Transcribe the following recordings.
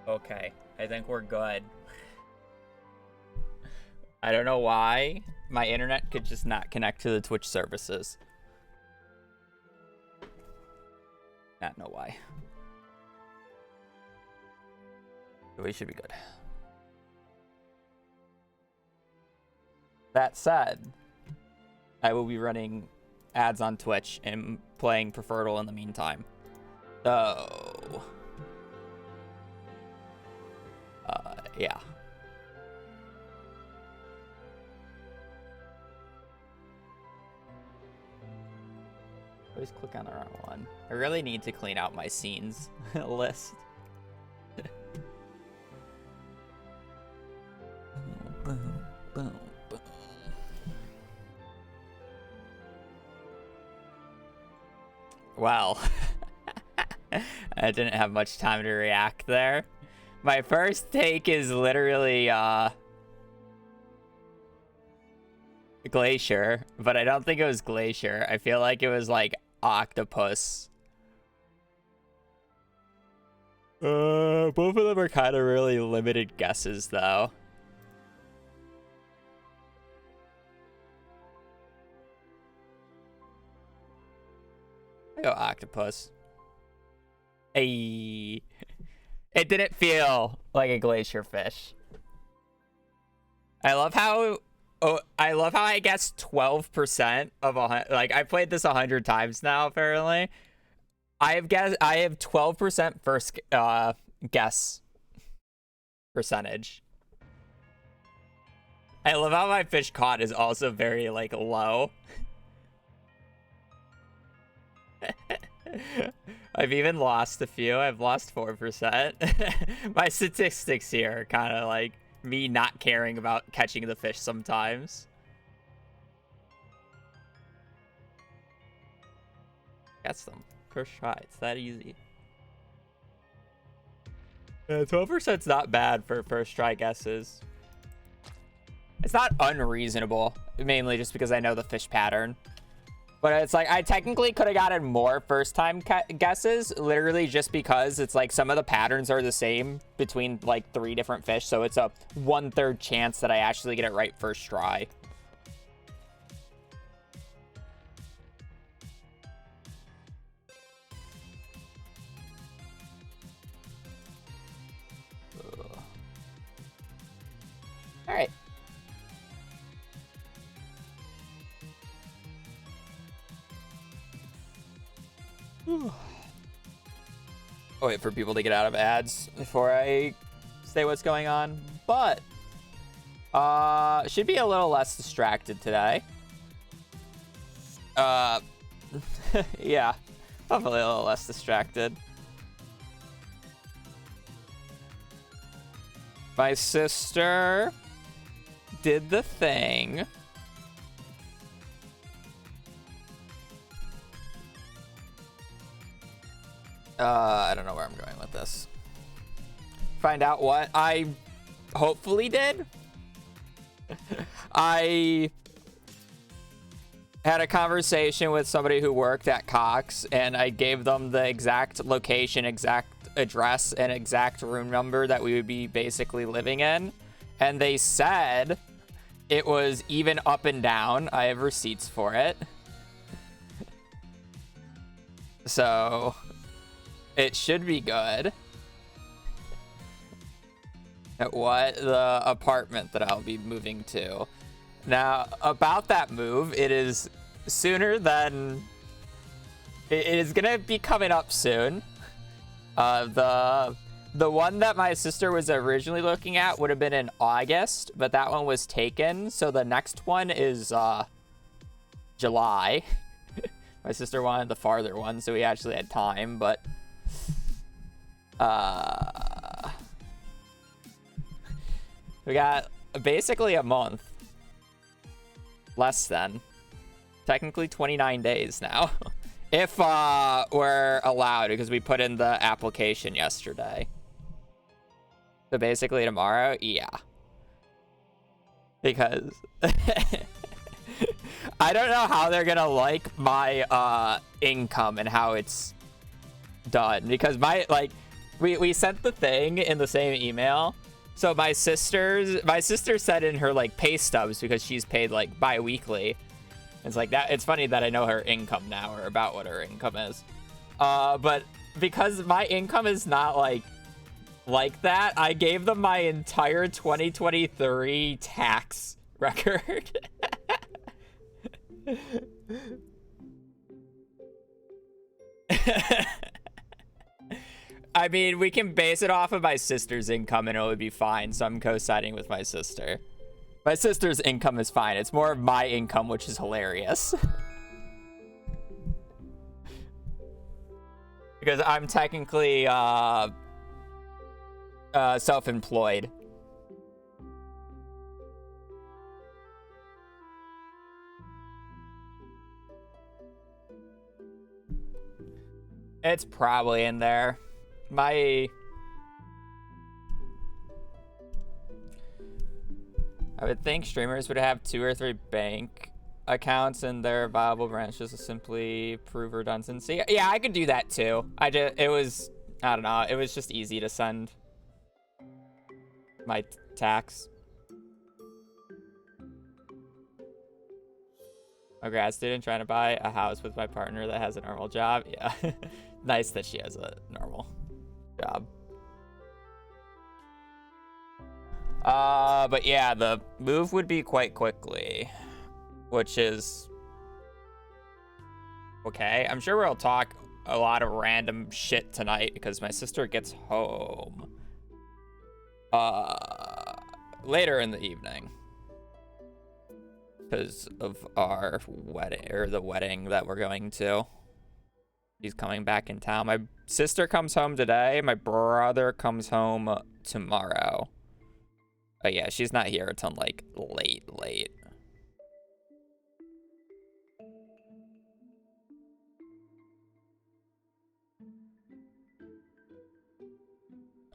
Okay, I think we're good. I don't know why my internet could just not connect to the Twitch services. Not know why. We should be good. That said, I will be running ads on Twitch and playing Preferable in the meantime. So, yeah. Always click on the wrong one. I really need to clean out my scenes list. Boom, boom, boom. Well, I didn't have much time to react there. My first take is literally Glacier, but I don't think it was Glacier. I feel like it was like Octopus. Both of them are kind of really limited guesses though. I go Octopus. Hey. It didn't feel like a glacier fish. I love how I guess 12% of like I played this 100 times now apparently. I have 12% first guess percentage. I love how my fish caught is also very like low. I've even lost a few. I've lost 4%. My statistics here are kind of like me not caring about catching the fish sometimes. Catch them. First try. It's that easy. 12%'s not bad for first try guesses. It's not unreasonable, mainly just because I know the fish pattern. But it's like, I technically could have gotten more first-time guesses, literally just because it's like some of the patterns are the same between like 3 different fish. So it's a 1/3 chance that I actually get it right first try. All right. I'll wait for people to get out of ads before I say what's going on, but should be a little less distracted today. Yeah, hopefully a little less distracted. My sister did the thing. I don't know where I'm going with this. Find out what I hopefully did. I had a conversation with somebody who worked at Cox, and I gave them the exact location, exact address, and exact room number that we would be basically living in. And they said it was even up and down. I have receipts for it. So it should be good. What the apartment that I'll be moving to. Now, about that move, it is sooner than... It is going to be coming up soon. The one that my sister was originally looking at would have been in August, but that one was taken. So the next one is July. My sister wanted the farther one, so we actually had time, but... we got basically a month. Less than. Technically 29 days now. If we're allowed, because we put in the application yesterday. So basically tomorrow, yeah. Because I don't know how they're gonna like my income and how it's done. Because my, like, We sent the thing in the same email. So my sister said in her like pay stubs, because she's paid like bi-weekly. It's like that. It's funny that I know her income now, or about what her income is. But because my income is not like that, I gave them my entire 2023 tax record. I mean, we can base it off of my sister's income and it would be fine, so I'm co-signing with my sister. My sister's income is fine. It's more of my income, which is hilarious. Because I'm technically self-employed. It's probably in there. I would think streamers would have 2 or 3 bank accounts and their viable branches to simply prove redundancy. Yeah, I could do that too. I don't know. It was just easy to send my tax. A grad student trying to buy a house with my partner that has a normal job. Yeah. Nice that she has a normal job. But yeah, the move would be quite quickly, which is okay. I'm sure we'll talk a lot of random shit tonight because my sister gets home later in the evening because of our wedding, or the wedding that we're going to. She's coming back in town. My sister comes home today. My brother comes home tomorrow. But yeah, she's not here until like late.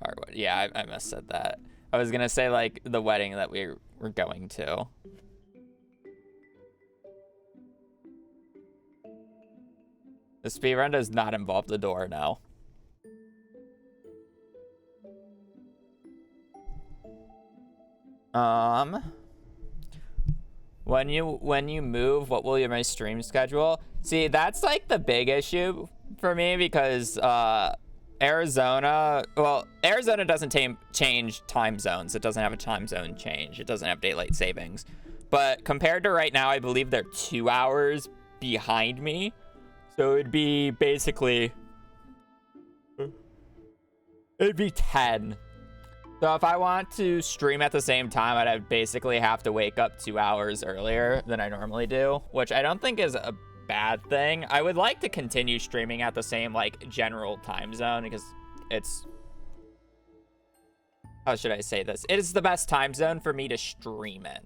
Or what? Yeah, I must have said that. I was gonna say like the wedding that we were going to. The speedrun does not involve the door, no. When you move, what will my stream schedule? See, that's like the big issue for me because Arizona doesn't change time zones. It doesn't have a time zone change. It doesn't have daylight savings. But compared to right now, I believe they're 2 hours behind me. So it'd be basically, it'd be 10. So if I want to stream at the same time, I'd basically have to wake up 2 hours earlier than I normally do, which I don't think is a bad thing. I would like to continue streaming at the same like general time zone because it's, how should I say this? It is the best time zone for me to stream in.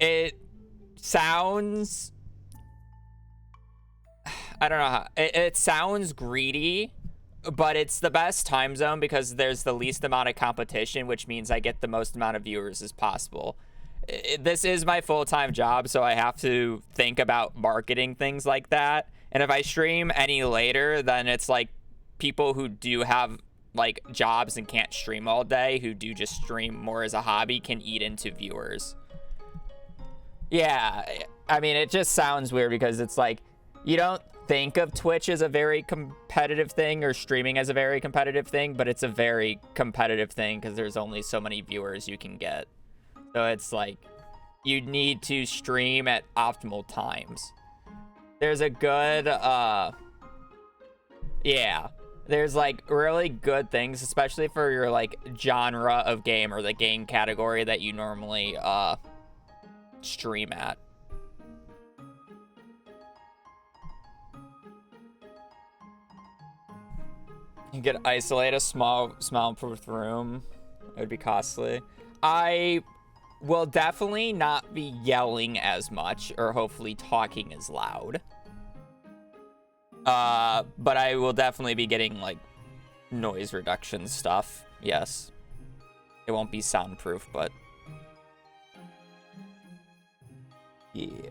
It sounds, I don't know how, it sounds greedy, but it's the best time zone because there's the least amount of competition, which means I get the most amount of viewers as possible. This is my full-time job, so I have to think about marketing things like that. And if I stream any later, then it's like people who do have like jobs and can't stream all day, who do just stream more as a hobby, can eat into viewers. Yeah, I mean, it just sounds weird because it's like, you don't think of Twitch as a very competitive thing or streaming as a very competitive thing, but it's a very competitive thing because there's only so many viewers you can get. So it's like, you need to stream at optimal times. There's a good, yeah. There's like really good things, especially for your like genre of game or the game category that you normally stream at. You could isolate a small improved room. It would be costly. I will definitely not be yelling as much or hopefully talking as loud. But I will definitely be getting like noise reduction stuff. Yes. It won't be soundproof, but Yeah.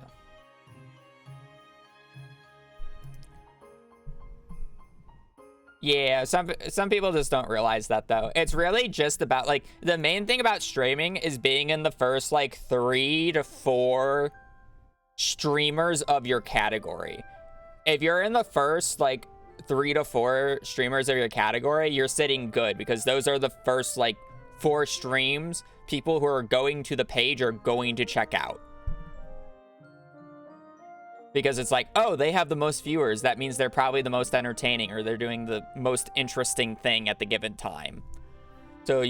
Yeah, some people just don't realize that, though. It's really just about, like, the main thing about streaming is being in the first, like, 3 to 4 streamers of your category. If you're in the first, like, 3 to 4 streamers of your category, you're sitting good, because those are the first, like, 4 streams people who are going to the page are going to check out. Because it's like, oh, they have the most viewers. That means they're probably the most entertaining, or they're doing the most interesting thing at the given time. So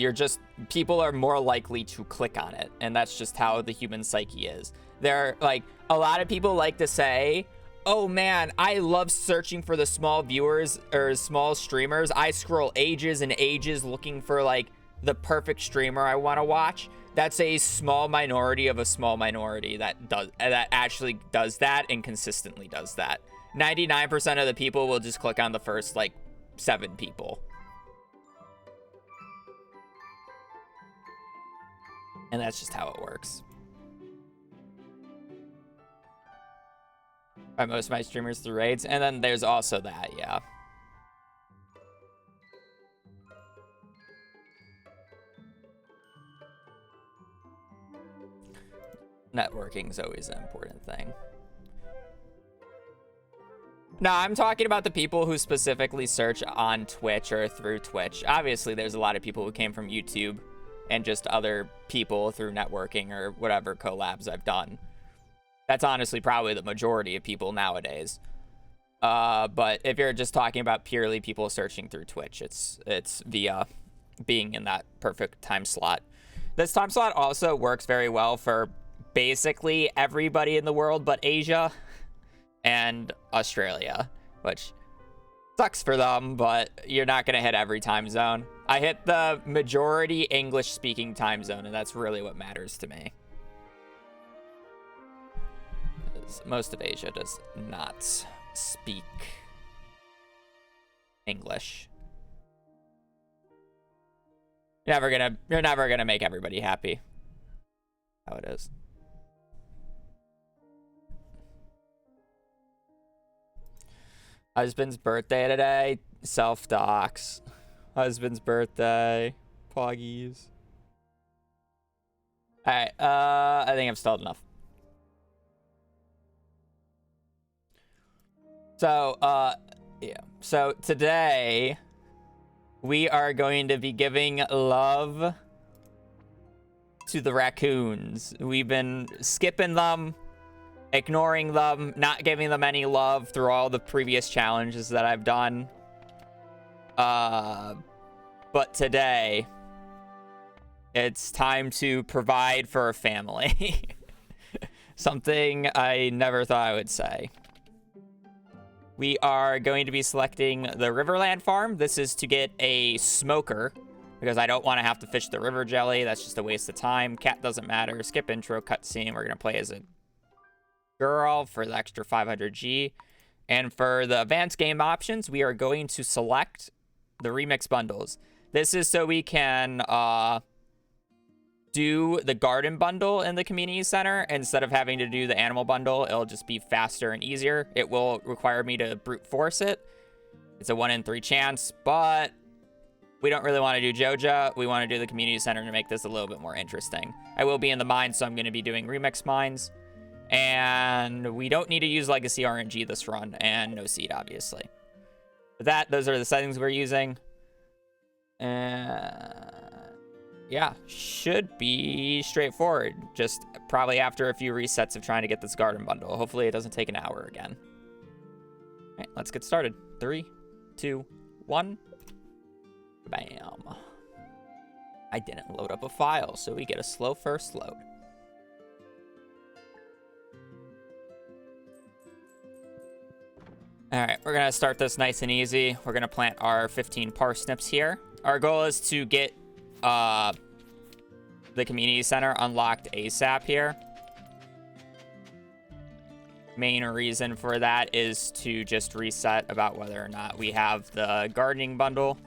people are more likely to click on it. And that's just how the human psyche is. A lot of people like to say, oh man, I love searching for the small viewers or small streamers. I scroll ages and ages looking for, like, the perfect streamer I want to watch. That's a small minority of a small minority that actually does that and consistently does that. 99% of the people will just click on the first, like, 7 people. And that's just how it works. Most of my streamers through raids, and then there's also that, yeah. Networking is always an important thing. No, I'm talking about the people who specifically search on Twitch or through Twitch. Obviously, there's a lot of people who came from YouTube and just other people through networking or whatever collabs I've done. That's honestly probably the majority of people nowadays. But if you're just talking about purely people searching through Twitch, it's via being in that perfect time slot. This time slot also works very well for basically everybody in the world but Asia and Australia, which sucks for them, but you're not going to hit every time zone. I hit the majority English-speaking time zone, and that's really what matters to me. Most of Asia does not speak English. You're never gonna make everybody happy. How it is. Husband's birthday today. Self-docs. Husband's birthday. Poggies. Alright, I think I've stalled enough. So, yeah. So today, we are going to be giving love to the raccoons. We've been skipping them, ignoring them, not giving them any love through all the previous challenges that I've done. But today, it's time to provide for a family. Something I never thought I would say. We are going to be selecting the Riverland farm. This is to get a smoker, because I don't want to have to fish the river jelly. That's just a waste of time. Cat doesn't matter. Skip intro cutscene. We're going to play as a girl for the extra 500G. And for the advanced game options, we are going to select the remix bundles. This is so we can do the garden bundle in the community center instead of having to do the animal bundle. It'll just be faster and easier. It will require me to brute force it. It's a 1 in 3 chance, but we don't really want to do Joja. We want to do the community center to make this a little bit more interesting. I will be in the mines, so I'm going to be doing remix mines. And we don't need to use legacy RNG this run, and no seed, obviously. With that, those are the settings we're using. Yeah, should be straightforward. Just probably after a few resets of trying to get this garden bundle. Hopefully it doesn't take an hour again. All right, let's get started. 3, 2, 1. Bam. I didn't load up a file, so we get a slow first load. All right, we're gonna start this nice and easy. We're gonna plant our 15 parsnips here. Our goal is to get the community center unlocked ASAP here. Main reason for that is to just reset about whether or not we have the gardening bundle.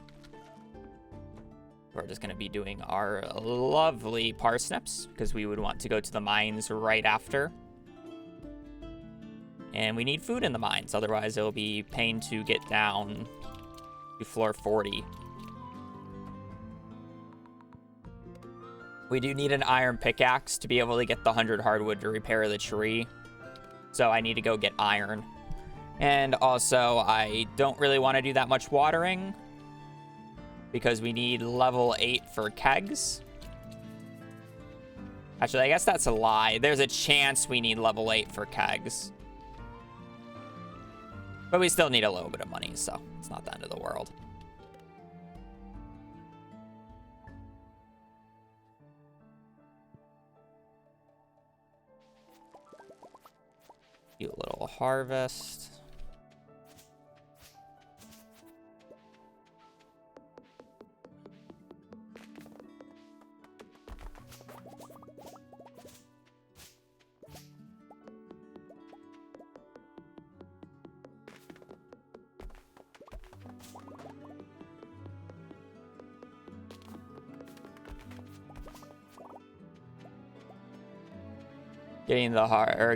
We're just going to be doing our lovely parsnips because we would want to go to the mines right after. And we need food in the mines, otherwise it'll be pain to get down to floor 40. We do need an iron pickaxe to be able to get the 100 hardwood to repair the tree. So I need to go get iron. And also, I don't really want to do that much watering because we need level 8 for kegs. Actually, I guess that's a lie. There's a chance we need level 8 for kegs. But we still need a little bit of money, so it's not the end of the world. Do a little harvest.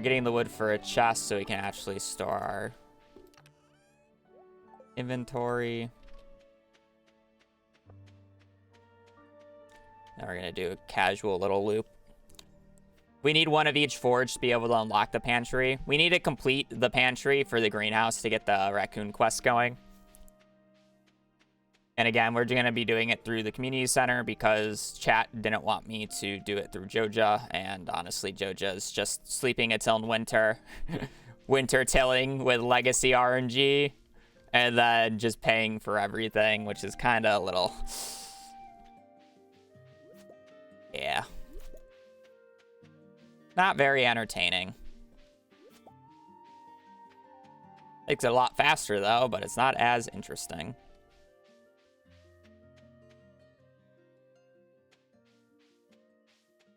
Getting the wood for a chest so we can actually store our inventory. Now we're gonna do a casual little loop. We need one of each forge to be able to unlock the pantry. We need to complete the pantry for the greenhouse to get the raccoon quest going. And again, we're going to be doing it through the community center because chat didn't want me to do it through Joja. And honestly, Joja is just sleeping until winter. Winter tilling with legacy RNG. And then just paying for everything, which is kind of a little... yeah. Not very entertaining. Makes it a lot faster, though, but it's not as interesting.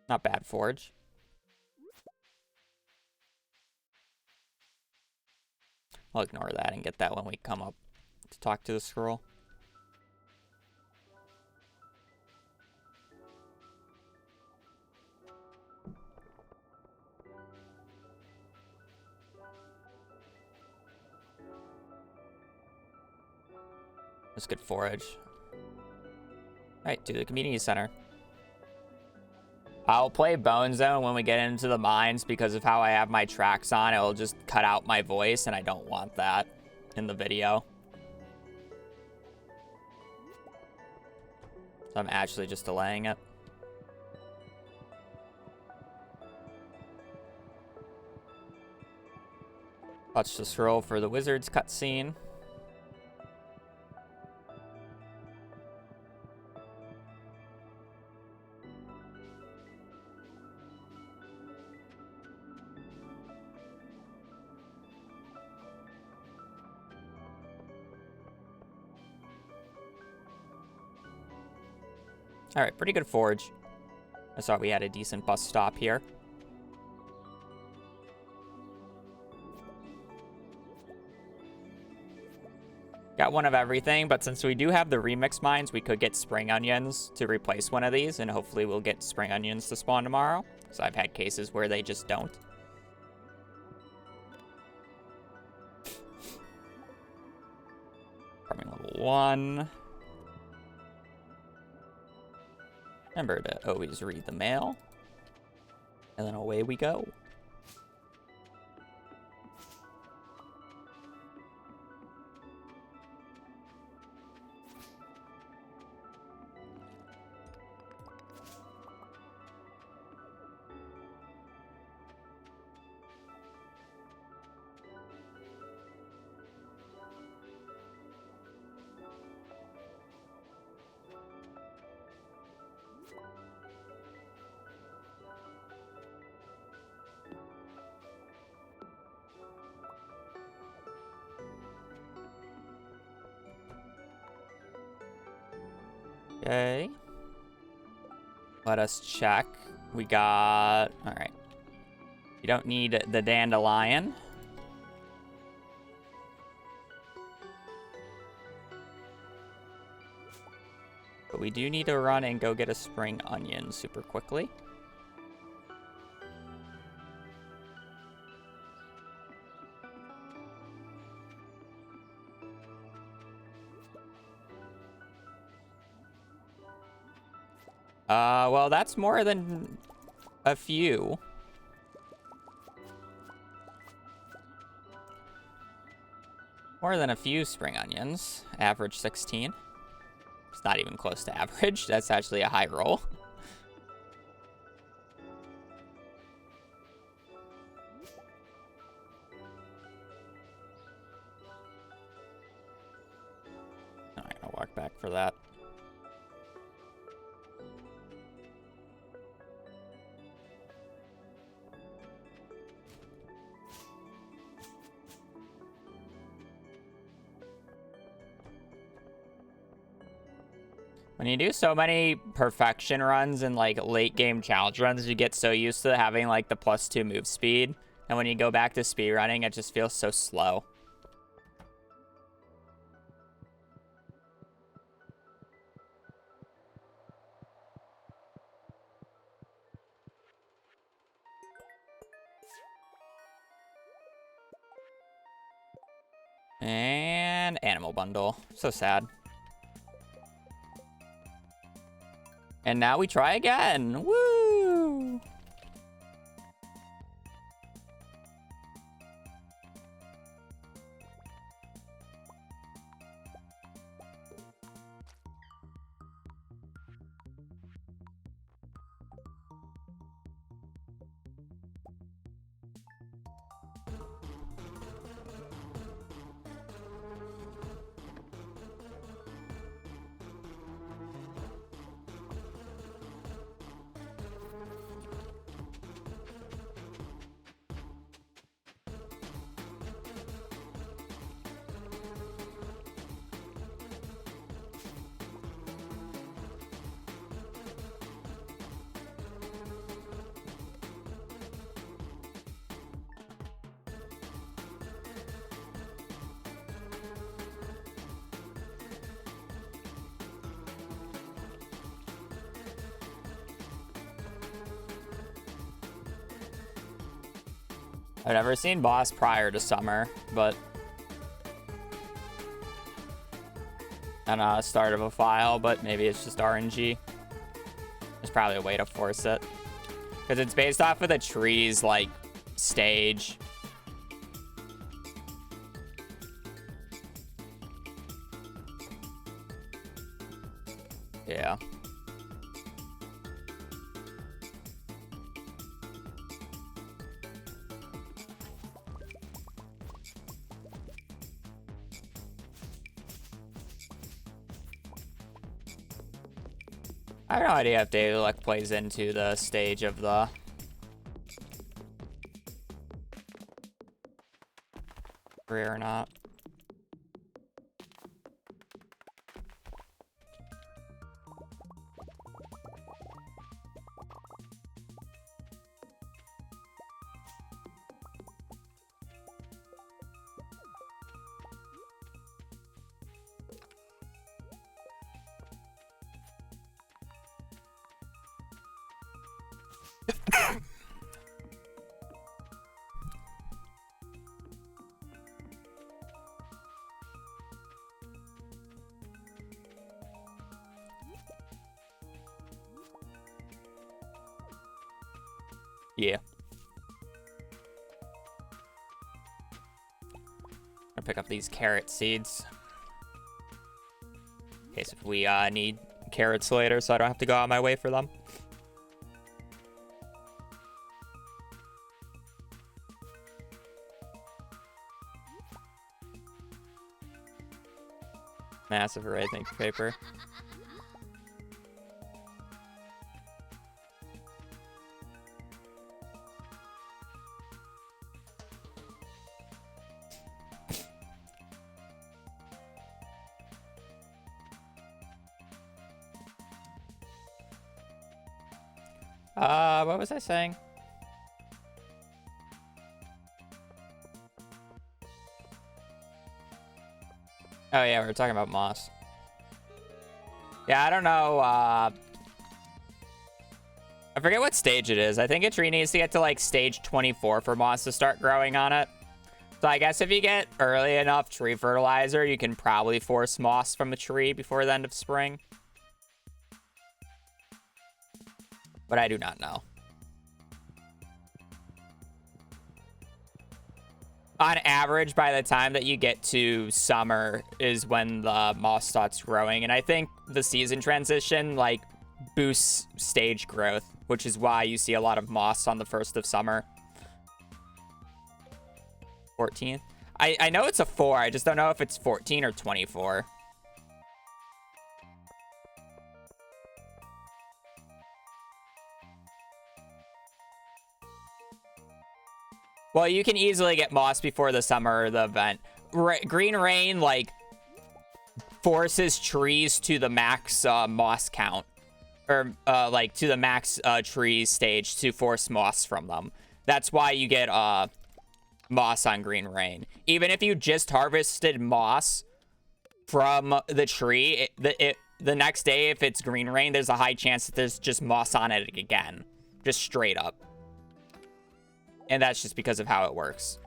Not bad, Forge. I'll ignore that and get that when we come up to talk to the scroll. That's good forage. Alright, to the community center. I'll play Bone Zone when we get into the mines because of how I have my tracks on. It'll just cut out my voice, and I don't want that in the video. So I'm actually just delaying it. Watch the scroll for the wizard's cutscene. All right, pretty good forge. I saw we had a decent bus stop here. Got one of everything, but since we do have the remix mines, we could get spring onions to replace one of these, and hopefully we'll get spring onions to spawn tomorrow. So I've had cases where they just don't. Farming level 1. Remember to always read the mail. And then away we go. Okay. Let us check. We got... Alright. You don't need the dandelion. But we do need to run and go get a spring onion super quickly. Well, that's more than a few. More than a few spring onions. Average 16. It's not even close to average. That's actually a high roll. Alright, I'll walk back for that. When you do so many perfection runs and like late game challenge runs, you get so used to having like the +2 move speed. And when you go back to speedrunning, it just feels so slow. And animal bundle. So sad. And now we try again. Woo! I've never seen boss prior to summer, but and start of a file, but maybe it's just RNG. There's probably a way to force it. Because it's based off of the trees, like, stage. Yeah. I have no idea if daily luck plays into the stage of the career or not. Yeah. I'll pick up these carrot seeds. In case if we need carrots later, so I don't have to go out of my way for them. Massive array, thank you, paper. What was I saying? Oh yeah, we were talking about moss. Yeah, I don't know, I forget what stage it is. I think a tree needs to get to like stage 24 for moss to start growing on it. So I guess if you get early enough tree fertilizer, you can probably force moss from a tree before the end of spring. but I do not know. On average, by the time that you get to summer is when the moss starts growing. And I think the season transition, like, boosts stage growth, which is why you see a lot of moss on the 1st of summer. 14th? I know it's a 4. I just don't know if it's 14 or 24. Well, you can easily get moss before the summer of the event. Green Rain, like, forces trees to the max moss count. Or, like, to the max trees stage to force moss from them. That's why you get moss on Green Rain. Even if you just harvested moss from the tree, the next day, if it's Green Rain, there's a high chance that there's just moss on it again. Just straight up. And that's just because of how it works.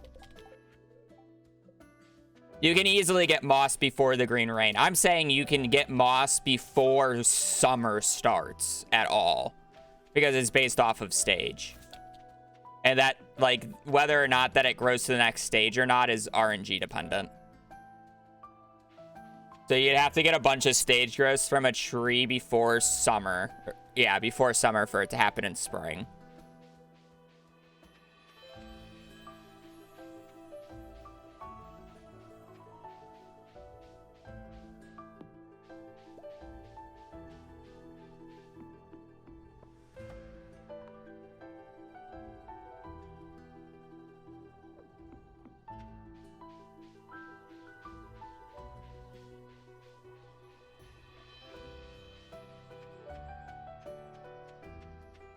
You can easily get moss before the Green Rain. I'm saying you can get moss before summer starts at all. Because it's based off of stage. And that, like, whether or not that it grows to the next stage or not is RNG dependent. So you'd have to get a bunch of stage growths from a tree before summer. Yeah, before summer for it to happen in spring.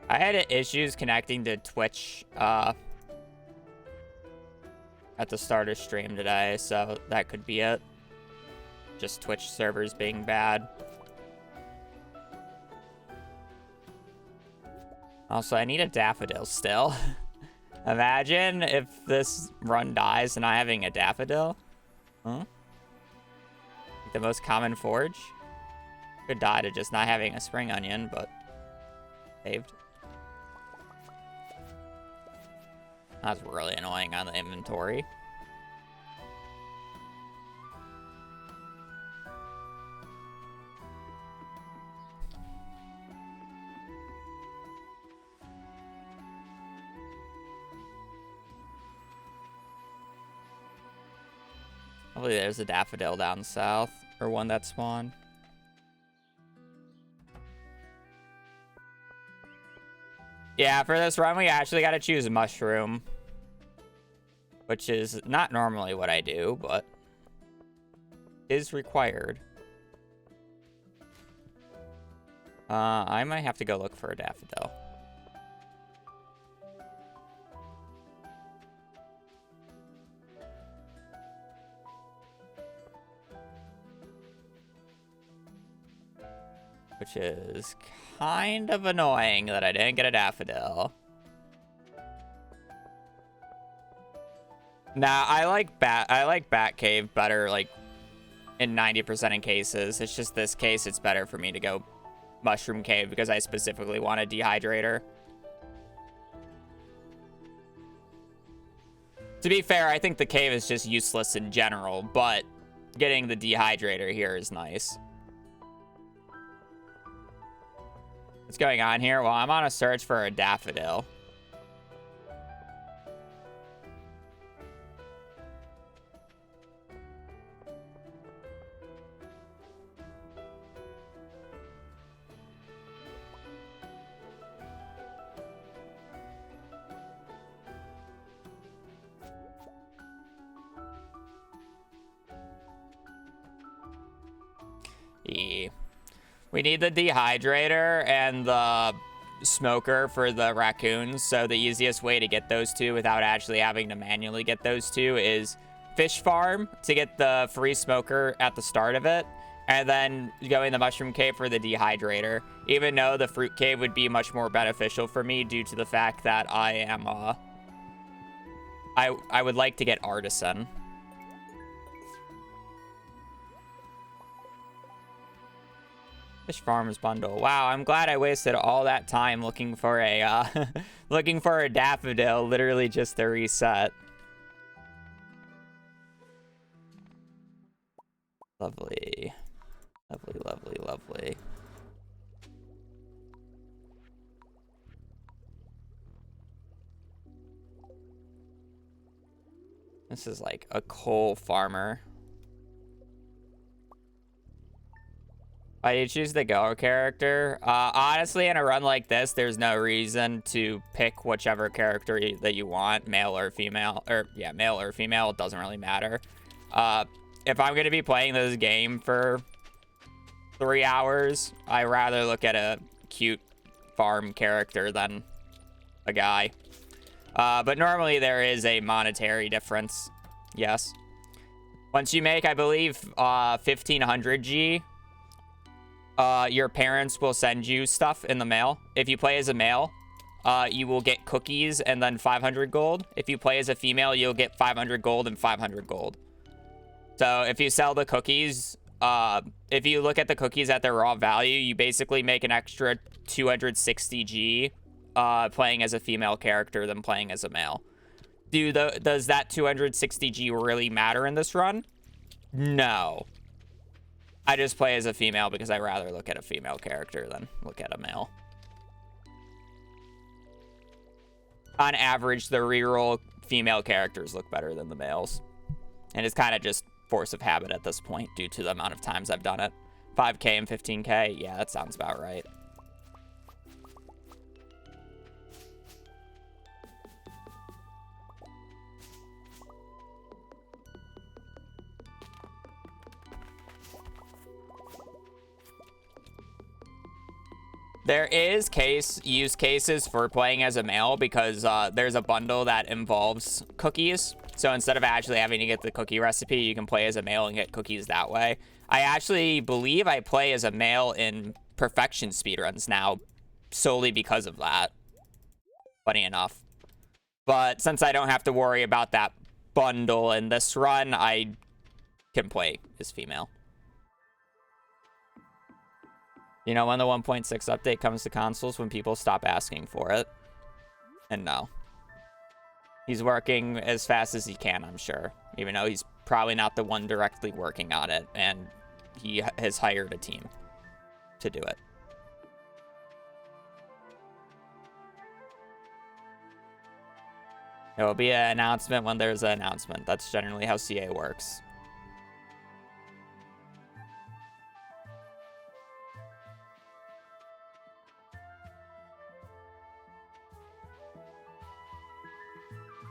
I had issues connecting to Twitch at the start of stream today, so that could be it. Just Twitch servers being bad. Also, I need a daffodil still. Imagine if this run dies and I having a daffodil. Huh? The most common forage? Could die to just not having a spring onion, but saved. That's really annoying on the inventory. Hopefully there's a daffodil down south, or one that spawned. Yeah, for this run, we actually got to choose a mushroom. Which is not normally what I do, but is required. I might have to go look for a daffodil. Which is kind of annoying that I didn't get a daffodil. Nah, I like Bat Cave better, like, in 90% of cases. It's just this case, it's better for me to go Mushroom Cave because I specifically want a dehydrator. To be fair, I think the cave is just useless in general, but getting the dehydrator here is nice. What's going on here? Well, I'm on a search for a daffodil. We need the dehydrator and the smoker for the raccoons, so the easiest way to get those two without actually having to manually get those two is fish farm to get the free smoker at the start of it, and then going the mushroom cave for the dehydrator, even though the fruit cave would be much more beneficial for me due to the fact that I am I would like to get artisan. Fish Farms bundle. Wow, I'm glad I wasted all that time looking for a looking for a daffodil, literally just to reset. Lovely. Lovely, lovely, lovely. This is like a coal farmer. Why do you choose the Go character? Honestly, in a run like this, there's no reason to pick whichever character that you want, male or female. Or, yeah, male or female, it doesn't really matter. If I'm going to be playing this game for 3 hours, I'd rather look at a cute farm character than a guy. But normally there is a monetary difference. Yes. Once you make, I believe, 1500 G, your parents will send you stuff in the mail. If you play as a male, you will get cookies and then 500 gold. If you play as a female, you'll get 500 gold and 500 gold. So if you sell the cookies, if you look at the cookies at their raw value, you basically make an extra 260 G playing as a female character than playing as a male. Does that 260 G really matter in this run? No. I just play as a female because I'd rather look at a female character than look at a male. On average, the reroll female characters look better than the males. And it's kind of just force of habit at this point due to the amount of times I've done it. 5K and 15K, yeah, that sounds about right. There is use cases for playing as a male because there's a bundle that involves cookies. So instead of actually having to get the cookie recipe, you can play as a male and get cookies that way. I actually believe I play as a male in perfection speedruns now solely because of that. Funny enough. But since I don't have to worry about that bundle in this run, I can play as female. You know when the 1.6 update comes to consoles? When people stop asking for it. And no. He's working as fast as he can, I'm sure. Even though he's probably not the one directly working on it. And he has hired a team to do it. There will be an announcement when there's an announcement. That's generally how CA works.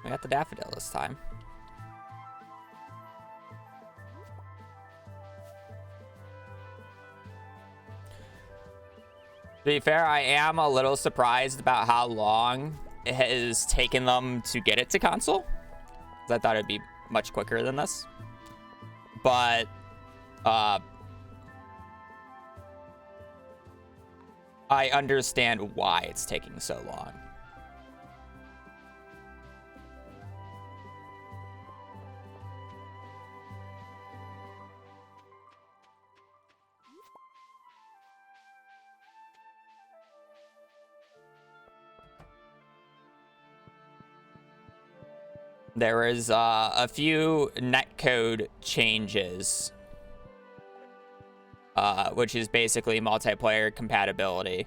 We got the daffodil this time. To be fair, I am a little surprised about how long it has taken them to get it to console. I thought it'd be much quicker than this. But, I understand why it's taking so long. There is a few netcode changes, which is basically multiplayer compatibility.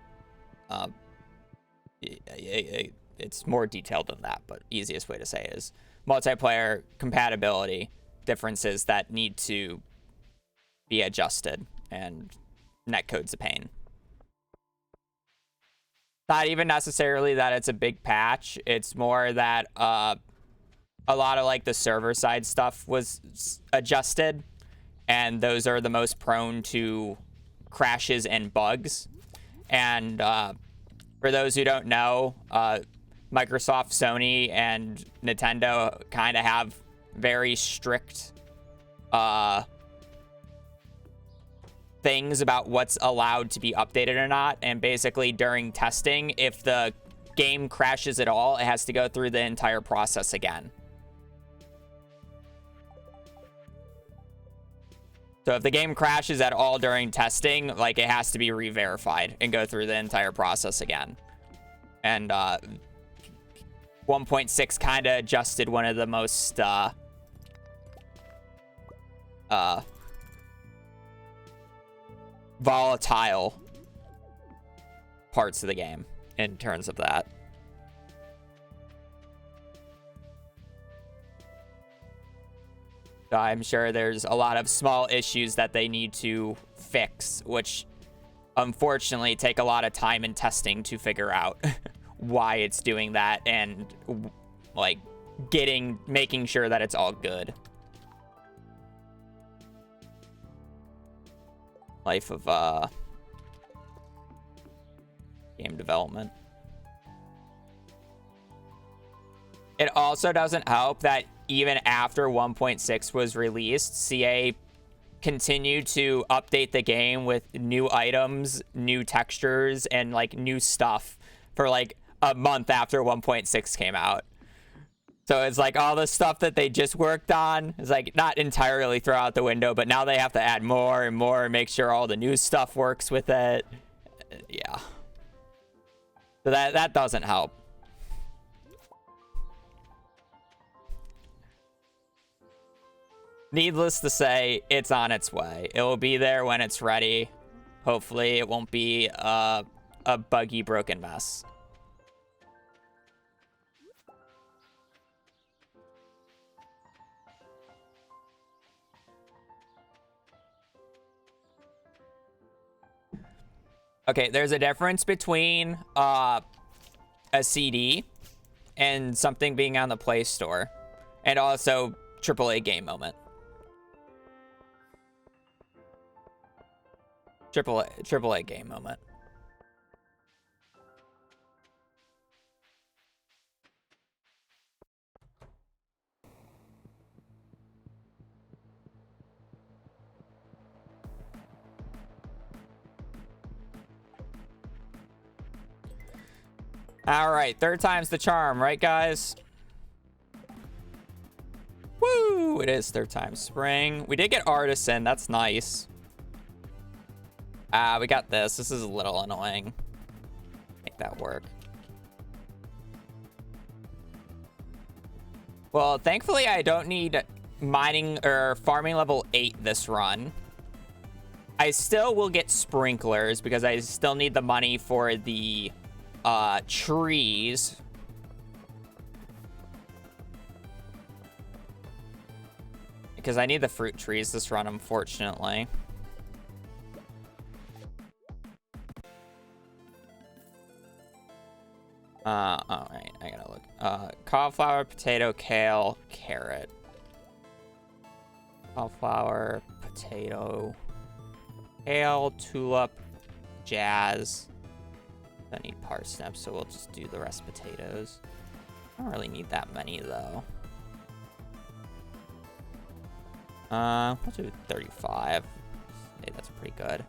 It's more detailed than that, but easiest way to say is multiplayer compatibility differences that need to be adjusted, and netcode's a pain. Not even necessarily that it's a big patch, it's more that a lot of like the server side stuff was adjusted, and those are the most prone to crashes and bugs. And for those who don't know, Microsoft, Sony, and Nintendo kind of have very strict things about what's allowed to be updated or not. And basically during testing, if the game crashes at all, it has to go through the entire process again. So if the game crashes at all during testing, like, it has to be re-verified and go through the entire process again. And 1.6 kind of adjusted one of the most volatile parts of the game in terms of that. So I'm sure there's a lot of small issues that they need to fix, which unfortunately take a lot of time and testing to figure out why it's doing that, and like making sure that it's all good. Life of game development. It also doesn't help that even after 1.6 was released, CA continued to update the game with new items, new textures, and like new stuff for like a month after 1.6 came out. So it's like all the stuff that they just worked on is like not entirely thrown out the window, but now they have to add more and more and make sure all the new stuff works with it. Yeah. So that doesn't help. Needless to say, it's on its way. It will be there when it's ready. Hopefully it won't be a buggy, broken mess. Okay, there's a difference between a CD and something being on the Play Store, and also AAA game moment. AAA game moment. All right, third time's the charm, right, guys? Woo! It is third time spring. We did get artisan. That's nice. We got this. This is a little annoying. Make that work. Well, thankfully, I don't need mining or farming level 8 this run. I still will get sprinklers because I still need the money for the trees. Because I need the fruit trees this run, unfortunately. All right, I gotta look. Cauliflower, potato, kale, carrot. Cauliflower, potato, kale, tulip, jazz. I need parsnips, so we'll just do the rest potatoes. I don't really need that many, though. We'll do 35. Hey, that's pretty good.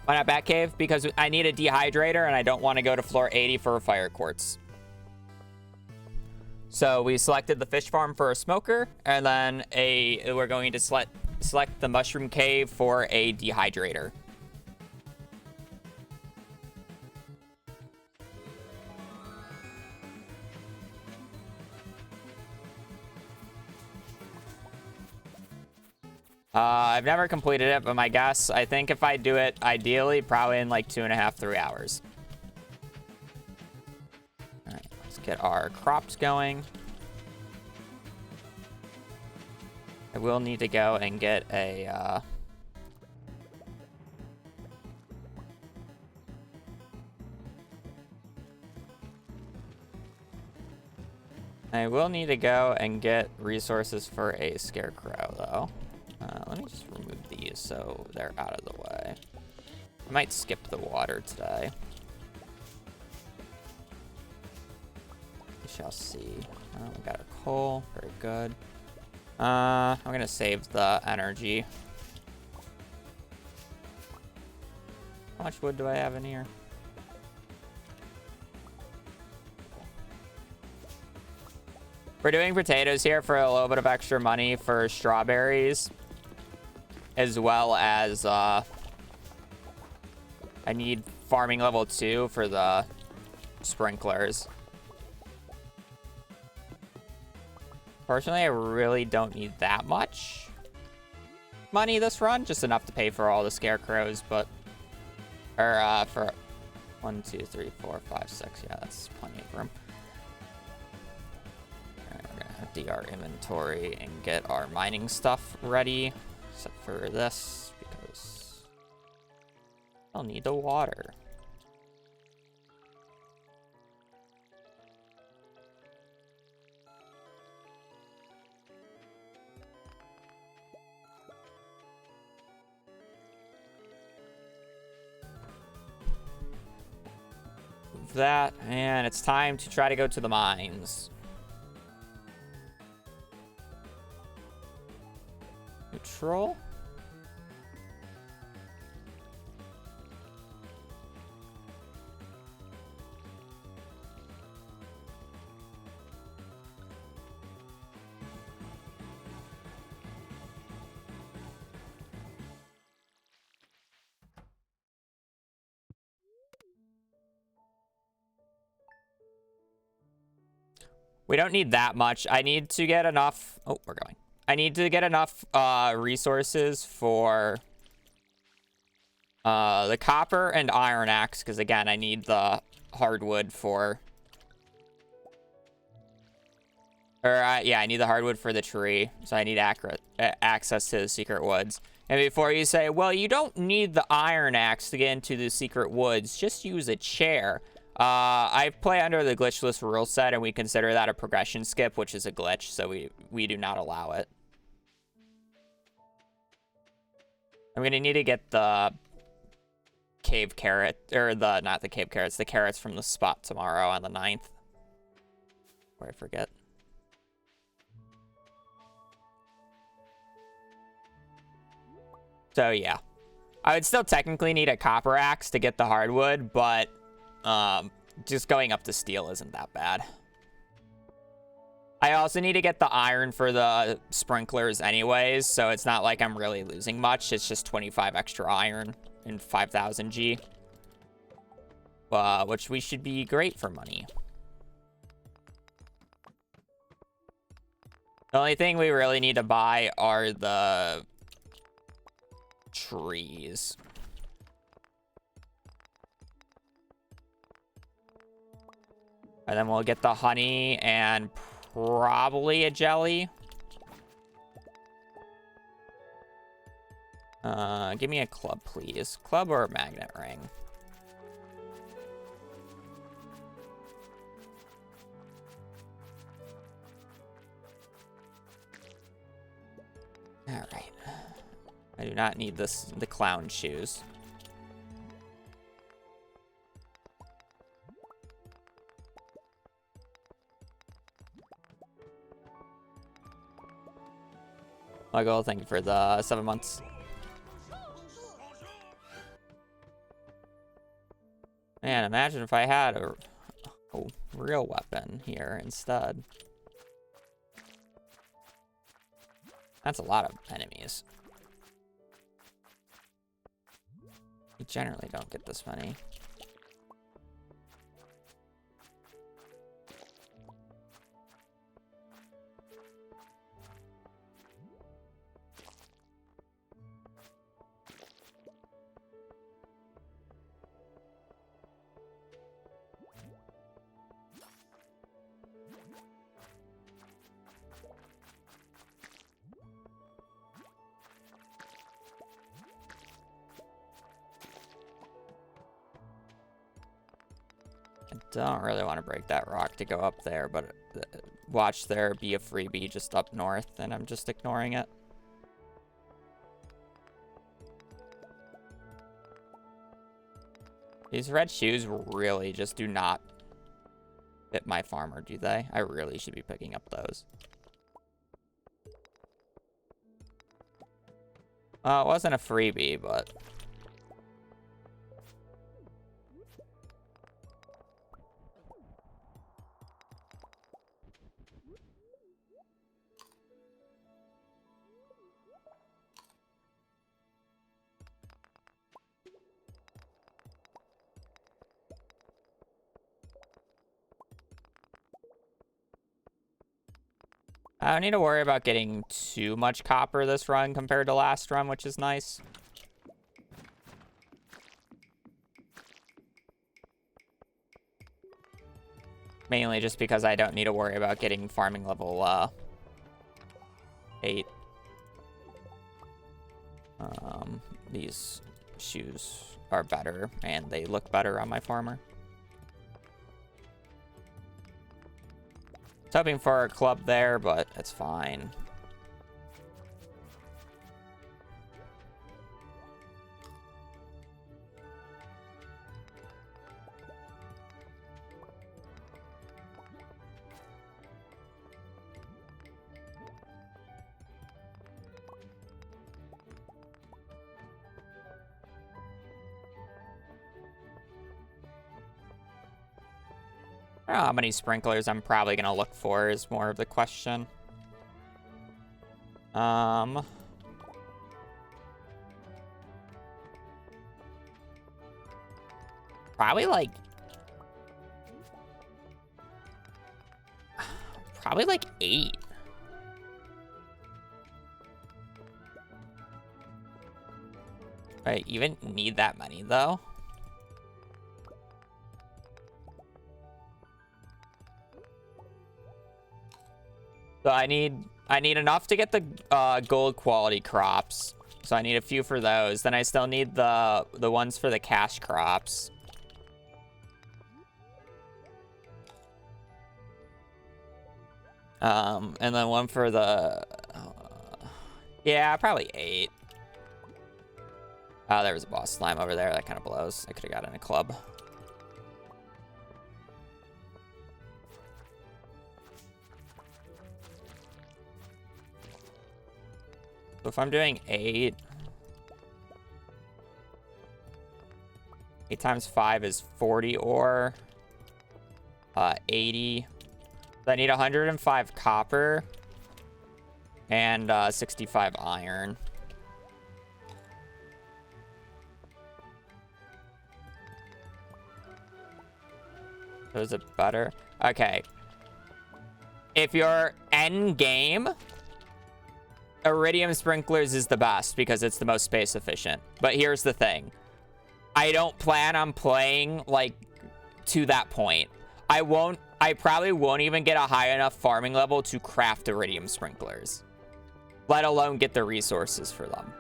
Why not Batcave? Because I need a dehydrator, and I don't want to go to floor 80 for a fire quartz. So we selected the fish farm for a smoker, and then we're going to select the mushroom cave for a dehydrator. I've never completed it, but my guess, I think if I do it ideally, probably in like 2.5, 3 hours. All right, let's get our crops going. I will need to go and get a, I will need to go and get resources for a scarecrow, though. Let me just remove these so they're out of the way. I might skip the water today. We shall see. We got our coal. Very good. I'm going to save the energy. How much wood do I have in here? We're doing potatoes here for a little bit of extra money for strawberries. as well as I need farming level 2 for the sprinklers. Fortunately, I really don't need that much money this run, just enough to pay for all the scarecrows, but for 1, 2, 3, 4, 5, 6. Yeah, that's plenty of room. Alright, we're gonna empty our inventory and get our mining stuff ready, except for this, because I'll need the water. That, and it's time to try to go to the mines. Neutral. We don't need that much. I need to get enough. Oh, we're going. I need to get enough resources for the copper and iron axe, because again, I need the hardwood for. Yeah, I need the hardwood for the tree, so I need access to the secret woods. And before you say, well, you don't need the iron axe to get into the secret woods, just use a chair. I play under the glitchless rule set, and we consider that a progression skip, which is a glitch, so we do not allow it. I'm gonna need to get the cave carrot, or not the cave carrots, the carrots from the spot tomorrow on the 9th. Before I forget. So yeah, I would still technically need a copper axe to get the hardwood, but just going up to steel isn't that bad. I also need to get the iron for the sprinklers anyways, so it's not like I'm really losing much. It's just 25 extra iron and 5,000 G, which we should be great for money. The only thing we really need to buy are the trees. And then we'll get the honey and probably a jelly. Give me a club, please. Club or a magnet ring? All right. I do not need the clown shoes. Michael, thank you for the 7 months. Man, imagine if I had a real weapon here instead. That's a lot of enemies. You generally don't get this many. Don't really want to break that rock to go up there, but watch there be a freebie just up north, and I'm just ignoring it. These red shoes really just do not fit my farmer, do they? I really should be picking up those. It wasn't a freebie, but... I don't need to worry about getting too much copper this run compared to last run, which is nice. Mainly just because I don't need to worry about getting farming level 8. These shoes are better, and they look better on my farmer. I was hoping for a club there, but it's fine. I don't know how many sprinklers I'm probably going to look for is more of the question. Probably like... Probably like 8. I even need that many though. So I need enough to get the gold quality crops. So I need a few for those. Then I still need the ones for the cash crops. And then one for the yeah, probably 8. Oh, there was a boss slime over there. That kind of blows. I could have gotten a club. So if I'm doing 8 times 5 is 40 ore. 80. So I need 105 copper and 65 iron. So is it better? Okay. If you're end game, Iridium Sprinklers is the best because it's the most space efficient. But here's the thing. I don't plan on playing, like, to that point. I probably won't even get a high enough farming level to craft Iridium Sprinklers. Let alone get the resources for them.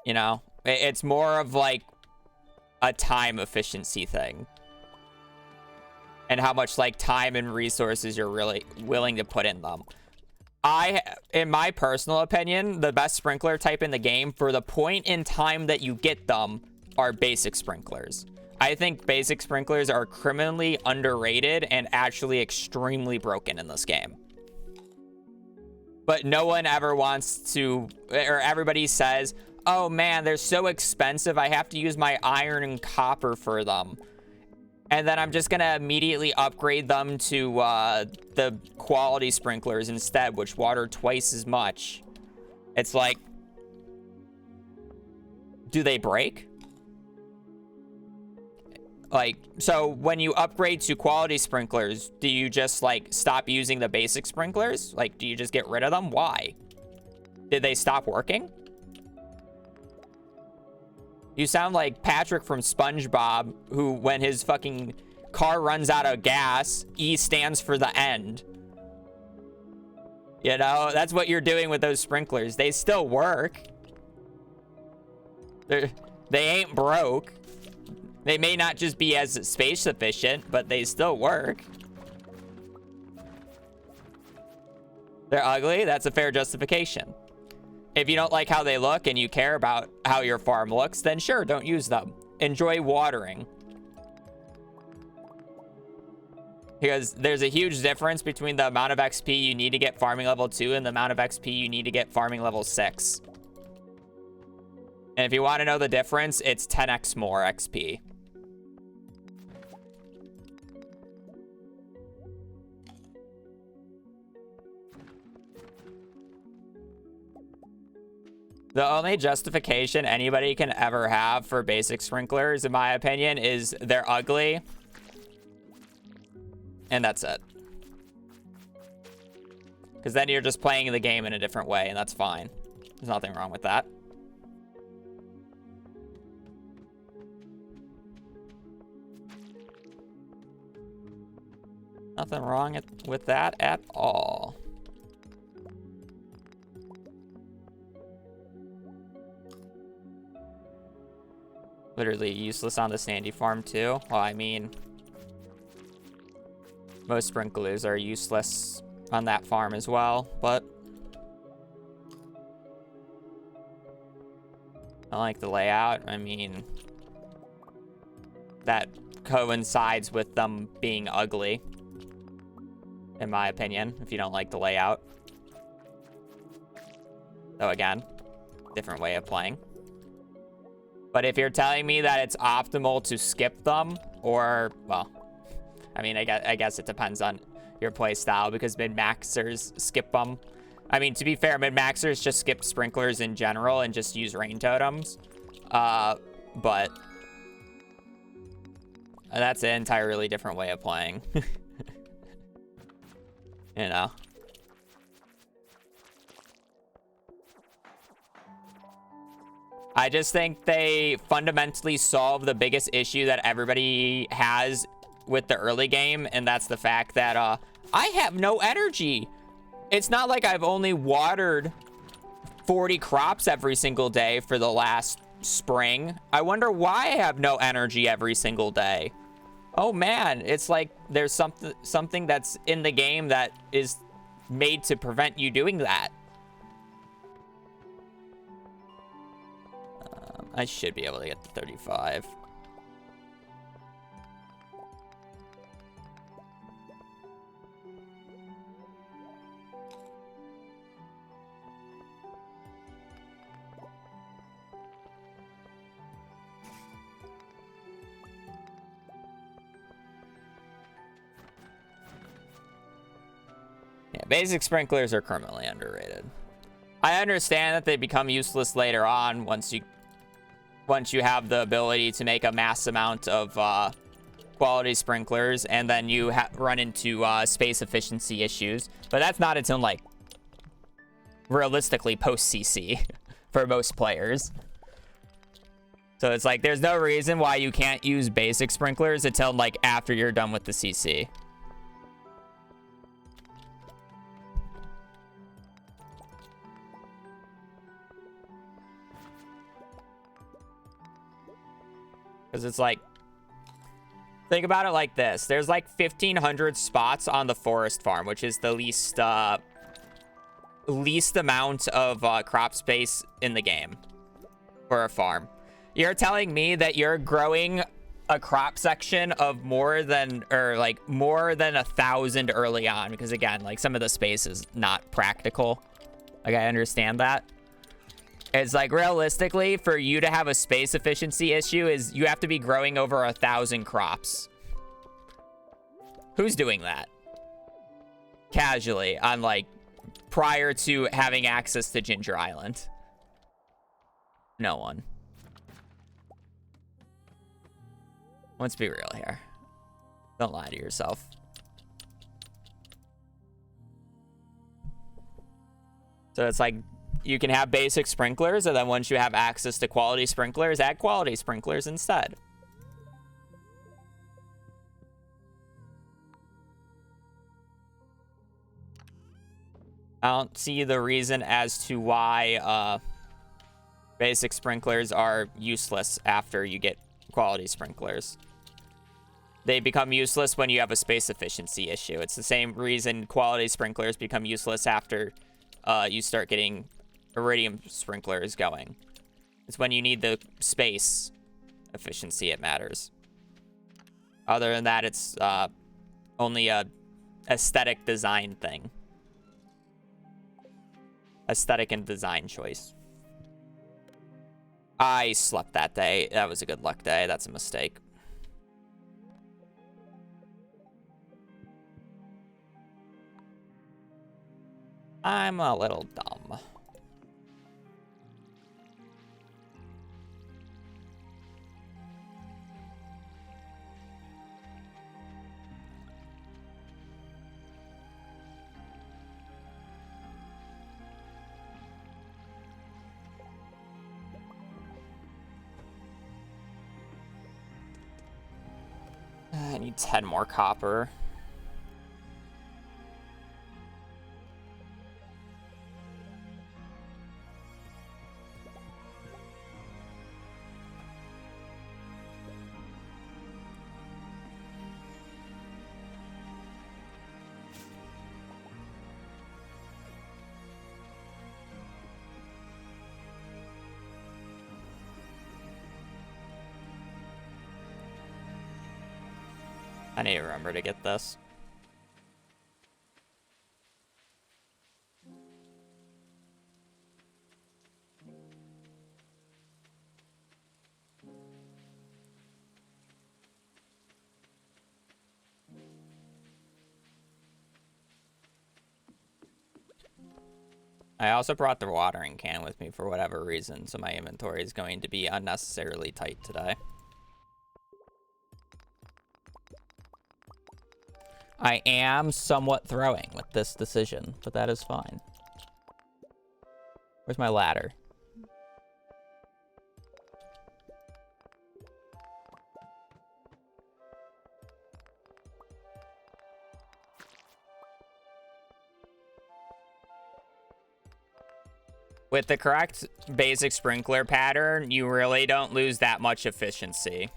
You know? It's more of, like, a time efficiency thing. And how much, like, time and resources you're really willing to put in them. In my personal opinion, the best sprinkler type in the game for the point in time that you get them are basic sprinklers. I think basic sprinklers are criminally underrated and actually extremely broken in this game. But no one ever wants to, or everybody says, oh man, they're so expensive, I have to use my iron and copper for them. And then I'm just going to immediately upgrade them to the quality sprinklers instead, which water twice as much. It's like, do they break? Like, so when you upgrade to quality sprinklers, do you just, like, stop using the basic sprinklers? Like, do you just get rid of them? Why? Did they stop working? You sound like Patrick from SpongeBob, who, when his fucking car runs out of gas, E stands for the end. You know, that's what you're doing with those sprinklers. They still work. They ain't broke. They may not just be as space efficient, but they still work. They're ugly. That's a fair justification. If you don't like how they look and you care about how your farm looks, then sure, don't use them. Enjoy watering. Because there's a huge difference between the amount of XP you need to get farming level 2 and the amount of XP you need to get farming level 6. And if you want to know the difference, it's 10x more XP. The only justification anybody can ever have for basic sprinklers, in my opinion, is they're ugly. And that's it. Because then you're just playing the game in a different way, and that's fine. There's nothing wrong with that. Nothing wrong with that at all. Literally useless on the sandy farm too. Well, I mean, most sprinklers are useless on that farm as well, but I like the layout. I mean, that coincides with them being ugly, in my opinion, if you don't like the layout. So again, different way of playing. But if you're telling me that it's optimal to skip them, or, well, I mean, I guess it depends on your play style, because mid-maxers skip them. I mean, to be fair, mid-maxers just skip sprinklers in general and just use rain totems. But that's an entirely different way of playing. You know? I just think they fundamentally solve the biggest issue that everybody has with the early game, and that's the fact that I have no energy. It's not like I've only watered 40 crops every single day for the last spring. I wonder why I have no energy every single day. Oh man, it's like there's something that's in the game that is made to prevent you doing that. I should be able to get to 35. Yeah, basic sprinklers are criminally underrated. I understand that they become useless later on once you have the ability to make a mass amount of quality sprinklers, and then you run into space efficiency issues. But that's not until, like, realistically post-CC for most players. So it's like there's no reason why you can't use basic sprinklers until, like, after you're done with the CC. Because it's like, think about it like this. There's like 1,500 spots on the forest farm, which is the least amount of crop space in the game for a farm. You're telling me that you're growing a crop section of more than 1,000 early on, because again, like, some of the space is not practical. Like, I understand that. It's like, realistically, for you to have a space efficiency issue is you have to be growing over 1,000 crops. Who's doing that? Casually, on, like, prior to having access to Ginger Island. No one. Let's be real here. Don't lie to yourself. So it's like, you can have basic sprinklers, and then once you have access to quality sprinklers, add quality sprinklers instead. I don't see the reason as to why basic sprinklers are useless after you get quality sprinklers. They become useless when you have a space efficiency issue. It's the same reason quality sprinklers become useless after you start getting iridium sprinklers going. It's when you need the space efficiency it matters. Other than that, it's only a aesthetic design thing. Aesthetic and design choice. I slept that day. That was a good luck day. That's a mistake. I'm a little dumb. I need 10 more copper. I need to remember to get this. I also brought the watering can with me for whatever reason, so my inventory is going to be unnecessarily tight today. I am somewhat throwing with this decision, but that is fine. Where's my ladder? With the correct basic sprinkler pattern, you really don't lose that much efficiency.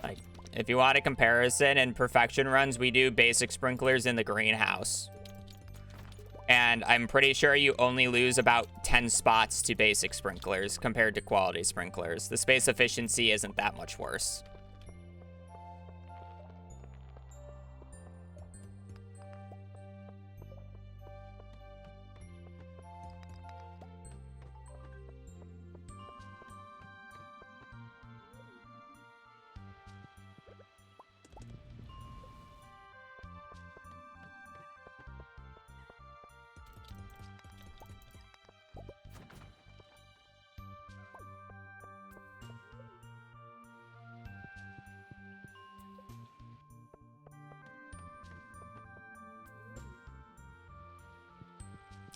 Like, if you want a comparison, in perfection runs, we do basic sprinklers in the greenhouse. And I'm pretty sure you only lose about 10 spots to basic sprinklers compared to quality sprinklers. The space efficiency isn't that much worse.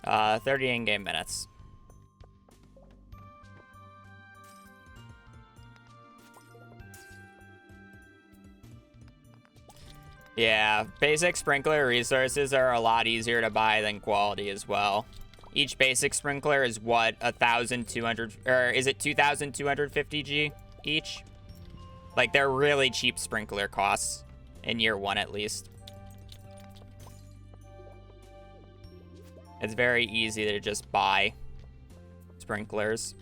Uh, 30 in-game minutes. Yeah, basic sprinkler resources are a lot easier to buy than quality as well. Each basic sprinkler is what, 1,200, or is it 2,250 G each? Like, they're really cheap sprinkler costs in year one at least. It's very easy to just buy sprinklers.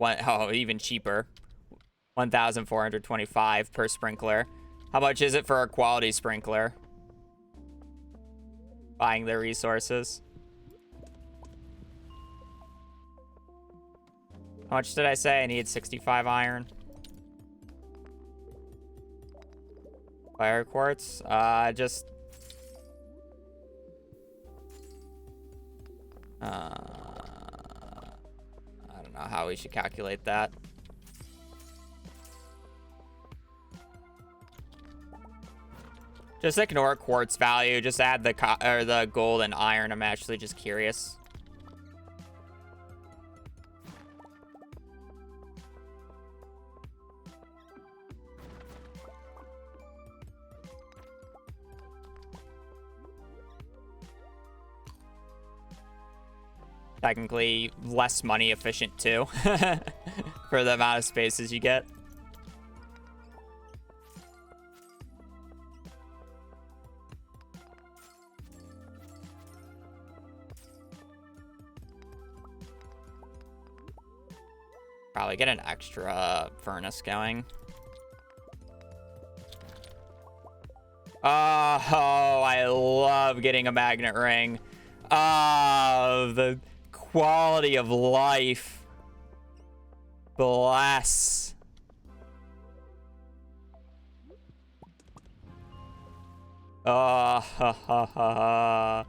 Even cheaper. 1,425 per sprinkler. How much is it for a quality sprinkler? Buying the resources. How much did I say? I need 65 iron. Fire quartz. I don't know how we should calculate that. Just ignore quartz value. Just add the gold and iron. I'm actually just curious. Technically less money efficient too for the amount of spaces you get. Probably get an extra furnace going. Oh, I love getting a magnet ring. Oh, the quality of life. Bless. Oh, ha, ha, ha.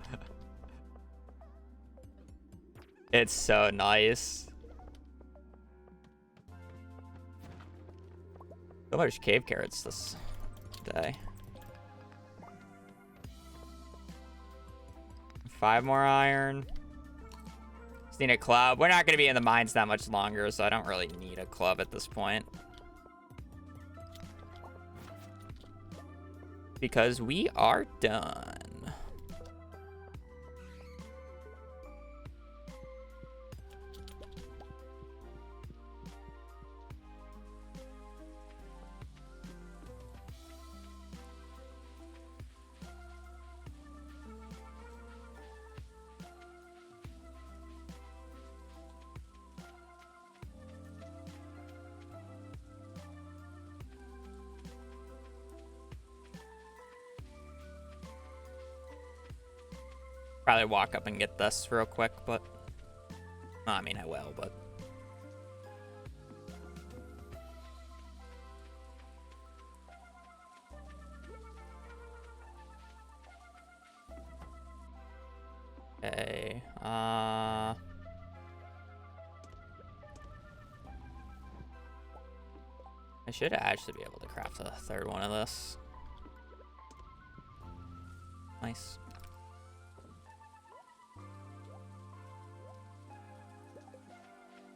It's so nice. So much cave carrots this day. 5 more iron. Just need a club. We're not going to be in the mines that much longer, so I don't really need a club at this point. Because we are done. Probably walk up and get this real quick, but I mean, I will, but okay. I should actually be able to craft a third one of this. Nice.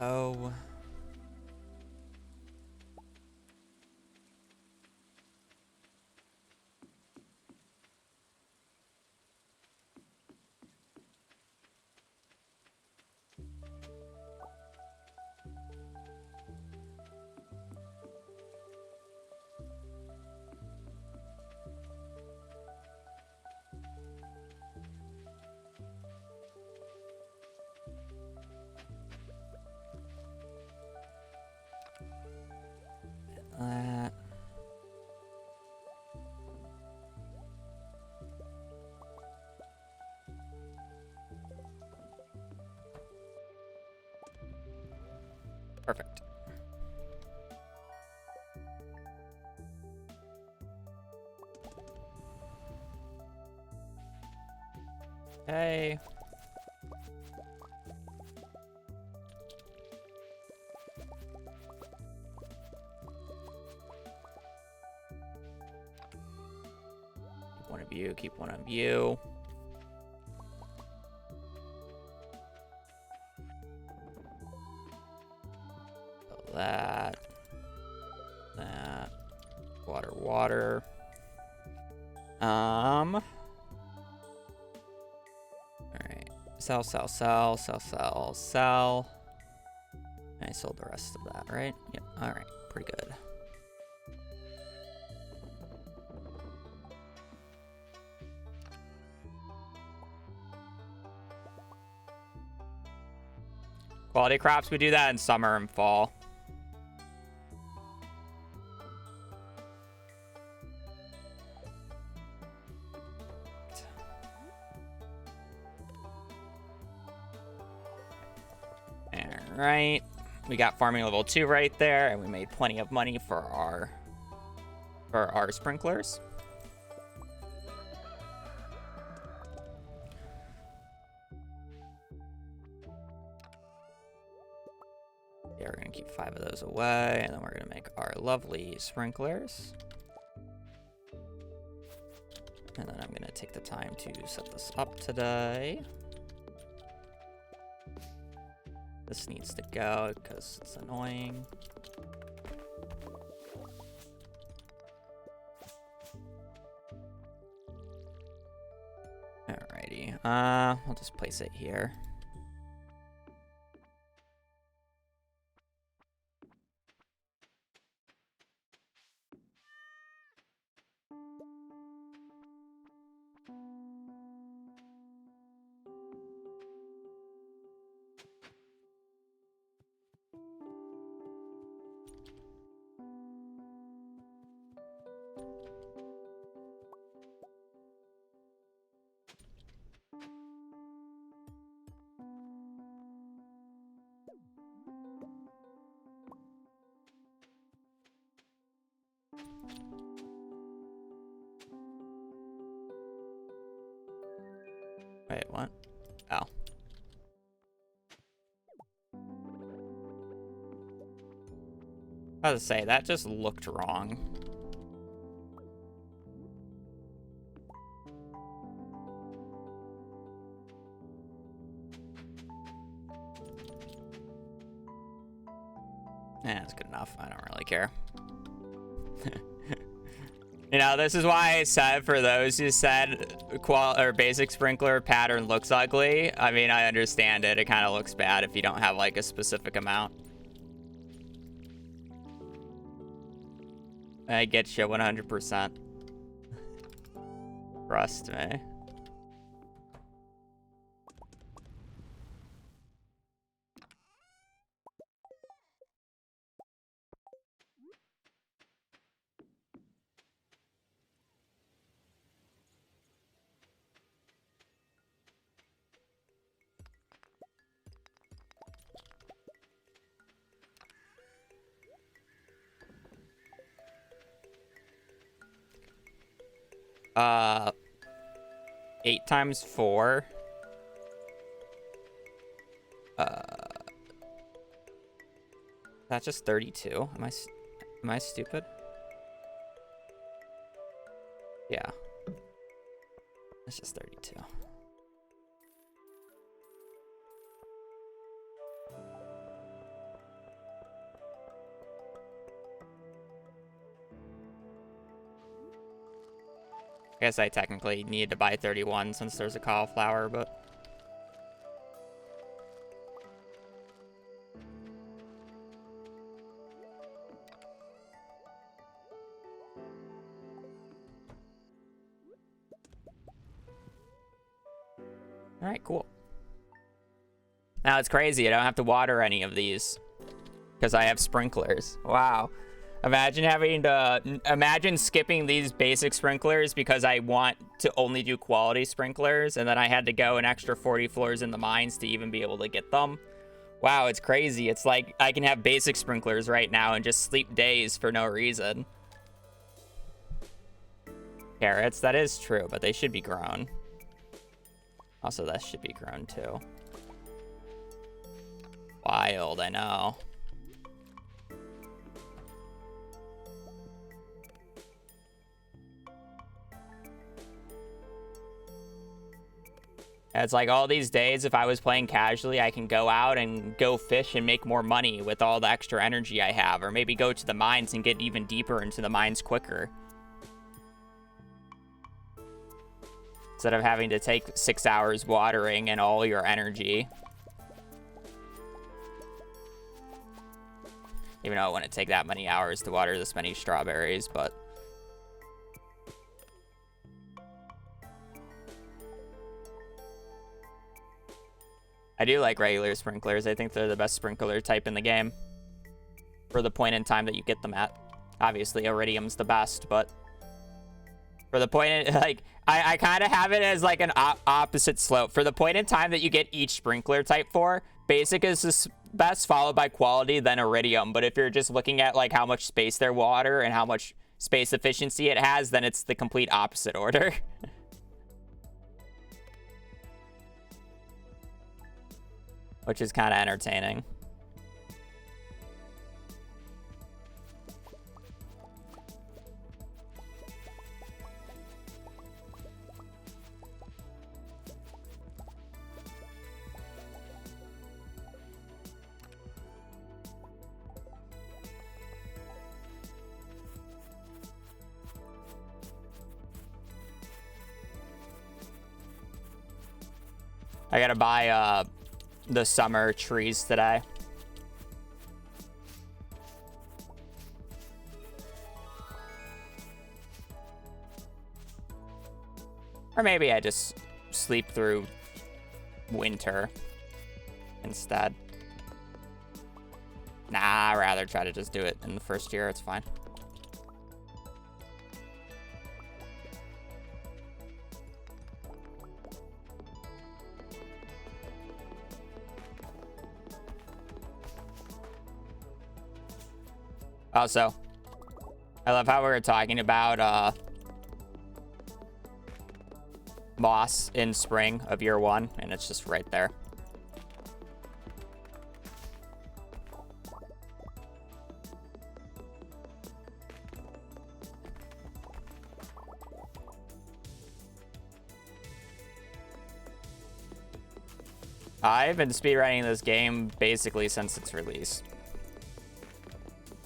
Oh. Perfect. Okay. Keep one of you, keep one of you. That. Water. All right. Sell. I sold the rest of that, right? Yep. All right. Pretty good. Quality crops, we do that in summer and fall. Right, we got farming level 2 right there, and we made plenty of money for our sprinklers. Yeah, we're gonna keep 5 of those away, and then we're gonna make our lovely sprinklers. And then I'm gonna take the time to set this up today. This needs to go because it's annoying. Alrighty. I'll just place it here. Wait, what? Oh. I was to say, that just looked wrong. That's good enough. I don't really care. You know, this is why I said, for those who said basic sprinkler pattern looks ugly, I mean, I understand it. It kind of looks bad if you don't have like a specific amount. I get you 100%. Trust me. Uh, 8 times 4. That's just 32. Am I stupid? Yeah. That's just 32. I guess I technically need to buy 31 since there's a cauliflower, but... Alright, cool. Now it's crazy, I don't have to water any of these because I have sprinklers. Wow. Imagine skipping these basic sprinklers because I want to only do quality sprinklers, and then I had to go an extra 40 floors in the mines to even be able to get them. Wow, it's crazy. It's like I can have basic sprinklers right now and just sleep days for no reason. Carrots, that is true, but they should be grown. Also, that should be grown too. Wild, I know. It's like all these days, if I was playing casually, I can go out and go fish and make more money with all the extra energy I have, or maybe go to the mines and get even deeper into the mines quicker. Instead of having to take 6 hours watering and all your energy. Even though it wouldn't take that many hours to water this many strawberries, but... I do like regular sprinklers. I think they're the best sprinkler type in the game. For the point in time that you get them at. Obviously, Iridium's the best, but... For the point in, like, I kind of have it as like an opposite slope. For the point in time that you get each sprinkler type for, basic is the best, followed by quality, then Iridium. But if you're just looking at like how much space their water and how much space efficiency it has, then it's the complete opposite order. Which is kind of entertaining. I gotta buy the summer trees today. Or maybe I just sleep through winter instead. Nah, I'd rather try to just do it in the first year. It's fine. Also, I love how we were talking about moss in spring of year 1, and it's just right there. I've been speedrunning this game basically since its release.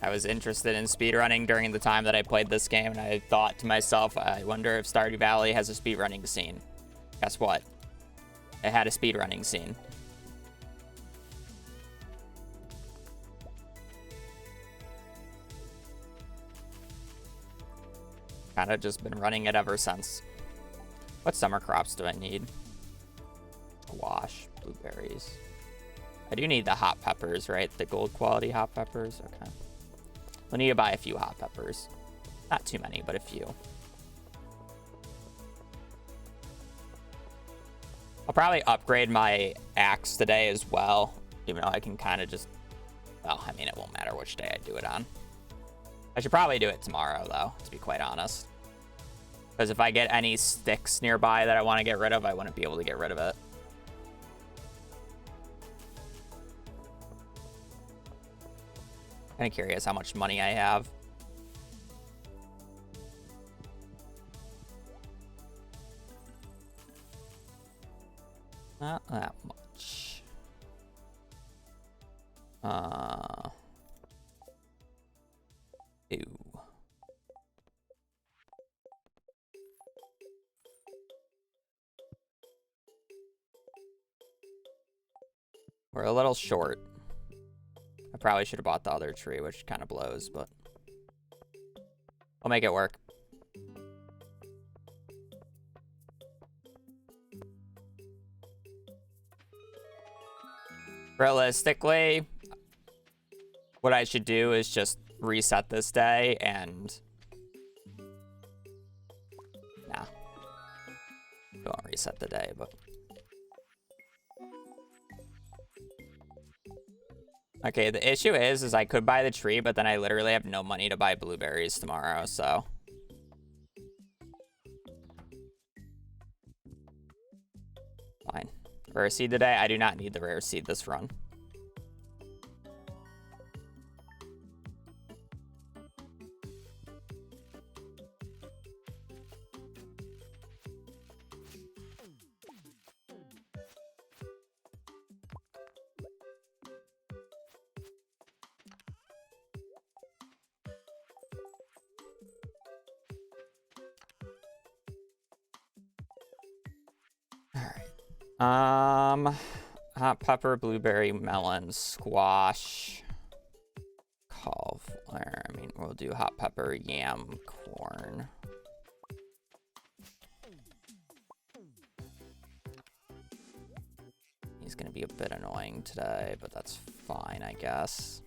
I was interested in speedrunning during the time that I played this game, and I thought to myself, I wonder if Stardew Valley has a speedrunning scene. Guess what? It had a speedrunning scene. Kind of just been running it ever since. What summer crops do I need? Squash, blueberries. I do need the hot peppers, right? The gold quality hot peppers. Okay. We'll need to buy a few hot peppers. Not too many, but a few. I'll probably upgrade my axe today as well, even though I can kind of just... Well, I mean, it won't matter which day I do it on. I should probably do it tomorrow, though, to be quite honest. Because if I get any sticks nearby that I want to get rid of, I wouldn't be able to get rid of it. Kind of curious how much money I have. Not that much. Ew. We're a little short. I probably should have bought the other tree, which kind of blows, but I'll make it work. Realistically, what I should do is just reset this day and... Nah. Don't reset the day, but... Okay, the issue is I could buy the tree, but then I literally have no money to buy blueberries tomorrow, so... Fine. Rare seed today? I do not need the rare seed this run. Hot pepper, blueberry, melon, squash, cauliflower. I mean, we'll do hot pepper, yam, corn. He's gonna be a bit annoying today, but that's fine, I guess.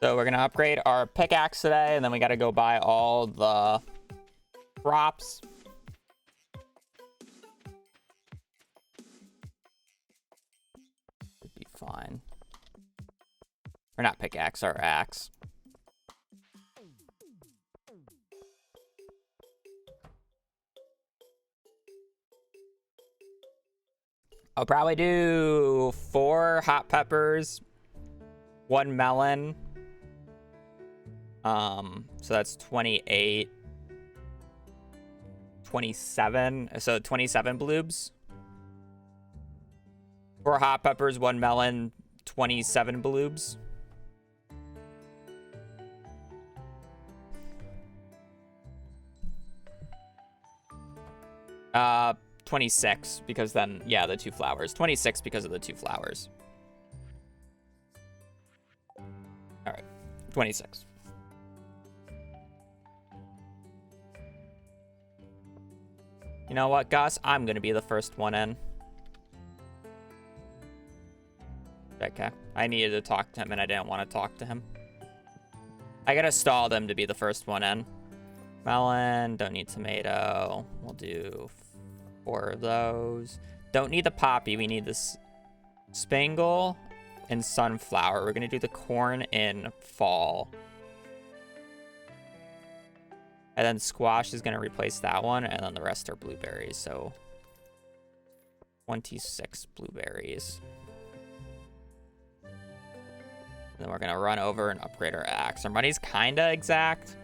So we're gonna upgrade our pickaxe today, and then we gotta go buy all the props. Should be fine. Or not pickaxe, our axe. I'll probably do 4 hot peppers, 1 melon. So that's 28, 27, so 27 bloobs. 4 hot peppers, 1 melon, 27 bloobs. Uh, 26, because then, yeah, the 2 flowers. 26 because of the 2 flowers. All right, 26. You know what, Gus? I'm going to be the first one in. Okay. I needed to talk to him, and I didn't want to talk to him. I gotta stall them to be the first one in. Melon. Don't need tomato. We'll do 4 of those. Don't need the poppy. We need this spangle and sunflower. We're going to do the corn in fall. And then squash is going to replace that one. And then the rest are blueberries. So 26 blueberries. Then we're going to run over and upgrade our axe. Our money's kind of exact.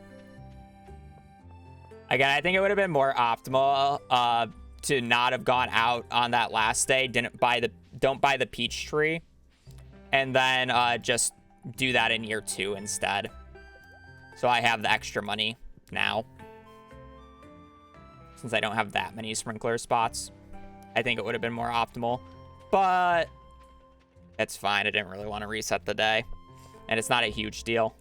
Again, I think it would have been more optimal to not have gone out on that last day. Don't buy the peach tree. And then just do that in year 2 instead. So I have the extra money now. Since I don't have that many sprinkler spots. I think it would have been more optimal. But it's fine. I didn't really want to reset the day. And it's not a huge deal.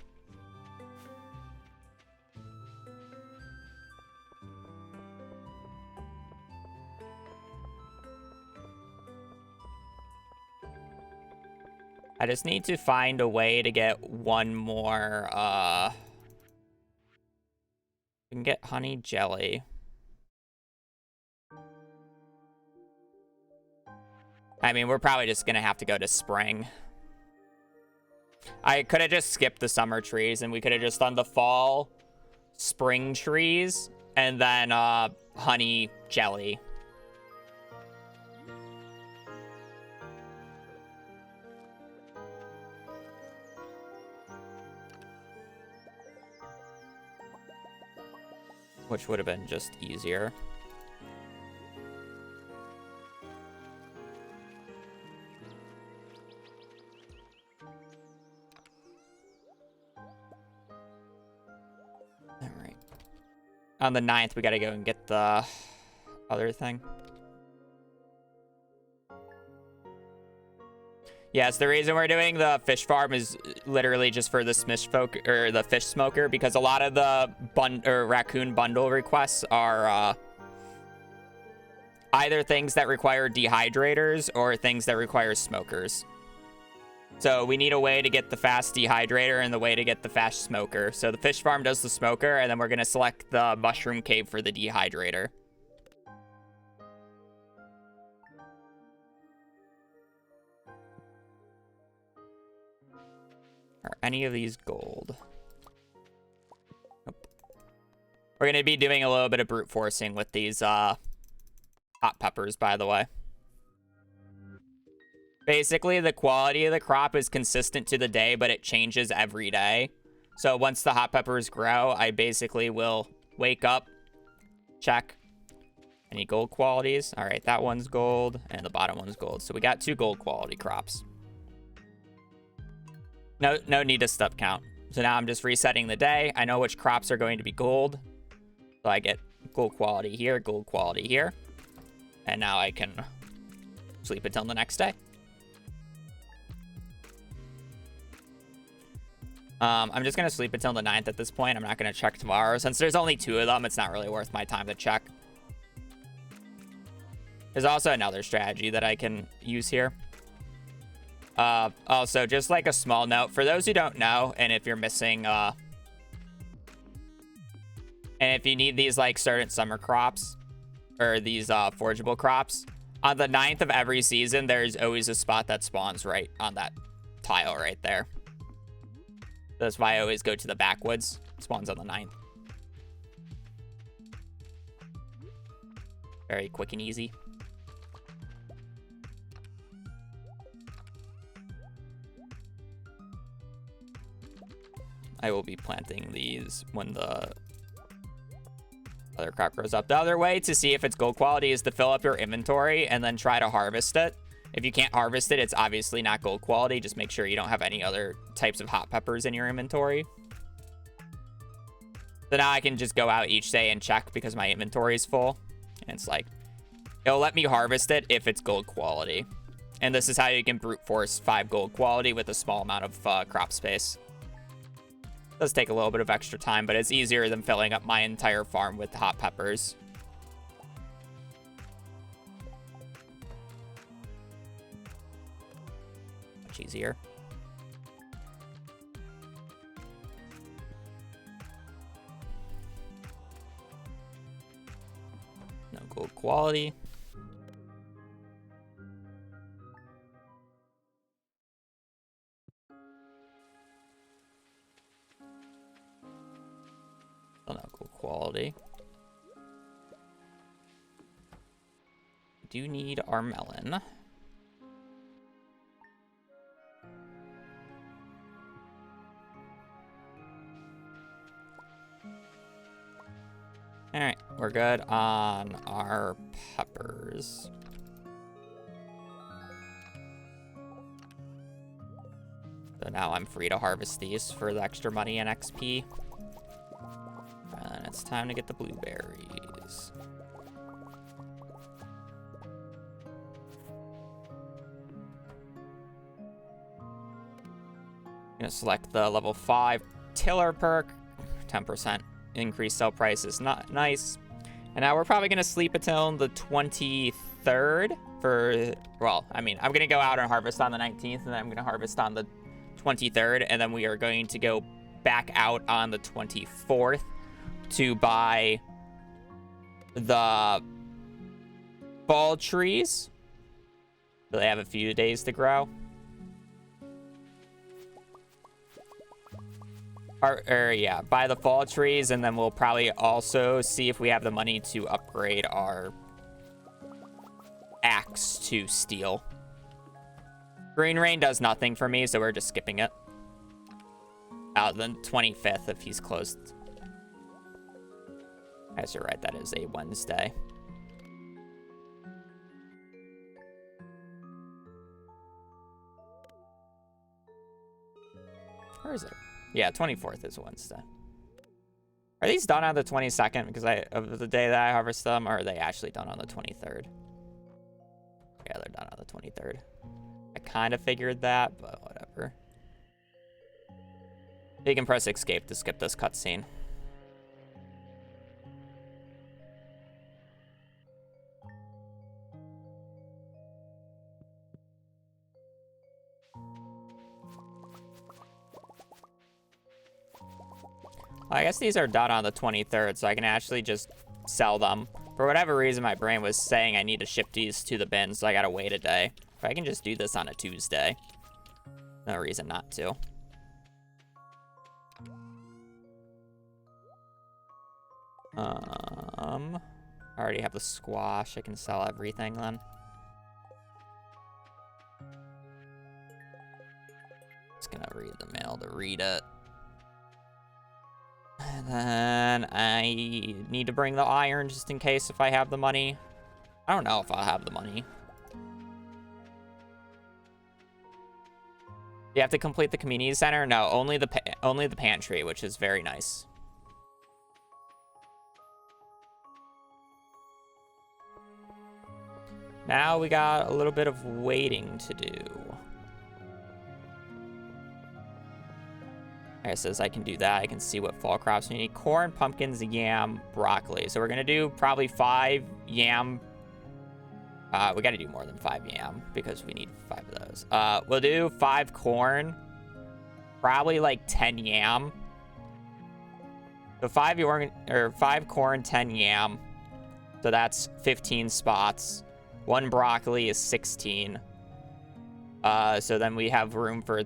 I just need to find a way to get one more, we can get honey jelly. I mean, we're probably just gonna have to go to spring. I could have just skipped the summer trees, and we could have just done the fall, spring trees, and then, honey jelly. Which would have been just easier. All right. On the 9th, we got to go and get the other thing. Yes, the reason we're doing the fish farm is literally just for the the fish smoker, because a lot of the raccoon bundle requests are either things that require dehydrators or things that require smokers. So we need a way to get the fast dehydrator and the way to get the fast smoker. So the fish farm does the smoker, and then we're going to select the mushroom cave for the dehydrator. Are any of these gold? Nope. We're going to be doing a little bit of brute forcing with these hot peppers, by the way. Basically, the quality of the crop is consistent to the day, but it changes every day. So once the hot peppers grow, I basically will wake up, check any gold qualities. All right, that one's gold, and the bottom one's gold. So we got 2 gold quality crops. No need to step count. So now I'm just resetting the day. I know which crops are going to be gold. So I get gold quality here, gold quality here. And now I can sleep until the next day. I'm just going to sleep until the 9th at this point. I'm not going to check tomorrow. Since there's only 2 of them, it's not really worth my time to check. There's also another strategy that I can use here. Also, just like a small note, for those who don't know, and if you're missing, and if you need these, like, certain summer crops, or these, forageable crops, on the 9th of every season, there's always a spot that spawns right on that tile right there. That's why I always go to the backwoods. It spawns on the 9th. Very quick and easy. I will be planting these when the other crop grows up. The other way to see if it's gold quality is to fill up your inventory and then try to harvest it. If you can't harvest it, it's obviously not gold quality. Just make sure you don't have any other types of hot peppers in your inventory. So now I can just go out each day and check because my inventory is full. And it's like, it'll let me harvest it if it's gold quality. And this is how you can brute force 5 gold quality with a small amount of crop space. It does take a little bit of extra time, but it's easier than filling up my entire farm with hot peppers. easier. No gold quality. Still no gold quality. Do need our melon. All right, we're good on our peppers. So now I'm free to harvest these for the extra money and XP. And it's time to get the blueberries. Gonna select the level 5 tiller perk, 10% increased sell price is not nice. And now we're probably gonna sleep until the 23rd for, well, I mean, I'm gonna go out and harvest on the 19th, and then I'm gonna harvest on the 23rd, and then we are going to go back out on the 24th to buy the fall trees. So they have a few days to grow. Or yeah, buy the fall trees, and then we'll probably also see if we have the money to upgrade our axe to steel. Green Rain does nothing for me, so we're just skipping it. The 25th if he's closed. Guys, you're right, that is a Wednesday. Where is it? Yeah, 24th is Wednesday. Are these done on the 22nd because of the day that I harvest them, or are they actually done on the 23rd? Yeah, they're done on the 23rd. I kind of figured that, but whatever. You can press escape to skip this cutscene. I guess these are done on the 23rd, so I can actually just sell them. For whatever reason, my brain was saying I need to ship these to the bin, so I gotta wait a day. If I can just do this on a Tuesday, no reason not to. I already have the squash. I can sell everything then. Just gonna read the mail to read it. And then I need to bring the iron just in case if I have the money. I don't know if I'll have the money. You have to complete the community center? No, only the pantry, which is very nice. Now we got a little bit of waiting to do. It says I can do that. I can see what fall crops we need. Corn, pumpkins, yam, broccoli. So we're going to do probably 5 yam. We got to do more than 5 yam because we need 5 of those. We'll do 5 corn. Probably like 10 yam. So 5 corn, 10 yam. So that's 15 spots. 1 broccoli is 16. So then we have room for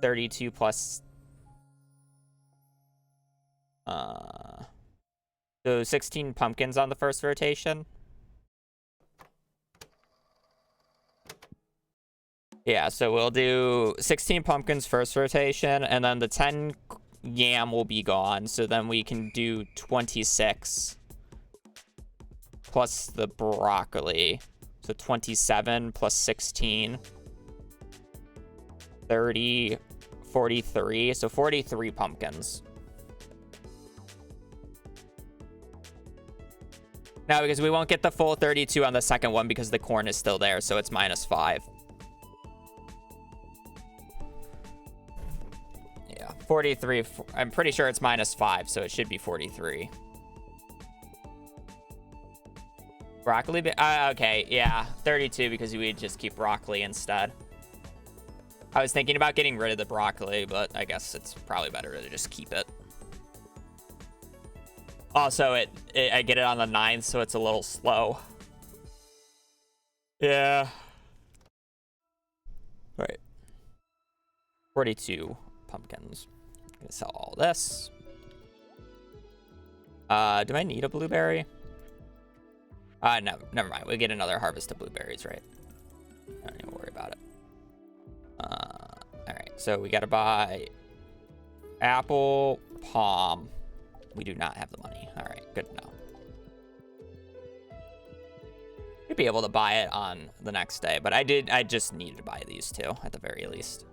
32 plus so 16 pumpkins on the first rotation. Yeah, so we'll do 16 pumpkins first rotation, and then the 10 yam will be gone, so then we can do 26 plus the broccoli. So 27 plus 16, 30, 43, so 43 pumpkins. Now, because we won't get the full 32 on the second one because the corn is still there, so it's -5. Yeah, 43, I'm pretty sure it's -5, so it should be 43. Broccoli, okay, yeah, 32 because we just keep broccoli instead. I was thinking about getting rid of the broccoli, but I guess it's probably better to just keep it. Also, I get it on the 9th, so it's a little slow. Yeah. All right. 42 pumpkins. I'm gonna sell all this. Do I need a blueberry? No, never mind. We get another harvest of blueberries, right? I don't even worry about it. All right, so we gotta buy apple, palm. We do not have the money. All right, good to know. We'd be able to buy it on the next day, but I just needed to buy these two at the very least.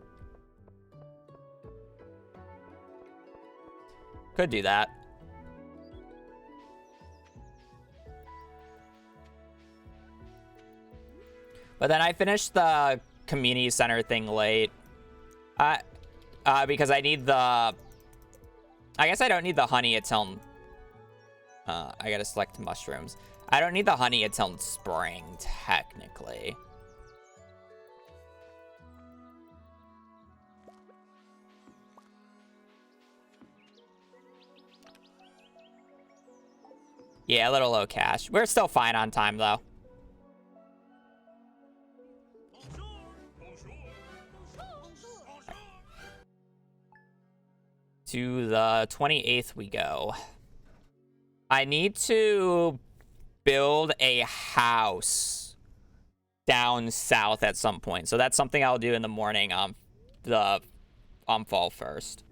Could do that. But then I finished the community center thing late. Because I need the... I guess I don't need the honey until... I gotta select mushrooms. I don't need the honey until spring, technically. Yeah, a little low cash. We're still fine on time, though. To the 28th we go. I need to build a house down south at some point. So that's something I'll do in the morning on fall 1st.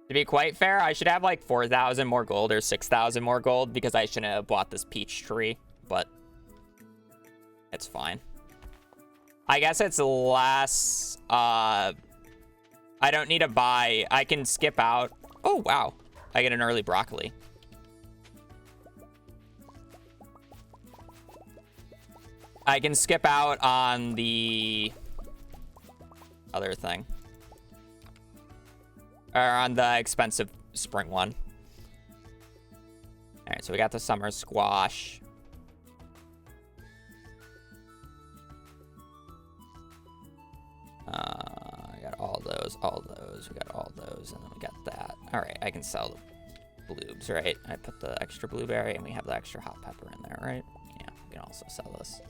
To be quite fair, I should have like 4,000 more gold or 6,000 more gold because I shouldn't have bought this peach tree, but it's fine. I guess it's less, I don't need to buy, I can skip out. Oh, wow. I get an early broccoli. I can skip out on the other thing. Or on the expensive spring one. All right, so we got the summer squash. I got all those, we got all those, and then we got that. All right, I can sell the bloobs, right? I put the extra blueberry, and we have the extra hot pepper in there, right? Yeah, we can also sell this.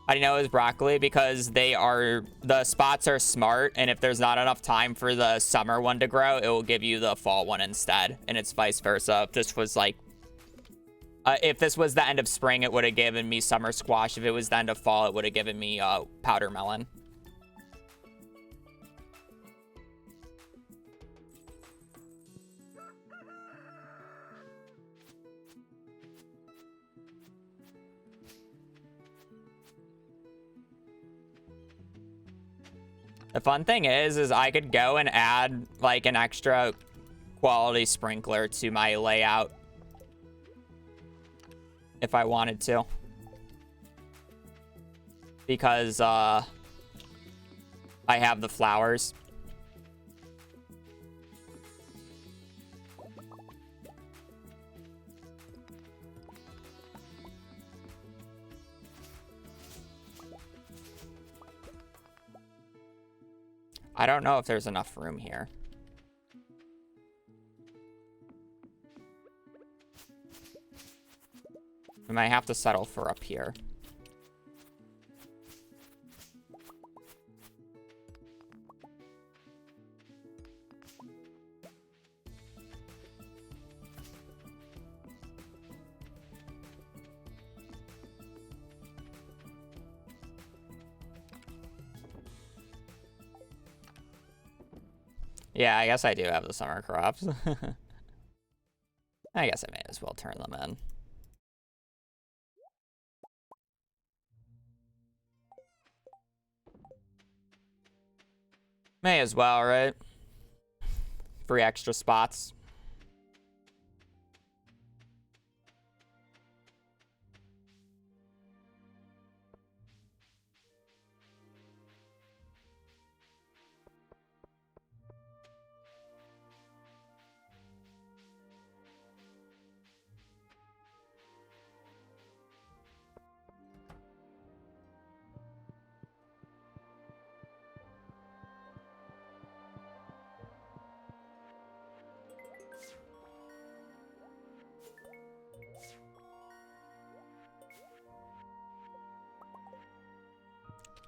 I know it's broccoli because the spots are smart, and if there's not enough time for the summer one to grow, it will give you the fall one instead, and it's vice versa. If this was like, if this was the end of spring, it would have given me summer squash. If it was the end of fall, it would have given me powder melon. The fun thing is I could go and add like an extra quality sprinkler to my layout if I wanted to. Because I have the flowers. I don't know if there's enough room here. We might have to settle for up here. Yeah, I guess I do have the summer crops. I guess I may as well turn them in. May as well, right? Free extra spots.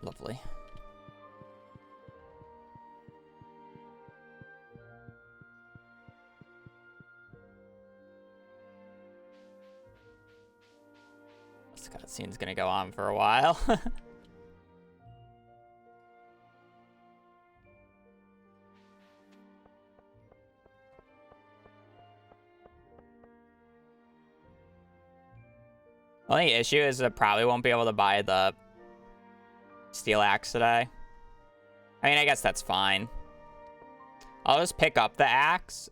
Lovely. This cutscene's gonna go on for a while. Only issue is I probably won't be able to buy the steel axe today. I mean, I guess that's fine. I'll just pick up the axe.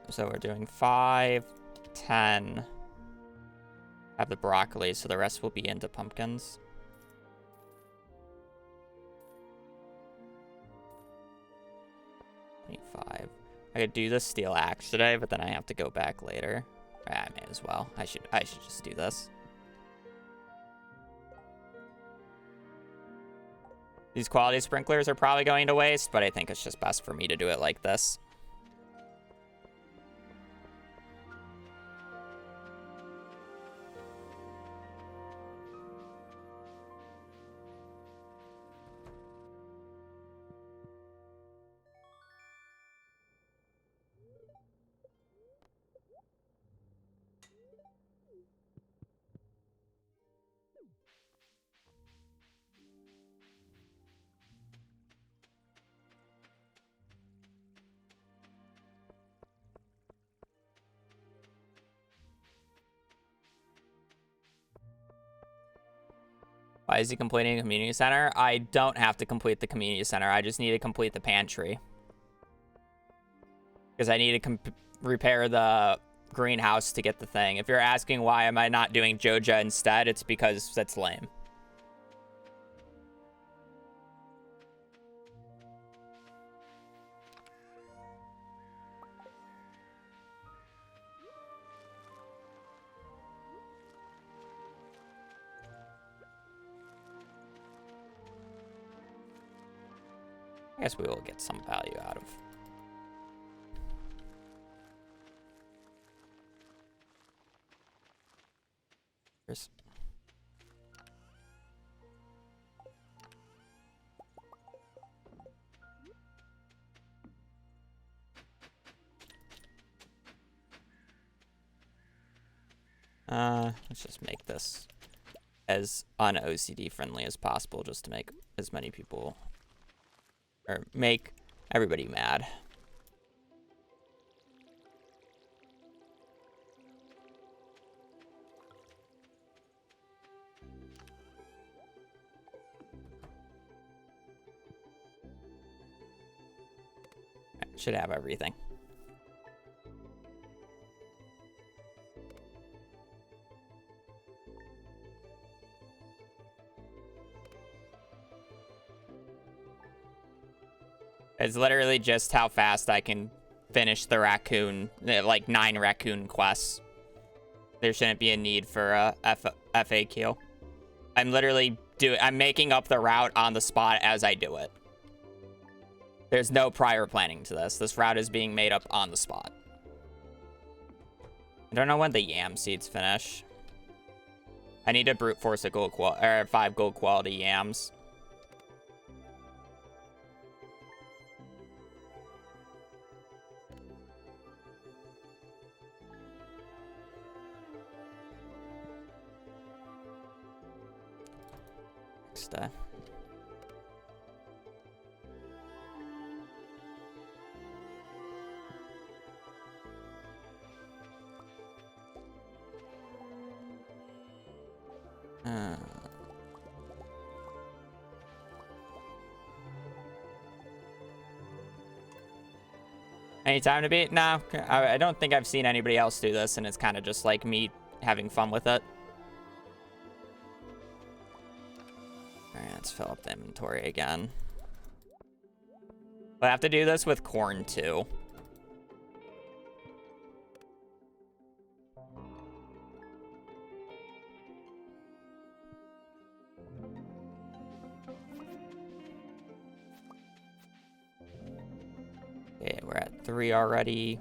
So we're doing 5, 10. Have the broccoli, so the rest will be into pumpkins. I could do the steel axe today, but then I have to go back later. I may as well. I should just do this. These quality sprinklers are probably going to waste, but I think it's just best for me to do it like this. Why is he completing a community center? I don't have to complete the community center. I just need to complete the pantry. Because I need to repair the greenhouse to get the thing. If you're asking why am I not doing Joja instead, it's because that's lame. I guess we will get some value out of. Here's. Let's just make this as un-OCD friendly as possible, just to make as many people, or make everybody mad. Should have everything. It's literally just how fast I can finish the raccoon, like 9 raccoon quests. There shouldn't be a need for a FAQ. I'm literally I'm making up the route on the spot as I do it. There's no prior planning to this. This route is being made up on the spot. I don't know when the yam seeds finish. I need to brute force a 5 gold quality yams. Next, any time to beat? No, I don't think I've seen anybody else do this, and it's kind of just like me having fun with it. Alright, let's fill up the inventory again. I have to do this with corn too. Okay, we're at 3 already.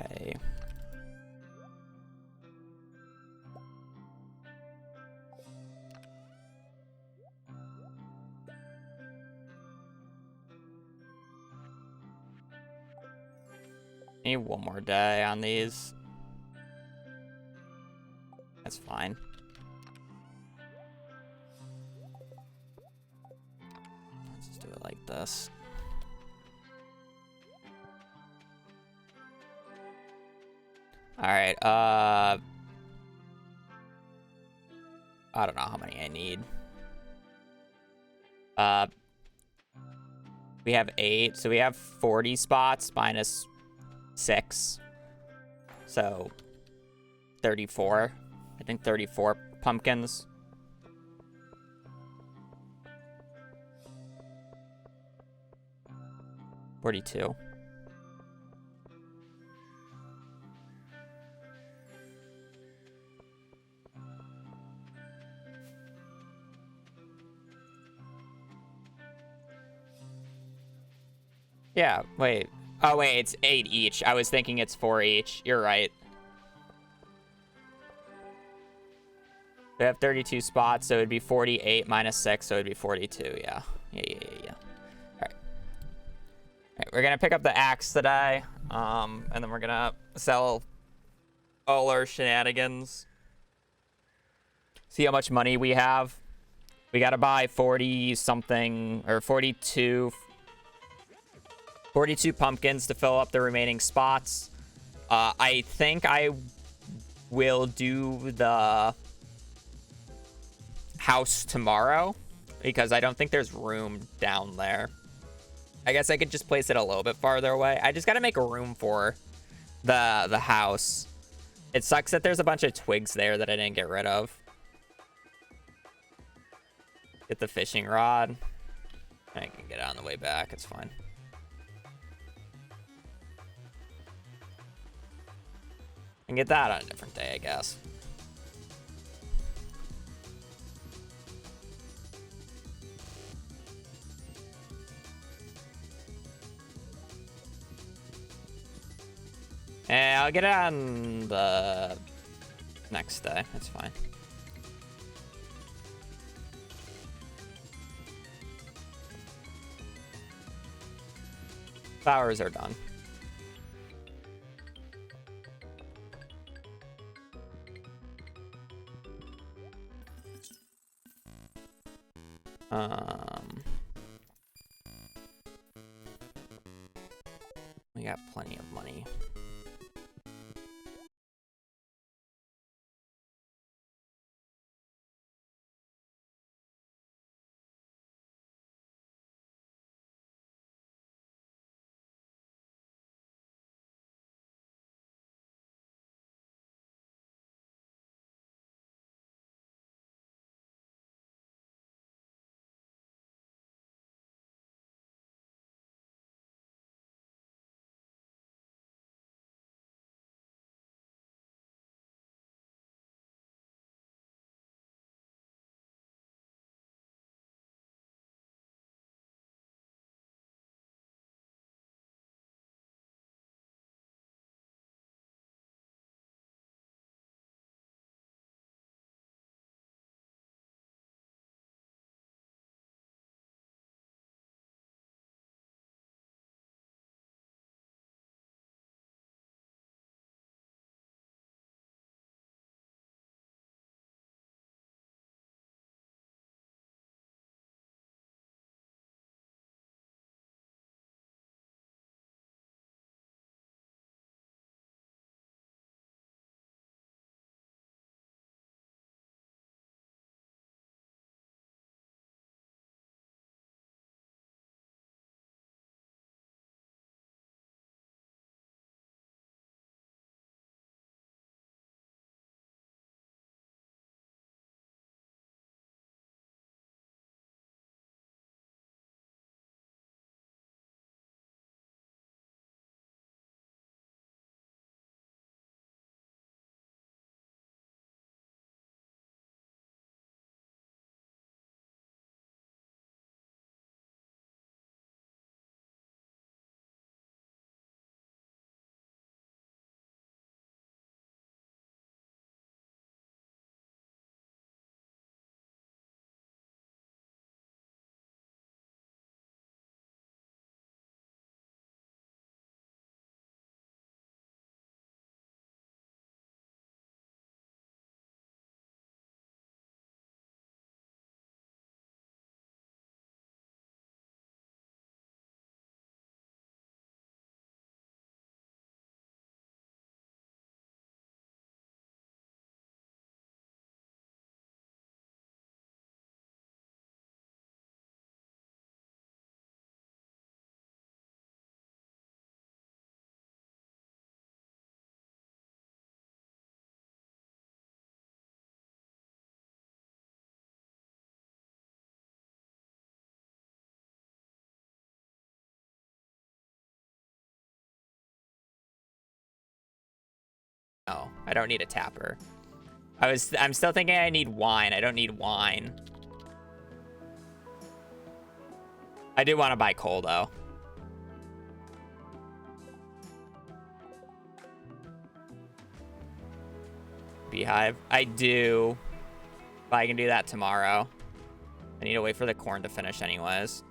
Okay. Need one more day on these. That's fine. Let's just do it like this. All right. I don't know how many I need. We have 8, so we have 40 spots minus 6. So 34. I think 34 pumpkins. $42. Yeah, wait. Oh, wait, it's 8 each. I was thinking it's 4 each. You're right. We have 32 spots, so it'd be 48 minus 6, so it'd be 42. Yeah. Yeah. All right. We're going to pick up the axe today, and then we're going to sell all our shenanigans. See how much money we have. We got to buy 40-something, or 42 pumpkins to fill up the remaining spots. I think I will do the house tomorrow because I don't think there's room down there. I guess I could just place it a little bit farther away. I just got to make a room for the house. It sucks that there's a bunch of twigs there that I didn't get rid of. Get the fishing rod. I can get it on the way back. It's fine. And get that on a different day, I guess. And I'll get it on the next day. That's fine. Flowers are done. We got plenty of money. Oh, I don't need a tapper. I'm still thinking I need wine. I don't need wine. I do want to buy coal, though. Beehive. I do. But I can do that tomorrow. I need to wait for the corn to finish anyways.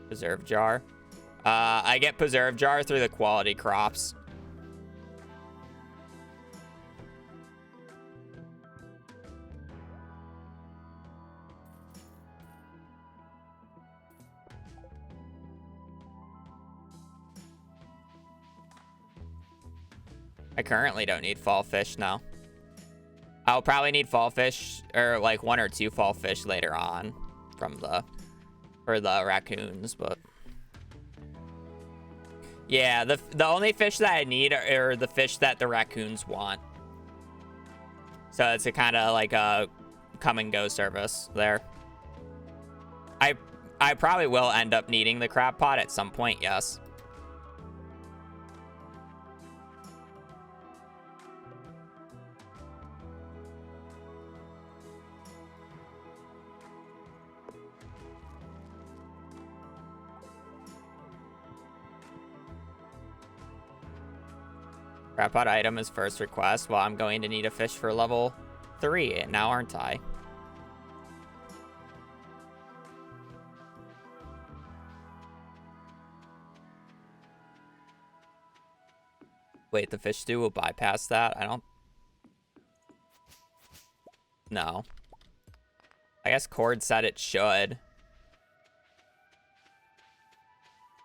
Preserve jar. I get preserve jar through the quality crops. I currently don't need fall fish now. I'll probably need fall fish, or like 1 or 2 fall fish later on from for the raccoons, but yeah, the only fish that I need are the fish that the raccoons want. So it's a kind of like a come and go service there. I probably will end up needing the crab pot at some point, yes. Crab pot item is first request. Well, I'm going to need a fish for level 3 now, aren't I? Wait, the fish stew will bypass that? I don't... No. I guess Cord said it should.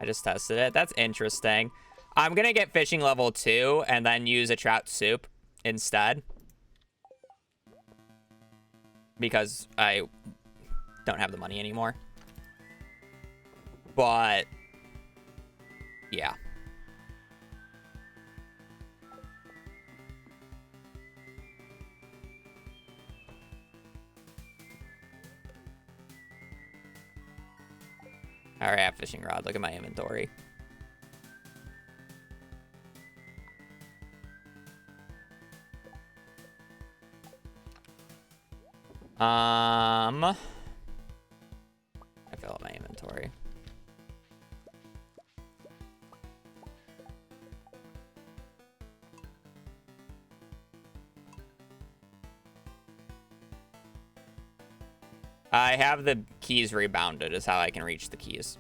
I just tested it. That's interesting. I'm gonna get fishing level 2 and then use a trout soup instead. Because I don't have the money anymore. But yeah. I already have fishing rod. Look at my inventory. I fill up my inventory. I have the keys rebounded is how I can reach the keys.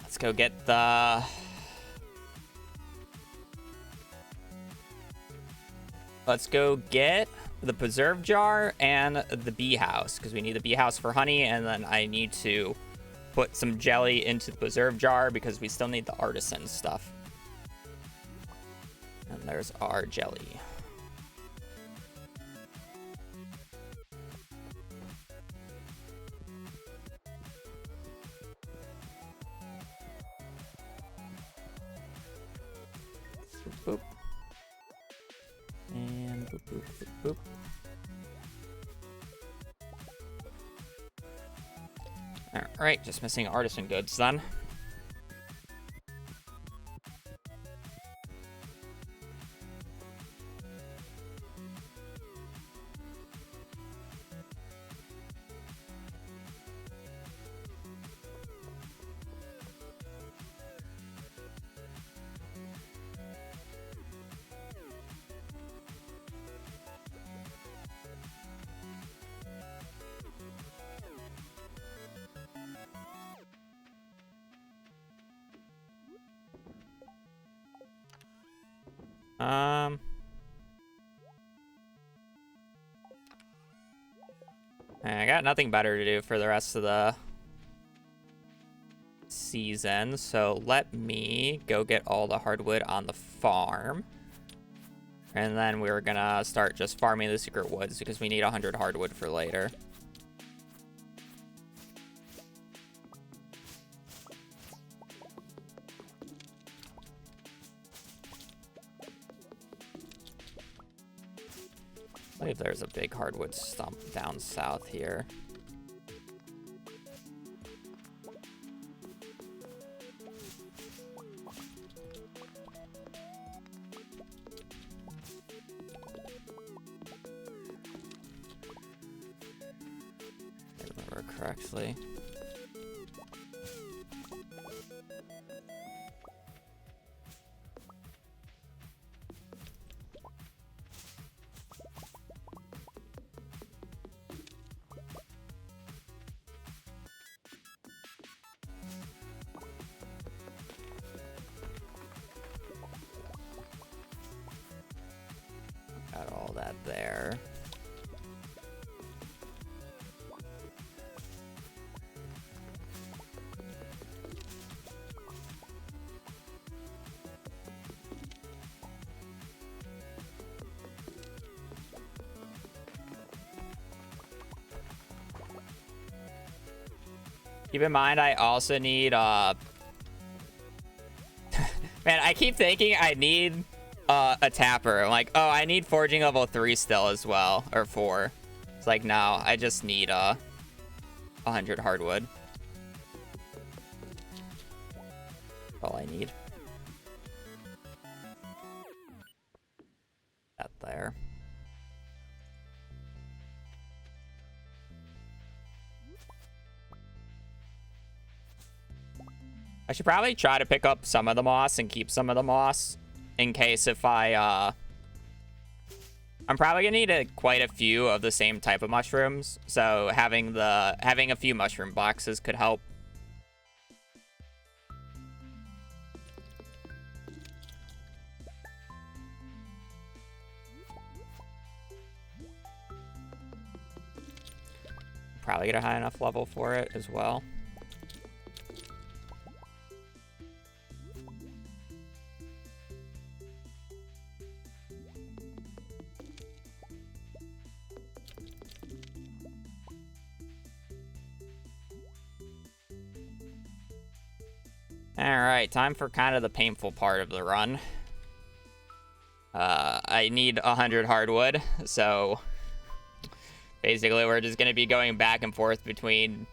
Let's go get the... Let's go get the preserve jar and the bee house, because we need the bee house for honey, and then I need to put some jelly into the preserve jar because we still need the artisan stuff. And there's our jelly. Boop. Boop. Alright, just missing artisan goods then. I got nothing better to do for the rest of the season, so let me go get all the hardwood on the farm. And then we're gonna start just farming the secret woods because we need 100 hardwood for later. I believe there's a big hardwood stump down south here. If I remember correctly. Got all that there. Keep in mind, I also need, man, I keep thinking I need a tapper. I'm like, oh, I need forging level 3 still as well, or 4. It's like, no, I just need 100 hardwood. All I need. That there. I should probably try to pick up some of the moss and keep some of the moss in case if I'm probably gonna need quite a few of the same type of mushrooms, so having a few mushroom boxes could help. Probably get a high enough level for it as well. Alright, time for kind of the painful part of the run. I need 100 hardwood, so basically we're just going to be going back and forth between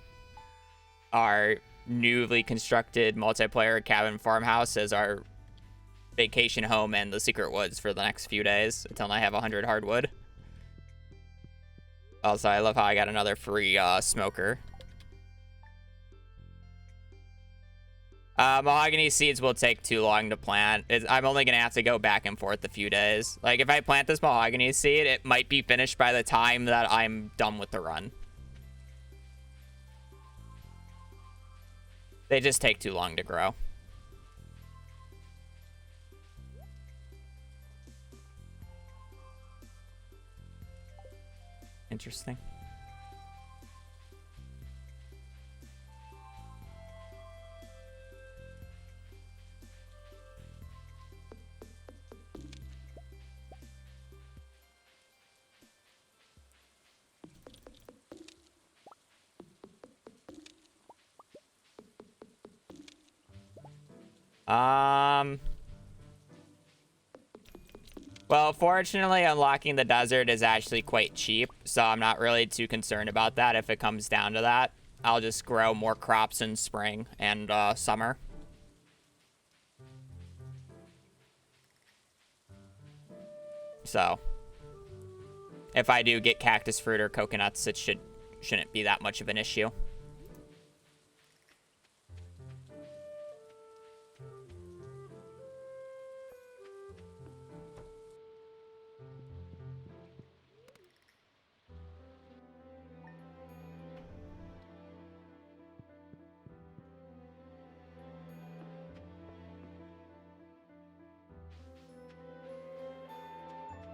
our newly constructed multiplayer cabin farmhouse as our vacation home and the secret woods for the next few days until I have 100 hardwood. Also, I love how I got another free smoker. Mahogany seeds will take too long to plant. I'm only going to have to go back and forth a few days. Like, if I plant this mahogany seed, it might be finished by the time that I'm done with the run. They just take too long to grow. Interesting. Well, fortunately, unlocking the desert is actually quite cheap, so I'm not really too concerned about that if it comes down to that. I'll just grow more crops in spring and summer. So, if I do get cactus fruit or coconuts, it shouldn't be that much of an issue.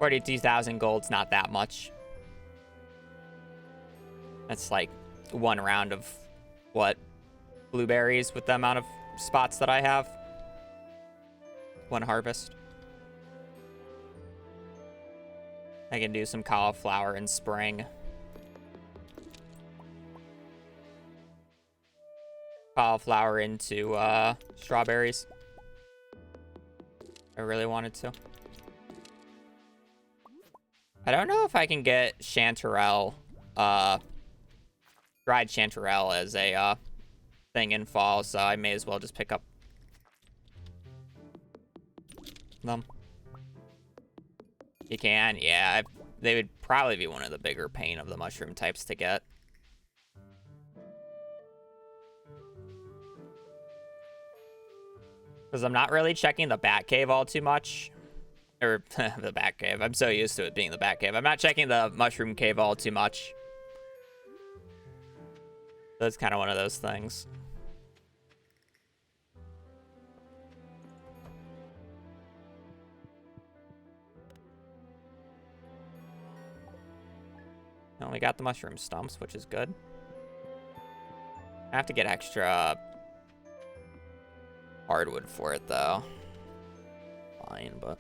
$42,000 gold's not that much. That's like one round of, what, blueberries with the amount of spots that I have. One harvest. I can do some cauliflower in spring. Cauliflower into strawberries. I really wanted to. I don't know if I can get chanterelle, dried chanterelle as a thing in fall, so I may as well just pick up them. You can, yeah. They would probably be one of the bigger pain of the mushroom types to get. Because I'm not really checking the bat cave all too much. Or the bat cave. I'm so used to it being the bat cave. I'm not checking the mushroom cave all too much. So it's kind of one of those things. And we got the mushroom stumps, which is good. I have to get extra hardwood for it, though. Fine, but...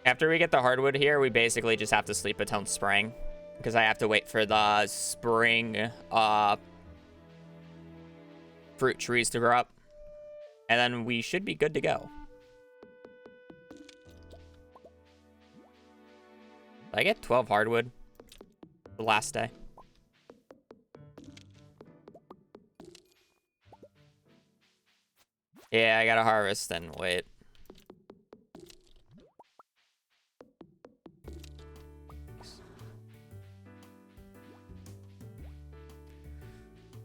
After we get the hardwood here, we basically just have to sleep until spring. Because I have to wait for the spring fruit trees to grow up. And then we should be good to go. Did I get 12 hardwood the last day? Yeah, I gotta harvest and wait.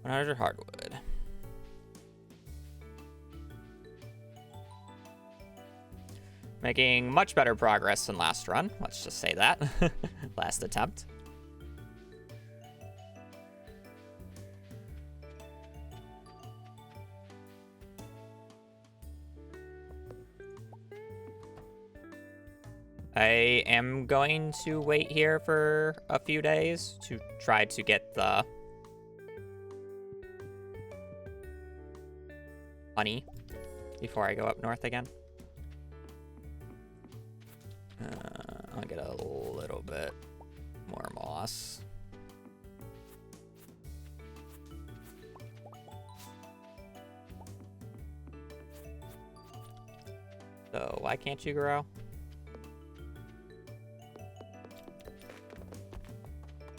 $100 hardwood. Making much better progress than last run. Let's just say that. Last attempt. I am going to wait here for a few days to try to get the honey before I go up north again. I'll get a little bit more moss. So why can't you grow?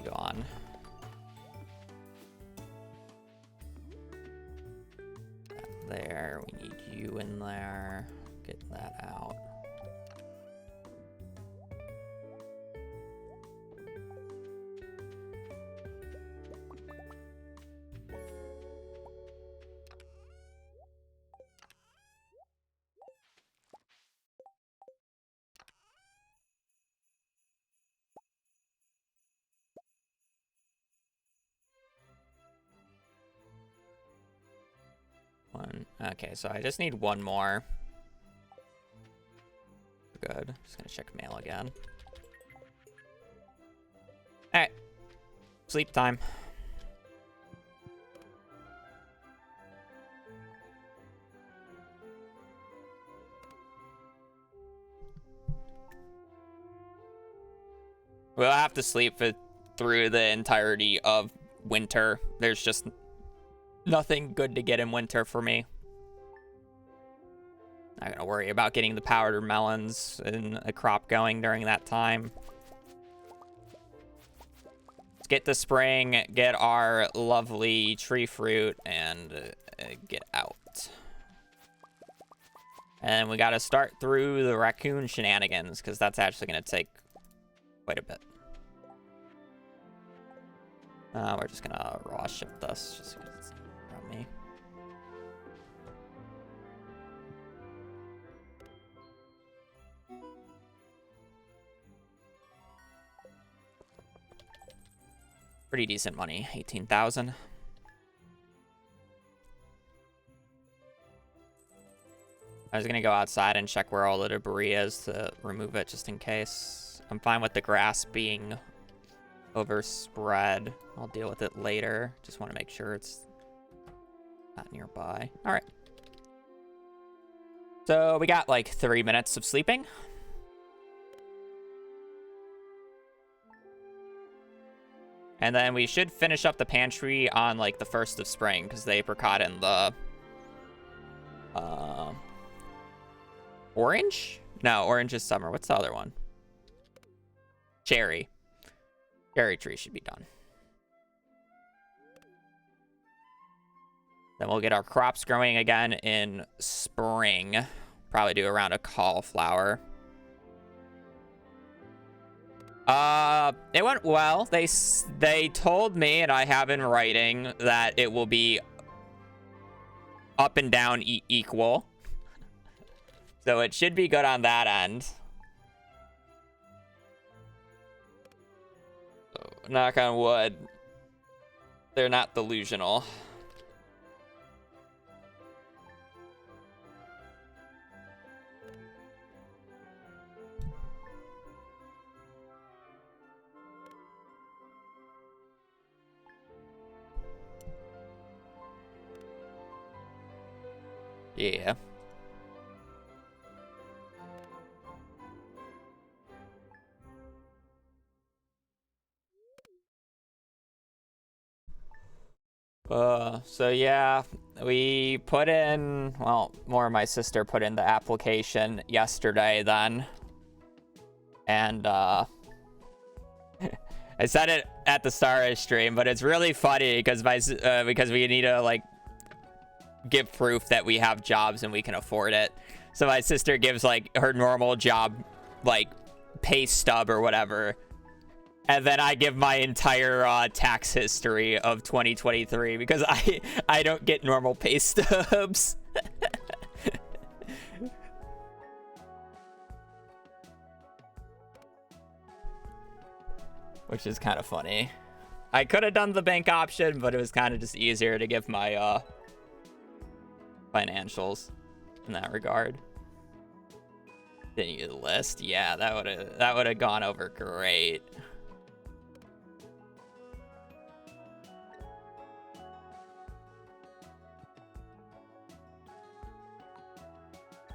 Go on. There, we need you in there. Get that out. Okay, so I just need one more. Good. Just gonna check mail again. Alright. Sleep time. We'll have to sleep through the entirety of winter. There's just nothing good to get in winter for me. Not gonna worry about getting the powdered melons and a crop going during that time. Let's get the spring, get our lovely tree fruit, and get out. And we gotta start through the raccoon shenanigans, because that's actually gonna take quite a bit. We're just gonna raw ship this, just because it's from me. Pretty decent money, 18,000. I was gonna go outside and check where all the debris is to remove it just in case. I'm fine with the grass being overspread. I'll deal with it later. Just want to make sure it's not nearby. All right. So we got like 3 minutes of sleeping. And then we should finish up the pantry on like the 1st of spring, because the apricot and the orange? No, orange is summer. What's the other one? Cherry. Cherry tree should be done. Then we'll get our crops growing again in spring. Probably do around a cauliflower. It went well. They told me, and I have in writing, that it will be up and down equal. So it should be good on that end. So, knock on wood. They're not delusional. Yeah. So yeah, we put in, well, more of my sister put in the application yesterday then. And, I said it at the start of the stream, but it's really funny because because we need to, like, give proof that we have jobs and we can afford it. So my sister gives, like, her normal job, like, pay stub or whatever. And then I give my entire tax history of 2023 because I don't get normal pay stubs. Which is kind of funny. I could have done the bank option, but it was kind of just easier to give my financials in that regard. Didn't you list? Yeah, that would have gone over great.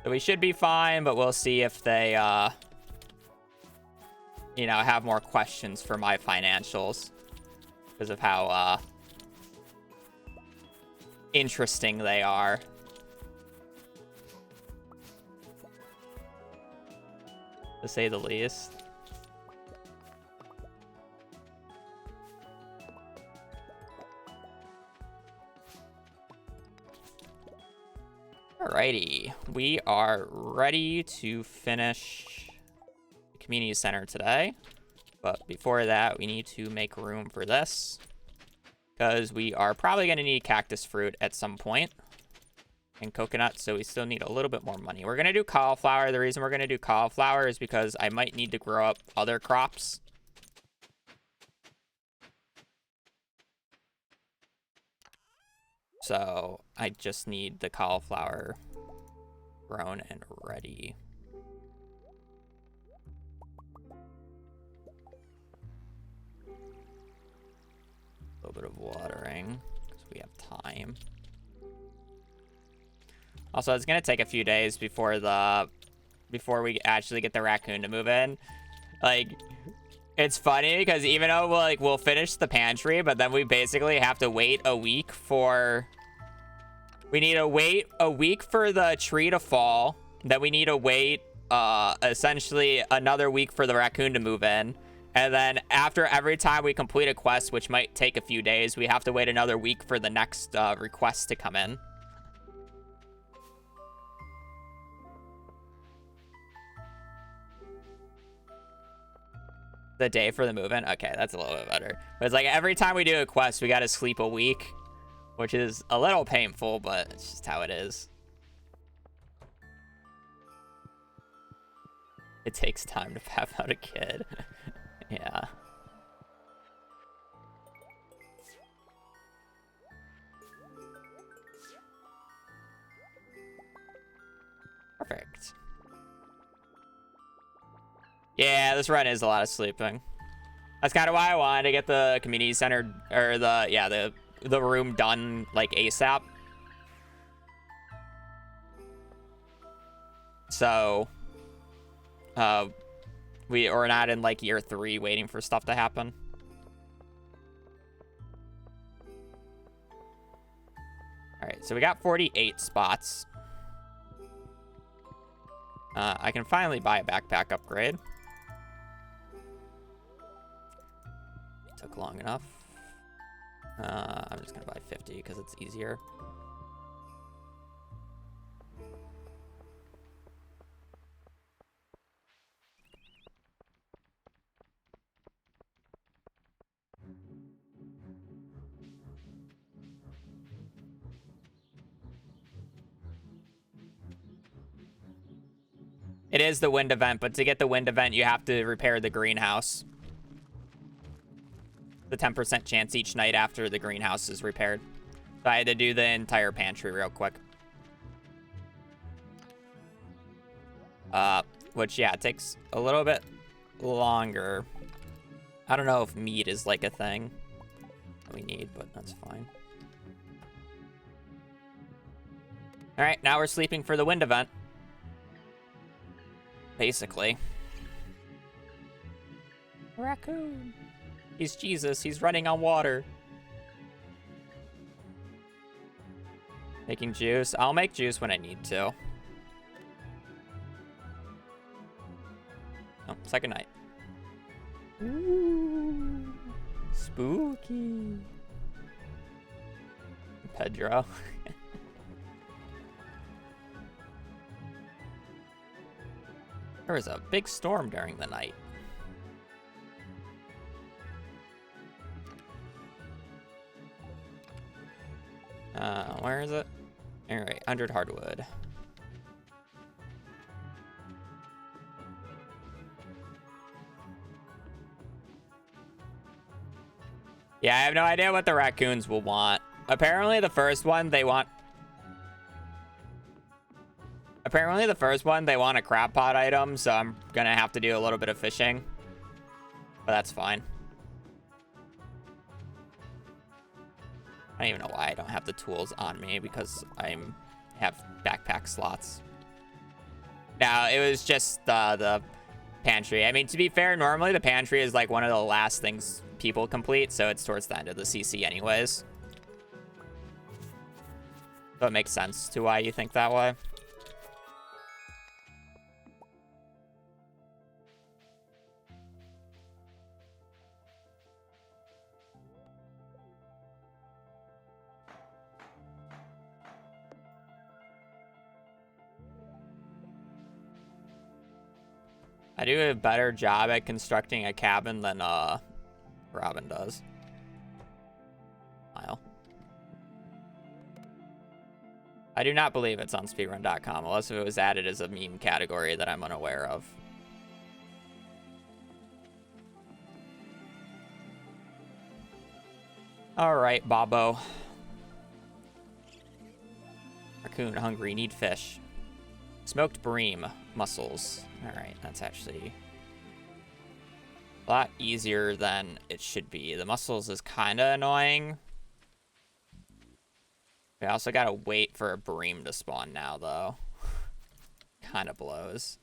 So we should be fine, but we'll see if they, you know, have more questions for my financials because of how, interesting they are. To say the least. Alrighty, we are ready to finish the community center today. But before that, we need to make room for this. Because we are probably going to need cactus fruit at some point. And coconut, so we still need a little bit more money. We're going to do cauliflower. The reason we're going to do cauliflower is because I might need to grow up other crops. So I just need the cauliflower grown and ready. A little bit of watering because we have time. Also, it's gonna take a few days before we actually get the raccoon to move in. Like, it's funny because even though we'll finish the pantry, but then we basically have to wait a week for. We need to wait a week for the tree to fall, Then we need to wait essentially another week for the raccoon to move in. And then after every time we complete a quest, which might take a few days, we have to wait another week for the next request to come in. The day for the move-in? Okay, that's a little bit better. But it's like every time we do a quest, we got to sleep a week, which is a little painful, but it's just how it is. It takes time to pap out a kid. Yeah. Perfect. Yeah, this run is a lot of sleeping. That's kind of why I wanted to get the community center, or the room done like ASAP. So we're not in like year 3 waiting for stuff to happen. All right, so we got 48 spots. I can finally buy a backpack upgrade. It took long enough. I'm just gonna buy 50 because it's easier. It is the wind event, but to get the wind event, you have to repair the greenhouse. The 10% chance each night after the greenhouse is repaired. So I had to do the entire pantry real quick. Which, yeah, it takes a little bit longer. I don't know if meat is like a thing that we need, but that's fine. All right, now we're sleeping for the wind event. Basically. Raccoon. He's Jesus. He's running on water. Making juice. I'll make juice when I need to. Oh, second night. Ooh. Spooky. Pedro. There was a big storm during the night. Where is it? All right, 100 hardwood. Yeah, I have no idea what the raccoons will want. Apparently the first one they want a crab pot item, so I'm gonna have to do a little bit of fishing. But that's fine. I don't even know why I don't have the tools on me, because I have backpack slots. Now, it was just the pantry. I mean, to be fair, normally the pantry is like one of the last things people complete, so it's towards the end of the CC anyways. So it makes sense to why you think that way. I do a better job at constructing a cabin than Robin does. Smile. I do not believe it's on speedrun.com unless it was added as a meme category that I'm unaware of. All right, Bobo. Raccoon, hungry, need fish. Smoked bream, mussels. All right, that's actually a lot easier than it should be. The mussels is kind of annoying. We also got to wait for a bream to spawn now, though. Kind of blows.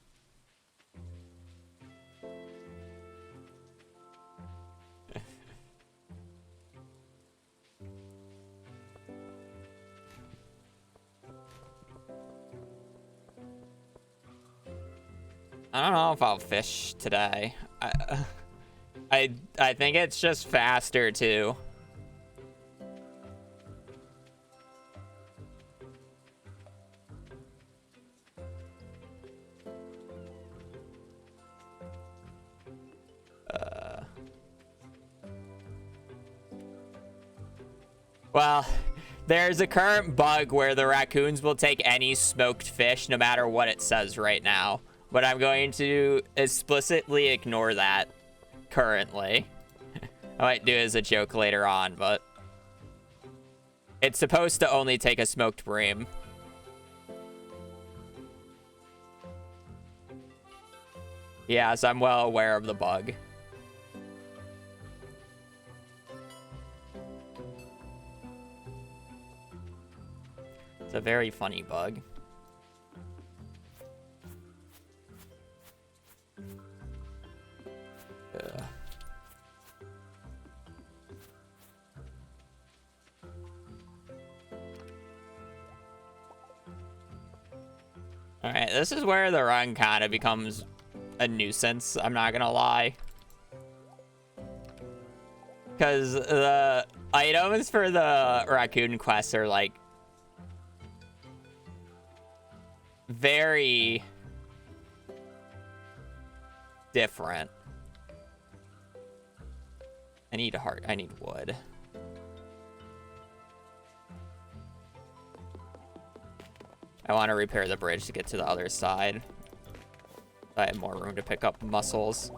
I don't know if I'll fish today. I think it's just faster too. Well, there's a current bug where the raccoons will take any smoked fish no matter what it says right now. But I'm going to explicitly ignore that currently. I might do it as a joke later on, but it's supposed to only take a smoked bream. Yeah, so I'm well aware of the bug. It's a very funny bug. Alright, this is where the run kind of becomes a nuisance, I'm not gonna lie. Because the items for the raccoon quests are, like, very different. I need wood. I want to repair the bridge to get to the other side. I have more room to pick up mussels.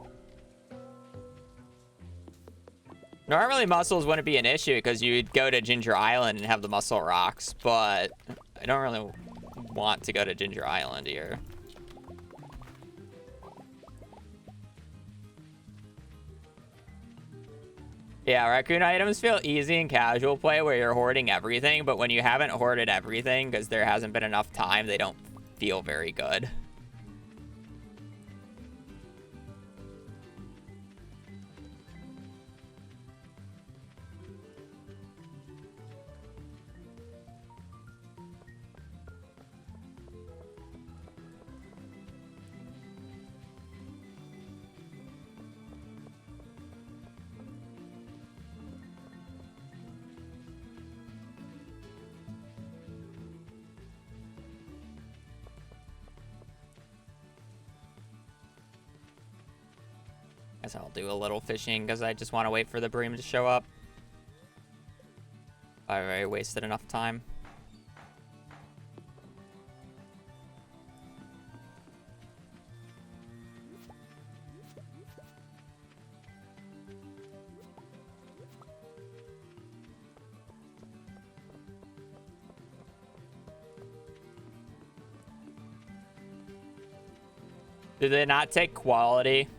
Normally mussels wouldn't be an issue because you'd go to Ginger Island and have the mussel rocks, but I don't really want to go to Ginger Island here. Yeah, raccoon items feel easy in casual play where you're hoarding everything, but when you haven't hoarded everything because there hasn't been enough time, they don't feel very good. Guess I'll do a little fishing because I just want to wait for the bream to show up. I already wasted enough time. Do they not take quality?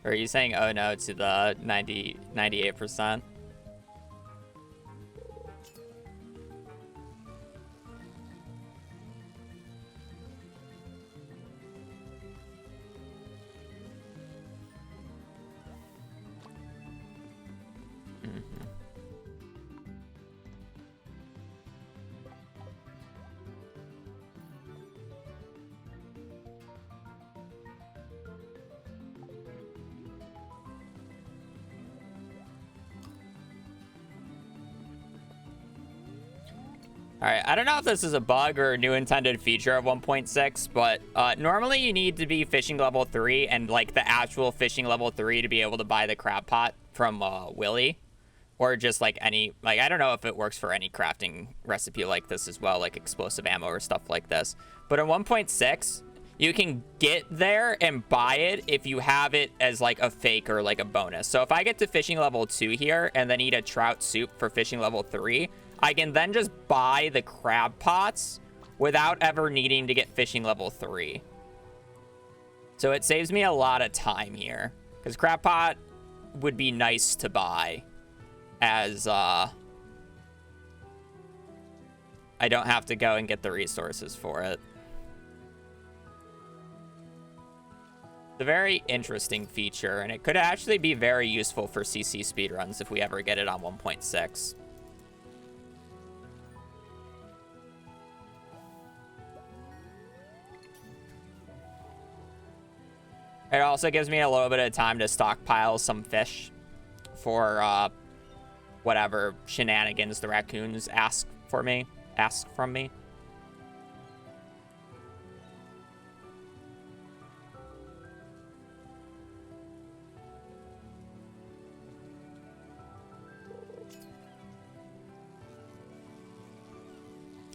Or are you saying, oh no, to the 98%? Alright, I don't know if this is a bug or a new intended feature of 1.6, but normally you need to be fishing level 3 and like the actual fishing level 3 to be able to buy the crab pot from Willy. Or just like any, like I don't know if it works for any crafting recipe like this as well, like explosive ammo or stuff like this. But in 1.6, you can get there and buy it if you have it as like a fake or like a bonus. So if I get to fishing level 2 here and then eat a trout soup for fishing level 3, I can then just buy the crab pots without ever needing to get fishing level 3. So it saves me a lot of time here. Because crab pot would be nice to buy as I don't have to go and get the resources for it. It's a very interesting feature, and it could actually be very useful for CC speedruns if we ever get it on 1.6. It also gives me a little bit of time to stockpile some fish for whatever shenanigans the raccoons ask from me.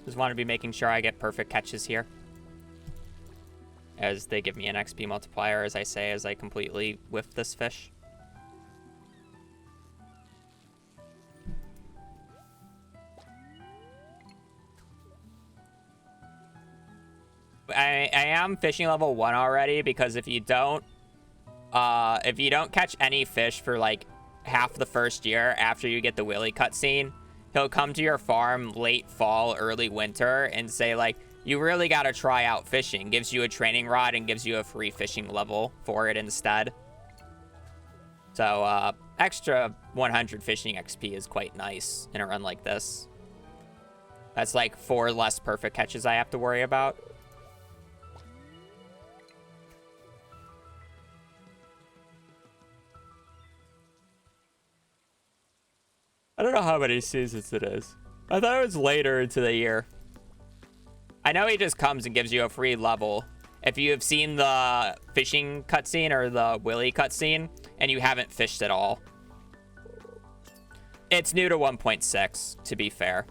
Just want to be making sure I get perfect catches here, as they give me an XP multiplier, as I completely whiff this fish. I am fishing level 1 already, because if you don't catch any fish for like half the first year after you get the Willy cutscene, he'll come to your farm late fall, early winter and say like, you really got to try out fishing. Gives you a training rod and gives you a free fishing level for it instead. So extra 100 fishing XP is quite nice in a run like this. That's like 4 less perfect catches I have to worry about. I don't know how many seasons it is. I thought it was later into the year. I know he just comes and gives you a free level. If you have seen the fishing cutscene or the Willy cutscene and you haven't fished at all. It's new to 1.6, to be fair.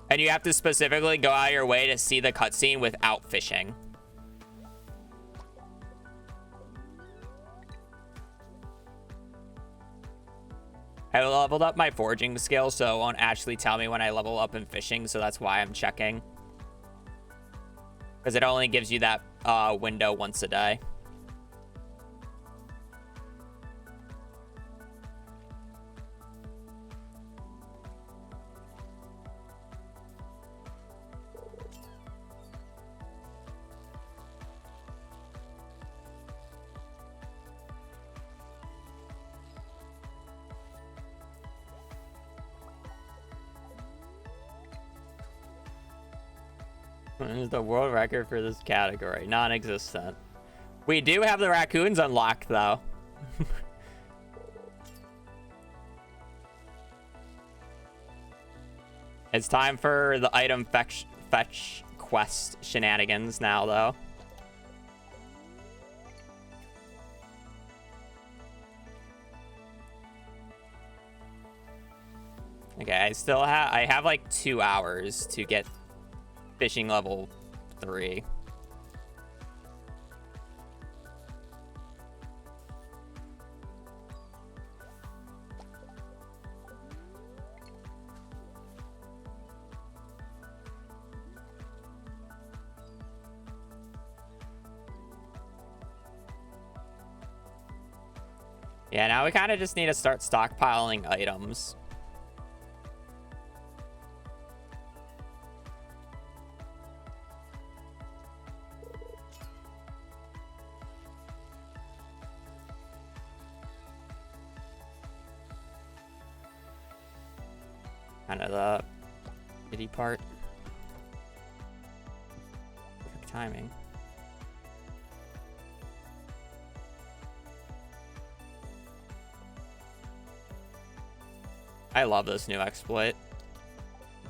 And you have to specifically go out of your way to see the cutscene without fishing. I leveled up my foraging skill, so it won't actually tell me when I level up in fishing, so that's why I'm checking. Because it only gives you that window once a day. What is the world record for this category? Non-existent. We do have the raccoons unlocked, though. It's time for the item fetch quest shenanigans now, though. Okay, I have like 2 hours to get fishing level 3. Yeah, now we kind of just need to start stockpiling items. Kind of the pity part. Perfect timing. I love this new exploit.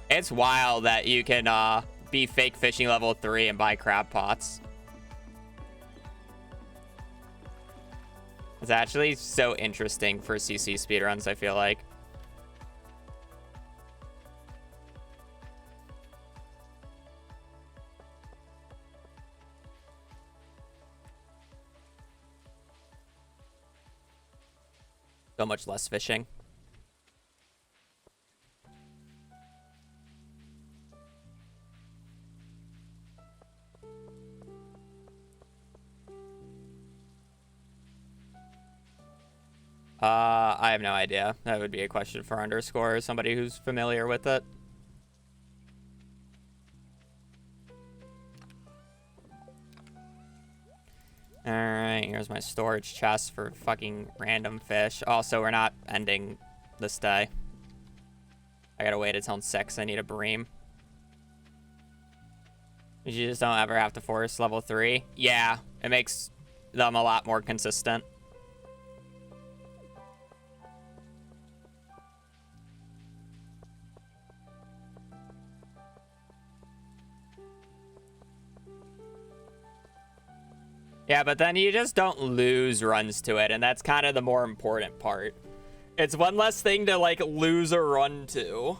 It's wild that you can be fake fishing level 3 and buy crab pots. It's actually so interesting for CC speedruns, I feel like. So much less fishing. I have no idea. That would be a question for underscore, somebody who's familiar with it. Alright, here's my storage chest for fucking random fish. Also, we're not ending this day. I gotta wait until 6. I need a bream. You just don't ever have to force level 3. Yeah, it makes them a lot more consistent. Yeah, but then you just don't lose runs to it, and that's kind of the more important part. It's one less thing to, like, lose a run to.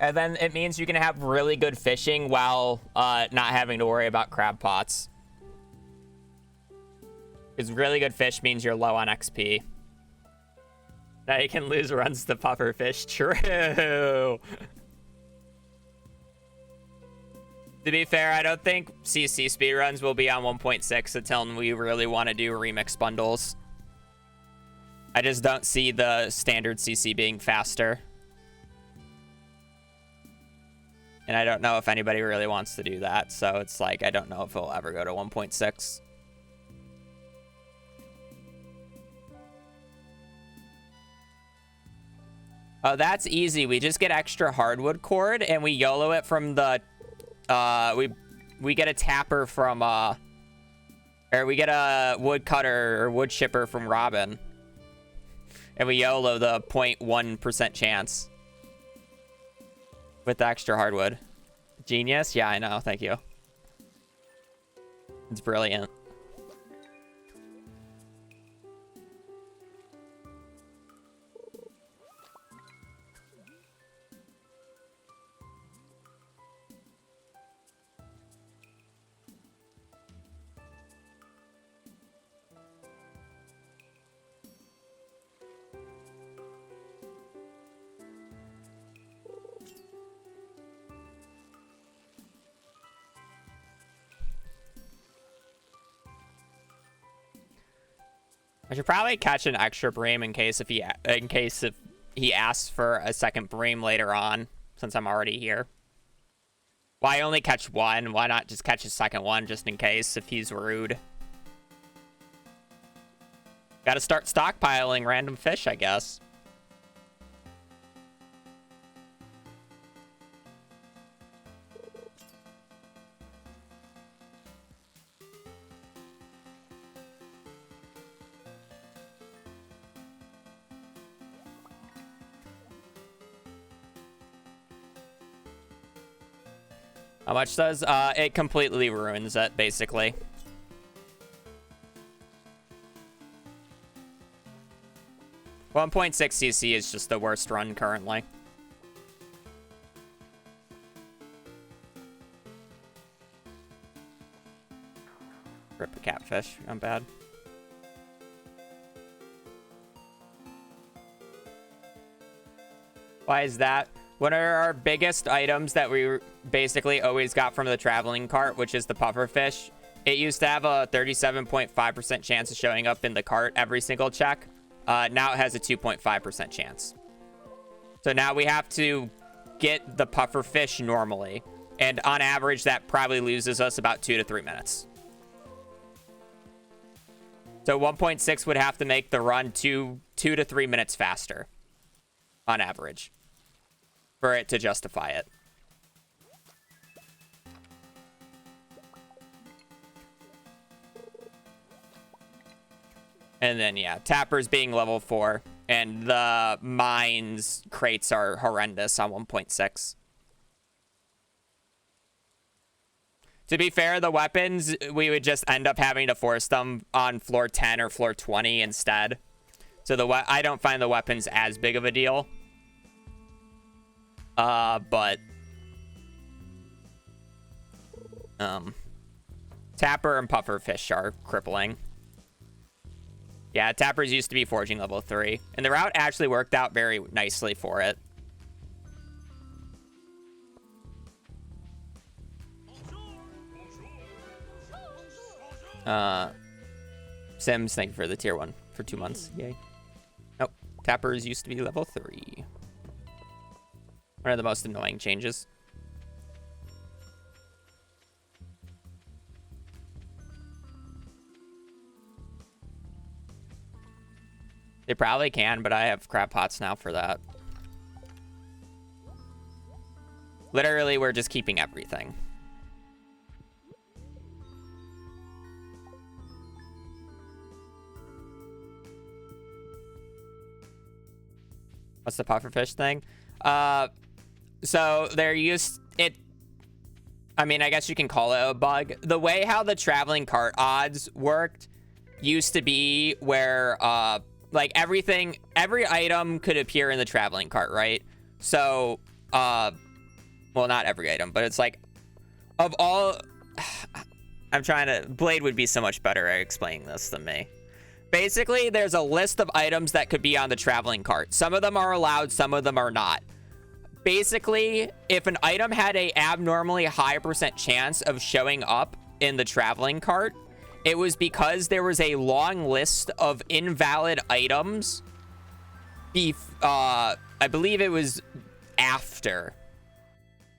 And then it means you can have really good fishing while not having to worry about crab pots. Because really good fish means you're low on XP. Now you can lose runs to puffer fish. True. To be fair, I don't think CC speedruns will be on 1.6 until we really want to do remix bundles. I just don't see the standard CC being faster. And I don't know if anybody really wants to do that, so it's like, I don't know if it'll ever go to 1.6. Oh, that's easy. We just get extra hardwood cord, and we YOLO it from the... we get a tapper from, or we get a woodcutter or wood chipper from Robin. And we YOLO the 0.1% chance. With the extra hardwood. Genius? Yeah, I know. Thank you. It's brilliant. I should probably catch an extra bream in case if he asks for a second bream later on, since I'm already here. Why only catch one? Why not just catch a second one just in case if he's rude? Gotta start stockpiling random fish, I guess. How much does it completely ruins it, basically. .6 CC is just the worst run currently. Rip a catfish, I'm bad. Why is that? One of our biggest items that we basically always got from the traveling cart, which is the pufferfish, it used to have a 37.5% chance of showing up in the cart every single check. Now it has a 2.5% chance. So now we have to get the pufferfish normally. And on average, that probably loses us about 2 to 3 minutes. So 1.6 would have to make the run 2 to 3 minutes faster on average for it to justify it. And then, yeah, Tapper's being level 4, and the mines crates are horrendous on 1.6. To be fair, the weapons, we would just end up having to force them on floor 10 or floor 20 instead. So I don't find the weapons as big of a deal. But Tapper and Pufferfish are crippling. Yeah, Tappers used to be forging level 3, and the route actually worked out very nicely for it. Sims, thank you for the tier 1 for 2 months. Yay. Nope. Tappers used to be level 3. One of the most annoying changes. They probably can, but I have crab pots now for that. Literally, we're just keeping everything. What's the pufferfish thing? So they're used it. I mean, I guess you can call it a bug. The way how the traveling cart odds worked used to be where like every item could appear in the traveling cart, right? So well, not every item, but it's like of all. Blade would be so much better at explaining this than me. Basically, there's a list of items that could be on the traveling cart. Some of them are allowed, some of them are not. Basically, if an item had a abnormally high % chance of showing up in the traveling cart, it was because there was a long list of invalid items. I believe it was after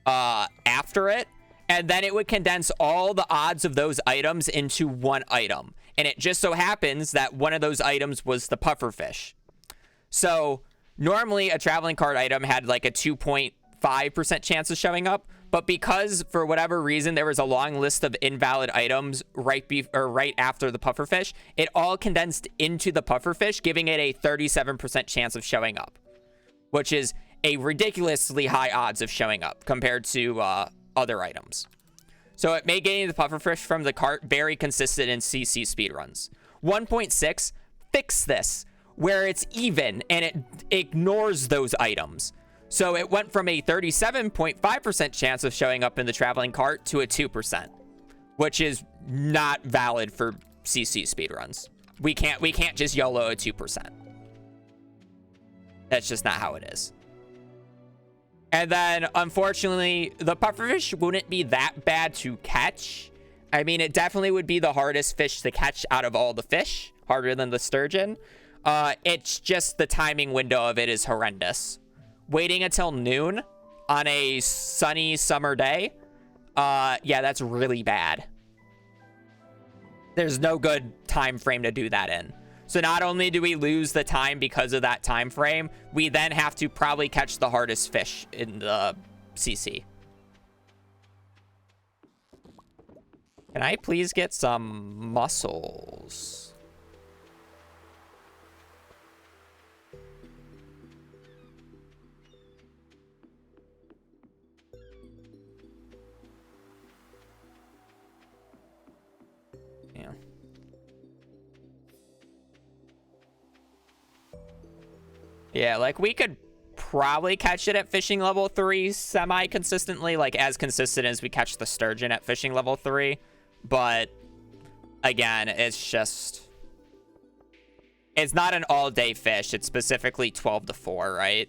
it, and then it would condense all the odds of those items into one item. And it just so happens that one of those items was the pufferfish. So normally a traveling cart item had like a 2.5% chance of showing up, but because for whatever reason there was a long list of invalid items right after the pufferfish, it all condensed into the pufferfish, giving it a 37% chance of showing up, which is a ridiculously high odds of showing up compared to other items. So it made getting the pufferfish from the cart very consistent in CC speedruns. 1.6 fixed this, where it's even and it ignores those items. So it went from a 37.5% chance of showing up in the traveling cart to a 2%, which is not valid for CC speedruns. We can't just YOLO a 2%. That's just not how it is. And then, unfortunately, the pufferfish wouldn't be that bad to catch. I mean, it definitely would be the hardest fish to catch out of all the fish, harder than the sturgeon. It's just the timing window of it is horrendous. Waiting until noon on a sunny summer day, yeah, that's really bad. There's no good time frame to do that in. So not only do we lose the time because of that time frame, we then have to probably catch the hardest fish in the CC. Can I please get some mussels? Yeah. Yeah, like we could probably catch it at fishing level 3 semi-consistently, like as consistent as we catch the sturgeon at fishing level 3. But again, it's not an all-day fish. It's specifically 12 to 4, right?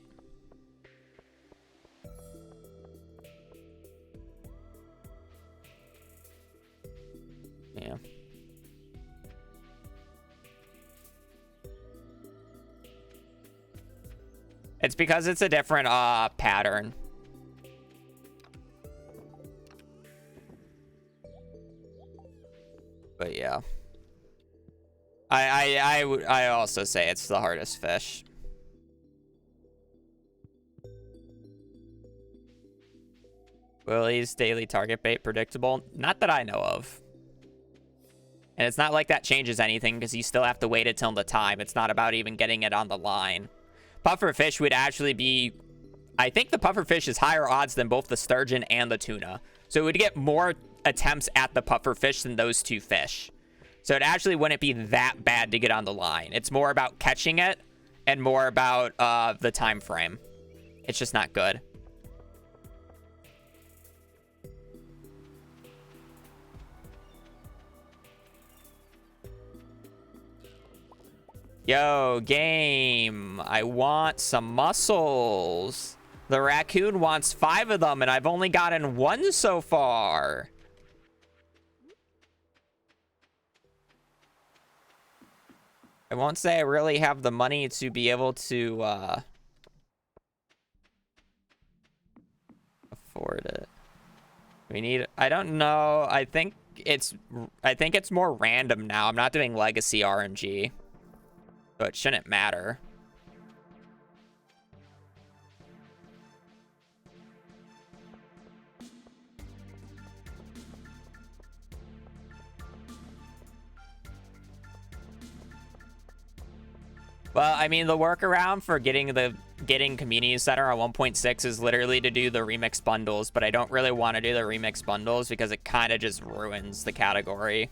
Yeah. It's because it's a different pattern. But yeah. I also say it's the hardest fish. Willie's daily target bait predictable? Not that I know of. And it's not like that changes anything because you still have to wait until the time. It's not about even getting it on the line. Pufferfish would actually be... I think the pufferfish is higher odds than both the sturgeon and the tuna. So it would get more attempts at the pufferfish than those two fish. So it actually wouldn't be that bad to get on the line. It's more about catching it and more about the time frame. It's just not good. Yo, game. I want some mussels. The raccoon wants 5 of them, and I've only gotten 1 so far. I won't say I really have the money to be able to afford it. We need... I don't know. I think it's more random now. I'm not doing legacy RNG. So it shouldn't matter. Well, I mean, the workaround for getting the getting Community Center on 1.6 is literally to do the remix bundles, but I don't really want to do the remix bundles because it kind of just ruins the category.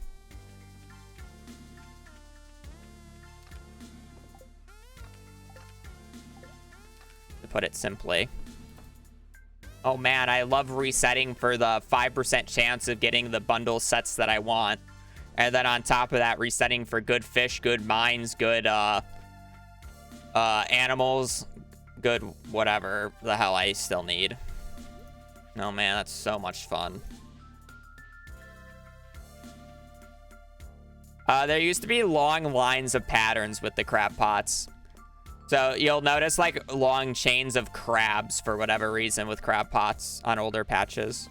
To put it simply. Oh man, I love resetting for the 5% chance of getting the bundle sets that I want. And then on top of that, resetting for good fish, good mines, good animals, good whatever the hell I still need. Oh man, that's so much fun. There used to be long lines of patterns with the crab pots. So you'll notice like long chains of crabs for whatever reason with crab pots on older patches.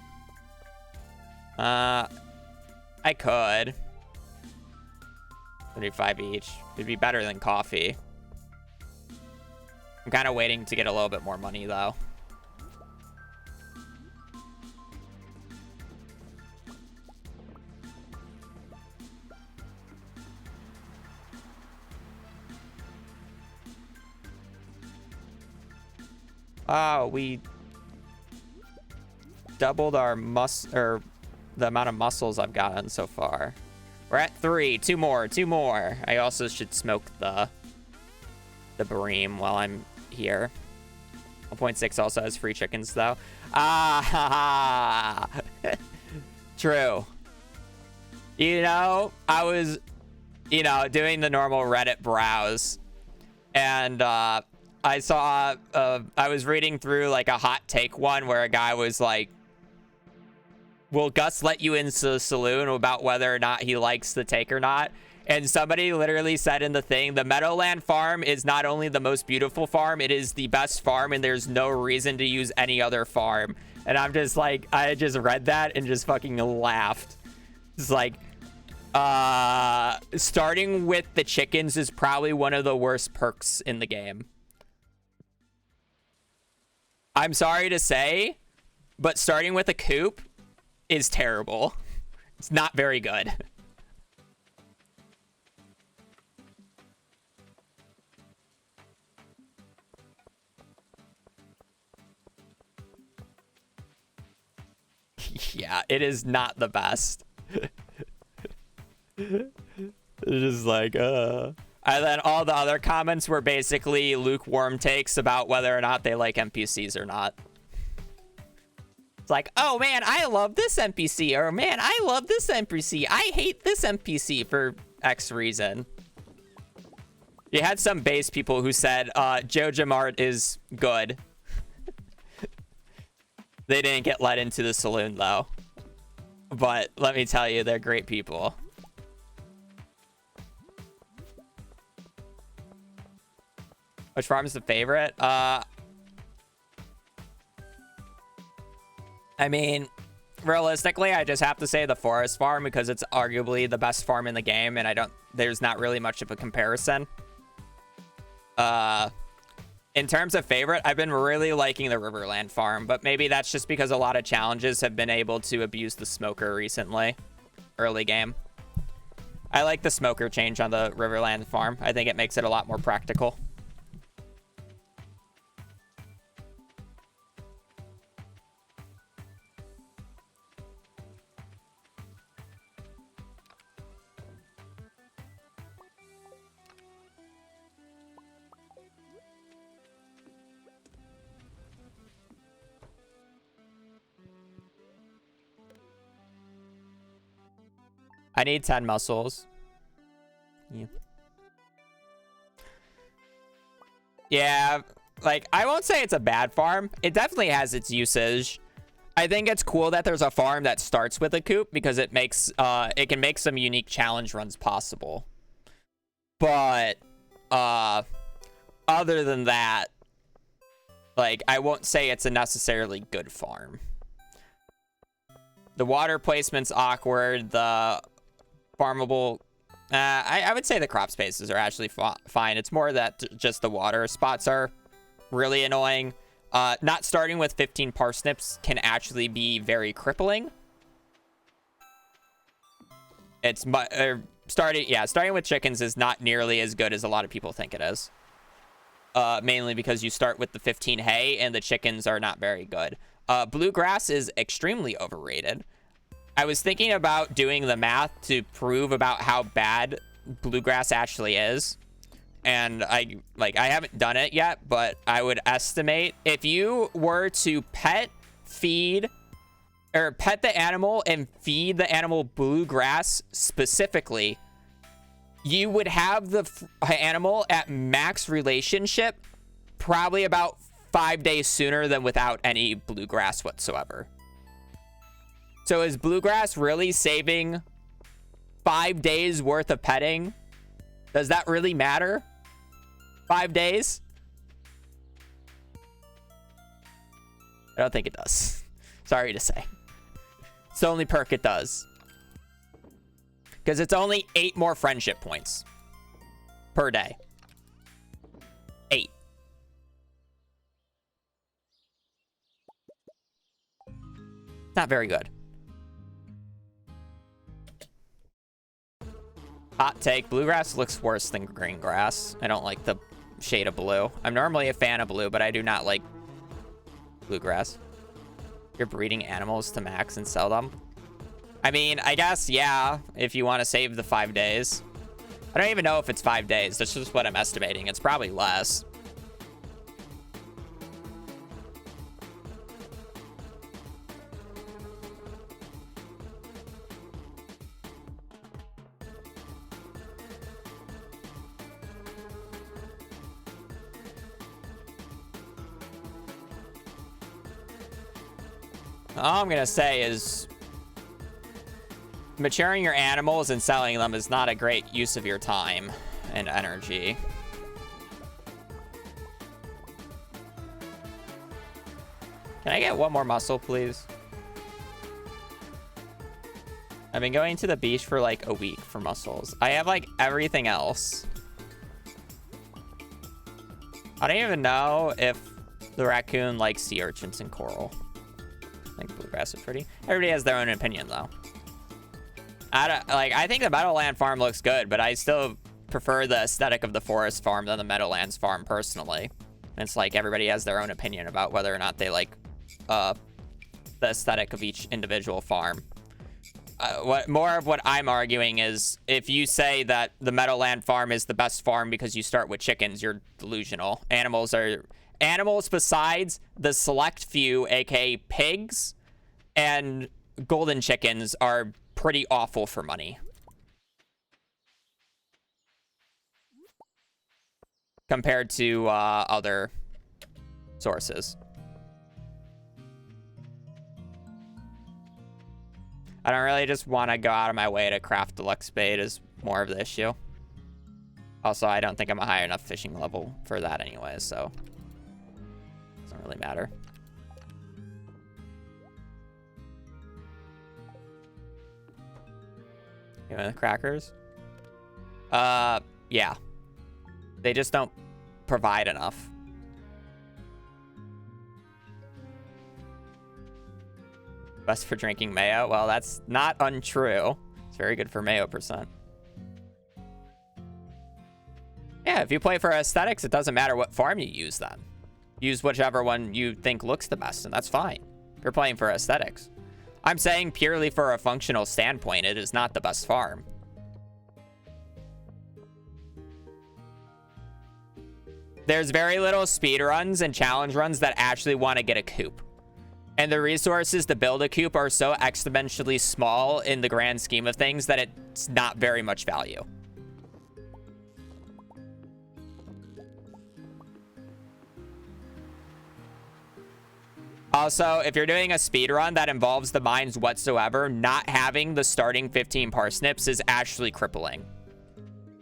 I could. 35 each. It'd be better than coffee. I'm kind of waiting to get a little bit more money though. Oh, we doubled our the amount of muscles I've gotten so far. We're at 3. 2 more. 2 more. I also should smoke the bream while I'm here. 1.6 also has free chickens though. Ah, true. You know, I was, doing the normal Reddit browse, and I saw, I was reading through like a hot take one where a guy was like, will Gus let you into the saloon about whether or not he likes the take or not? And somebody literally said in the thing, the Meadowland farm is not only the most beautiful farm, it is the best farm, and there's no reason to use any other farm. And I'm just like, I just read that and just fucking laughed. It's like, starting with the chickens is probably one of the worst perks in the game. I'm sorry to say, but starting with a coop is terrible. It's not very good. Yeah, it is not the best. It's just like, And then all the other comments were basically lukewarm takes about whether or not they like NPCs or not. It's like, oh man, I love this NPC, or man, I love this NPC. I hate this NPC for X reason. You had some base people who said, Joja Mart is good. They didn't get let into the saloon though. But let me tell you, they're great people. Which farm is the favorite? I mean, realistically, I just have to say the forest farm because it's arguably the best farm in the game, and there's not really much of a comparison. In terms of favorite, I've been really liking the Riverland farm, but maybe that's just because a lot of challenges have been able to abuse the smoker recently. Early game. I like the smoker change on the Riverland farm. I think it makes it a lot more practical. I need 10 muscles. Yeah. Yeah, like, I won't say it's a bad farm. It definitely has its usage. I think it's cool that there's a farm that starts with a coop because it makes, it can make some unique challenge runs possible. But, other than that, like, I won't say it's a necessarily good farm. The water placement's awkward. The farmable, I would say the crop spaces are actually fine. It's more that just the water spots are really annoying. Not starting with 15 parsnips can actually be very crippling. It's starting with chickens is not nearly as good as a lot of people think it is. mainly because you start with the 15 hay and the chickens are not very good. Bluegrass is extremely overrated. I was thinking about doing the math to prove about how bad bluegrass actually is. And I haven't done it yet, but I would estimate if you were to pet the animal and feed the animal bluegrass specifically, you would have the animal at max relationship probably about 5 days sooner than without any bluegrass whatsoever. So is bluegrass really saving 5 days worth of petting? Does that really matter? 5 days? I don't think it does. Sorry to say. It's the only perk it does. Because it's only 8 more friendship points per day. 8. Not very good. Hot take, bluegrass looks worse than green grass. I don't like the shade of blue. I'm normally a fan of blue, but I do not like bluegrass. You're breeding animals to max and sell them. I mean, I guess, yeah, if you want to save the 5 days. I don't even know if it's 5 days. That's just what I'm estimating. It's probably less. All I'm going to say is maturing your animals and selling them is not a great use of your time and energy. Can I get one more muscle, please? I've been going to the beach for like a week for mussels. I have like everything else. I don't even know if the raccoon likes sea urchins and coral. I think bluegrass is pretty. Everybody has their own opinion, though. I think the Meadowland farm looks good, but I still prefer the aesthetic of the forest farm than the Meadowlands farm, personally. And it's like everybody has their own opinion about whether or not they like the aesthetic of each individual farm. What I'm arguing is if you say that the Meadowland farm is the best farm because you start with chickens, you're delusional. Animals besides the select few, aka pigs and golden chickens, are pretty awful for money compared to other sources. I don't really just want to go out of my way to craft deluxe bait is more of the issue. Also, I don't think I'm a high enough fishing level for that anyway, so doesn't really matter. You want the crackers? Yeah. They just don't provide enough. Best for drinking mayo? Well, that's not untrue. It's very good for mayo percent. Yeah, if you play for aesthetics, it doesn't matter what farm you use then. Use whichever one you think looks the best, and that's fine. If you're playing for aesthetics. I'm saying purely for a functional standpoint, it is not the best farm. There's very little speed runs and challenge runs that actually want to get a coop. And the resources to build a coop are so exponentially small in the grand scheme of things that it's not very much value. Also, if you're doing a speed run that involves the mines whatsoever, not having the starting 15 parsnips is actually crippling.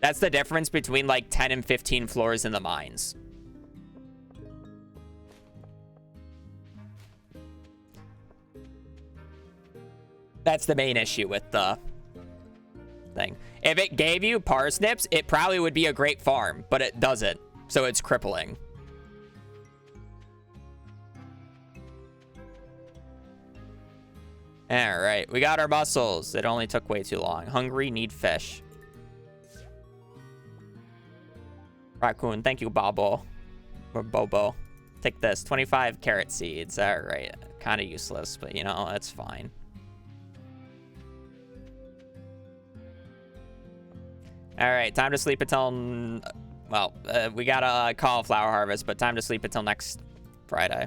That's the difference between like 10 and 15 floors in the mines. That's the main issue with the thing. If it gave you parsnips, it probably would be a great farm, but it doesn't. So it's crippling. All right, we got our mussels. It only took way too long. Hungry, need fish. Raccoon, thank you, Bobble. Or Bobo. Take this. 25 carrot seeds. Alright. Kind of useless, but you know, that's fine. Alright, time to sleep until... Well, we got a cauliflower harvest, but time to sleep until next Friday.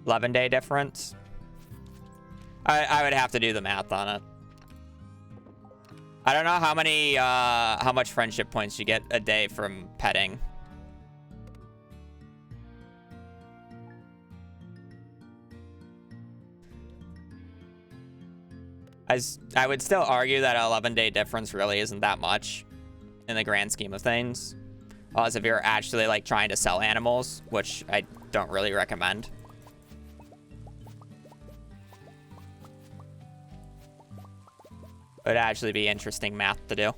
$11-day difference. I would have to do the math on it. I don't know how much friendship points you get a day from petting. I would still argue that an 11-day difference really isn't that much in the grand scheme of things. Unless if you're actually like trying to sell animals, which I don't really recommend. It would actually be interesting math to do.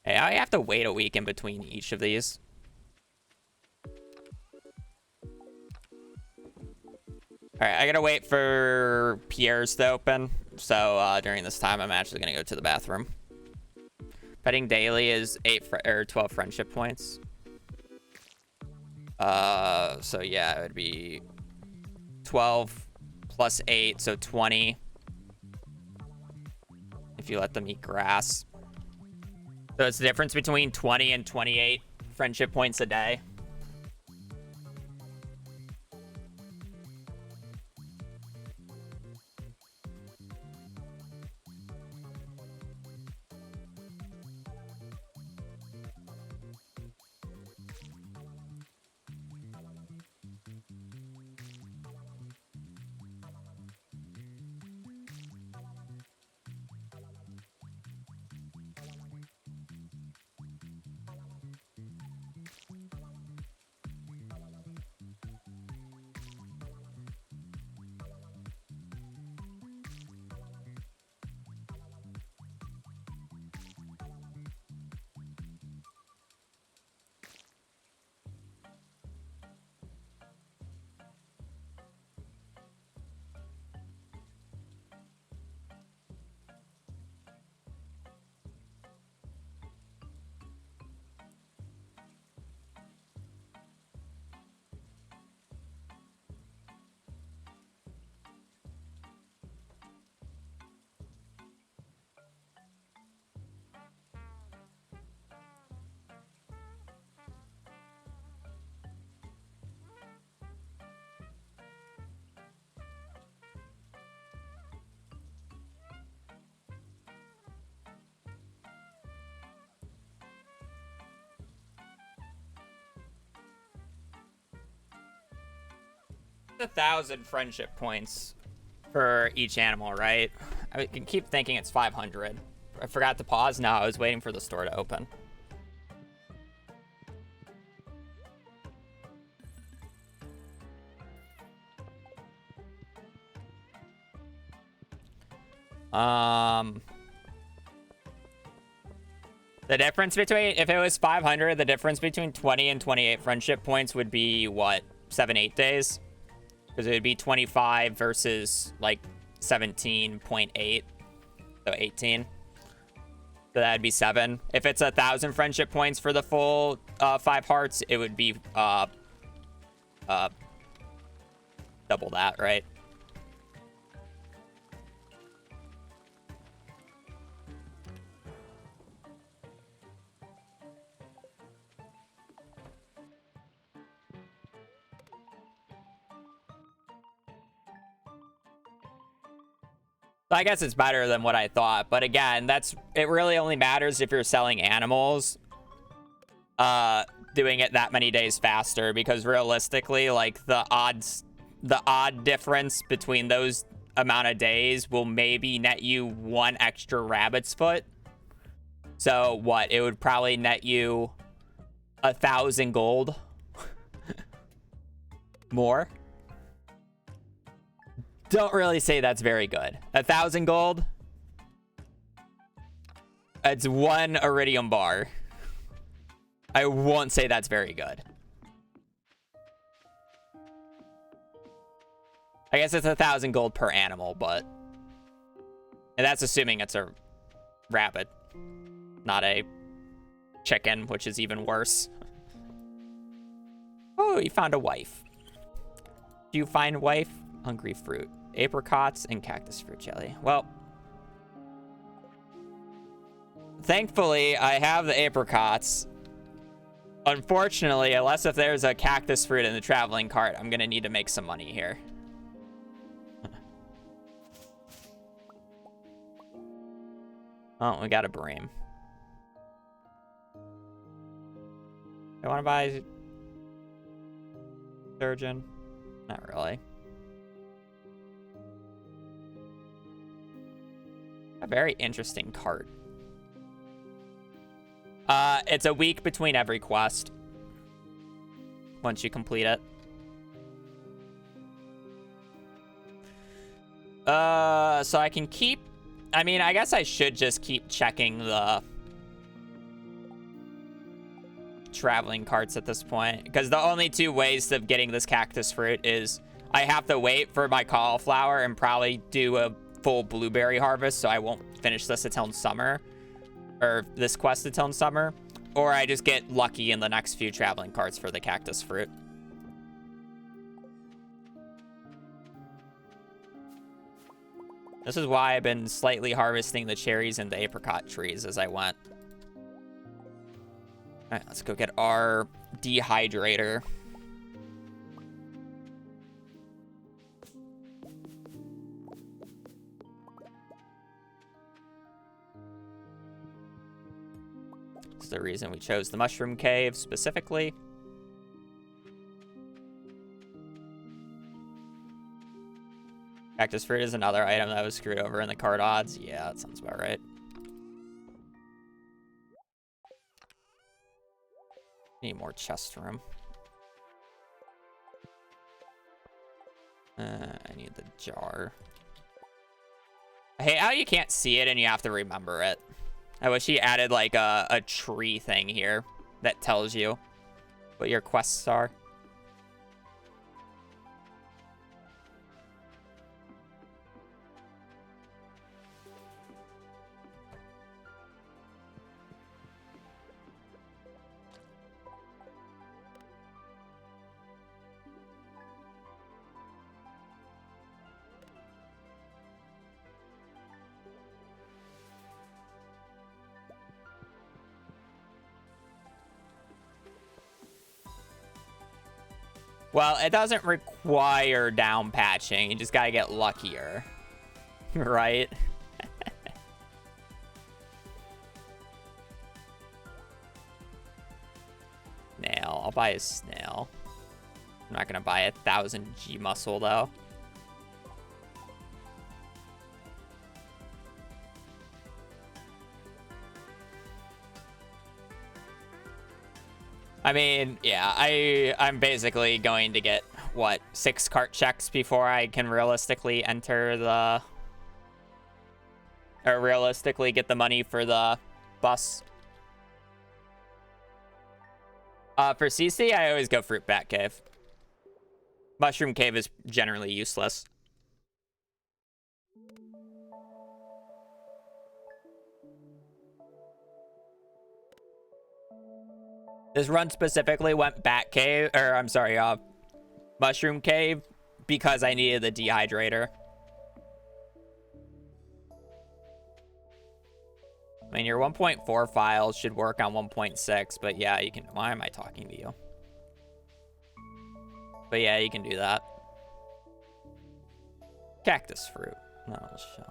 Hey, I have to wait a week in between each of these. Alright, I gotta wait for Pierre's to open. So during this time, I'm actually gonna go to the bathroom. Petting daily is 12 friendship points. So yeah, it would be 12 plus 8, so 20. If you let them eat grass. So it's the difference between 20 and 28 friendship points a day. A 1,000 friendship points for each animal, right? I can keep thinking it's 500. I forgot to pause. No, I was waiting for the store to open. The difference between, if it was 500, the difference between 20 and 28 friendship points would be what, 7-8 days? Because it would be 25 versus like 17.8, so 18. So that'd be 7. If it's 1,000 friendship points for the full 5 hearts, it would be double that, right? So I guess it's better than what I thought, but again, it really only matters if you're selling animals, doing it that many days faster, because realistically, like the odd difference between those amount of days will maybe net you 1 extra rabbit's foot. So what? It would probably net you 1,000 gold more. Don't really say that's very good. 1,000 gold. It's 1 iridium bar. I won't say that's very good. I guess it's 1,000 gold per animal, but And that's assuming it's a rabbit, not a chicken, which is even worse. Oh, you found a wife. Do you find wife? Hungry fruit. Apricots and cactus fruit jelly. Well, thankfully, I have the apricots. Unfortunately, unless if there's a cactus fruit in the traveling cart, I'm going to need to make some money here. Oh, we got a bream. I want to buy surgeon. Not really. A very interesting cart. It's a week between every quest. Once you complete it. So I can keep... I mean, I guess I should just keep checking the traveling carts at this point. Because the only two ways of getting this cactus fruit is I have to wait for my cauliflower and probably do a full blueberry harvest, so I won't finish this until summer. Or this quest until summer. Or I just get lucky in the next few traveling carts for the cactus fruit. This is why I've been slightly harvesting the cherries and the apricot trees as I went. Alright, let's go get our dehydrator. That's the reason we chose the mushroom cave specifically. Cactus fruit is another item that was screwed over in the card odds. Yeah, that sounds about right. Need more chest room. I need the jar. I hate how you can't see it and you have to remember it. I wish he added like a tree thing here that tells you what your quests are. Well, it doesn't require down patching. You just gotta get luckier. Right? Snail. I'll buy a snail. I'm not gonna buy 1,000 G muscle, though. I mean, yeah, I'm basically going to get, what, 6 cart checks before I can realistically enter the... Or realistically get the money for the bus. For CC, I always go Fruit Bat Cave. Mushroom Cave is generally useless. This run specifically went Bat Cave, or I'm sorry, Mushroom Cave, because I needed the dehydrator. I mean, your 1.4 files should work on 1.6, but yeah, you can... Why am I talking to you? But yeah, you can do that. Cactus fruit. No, show.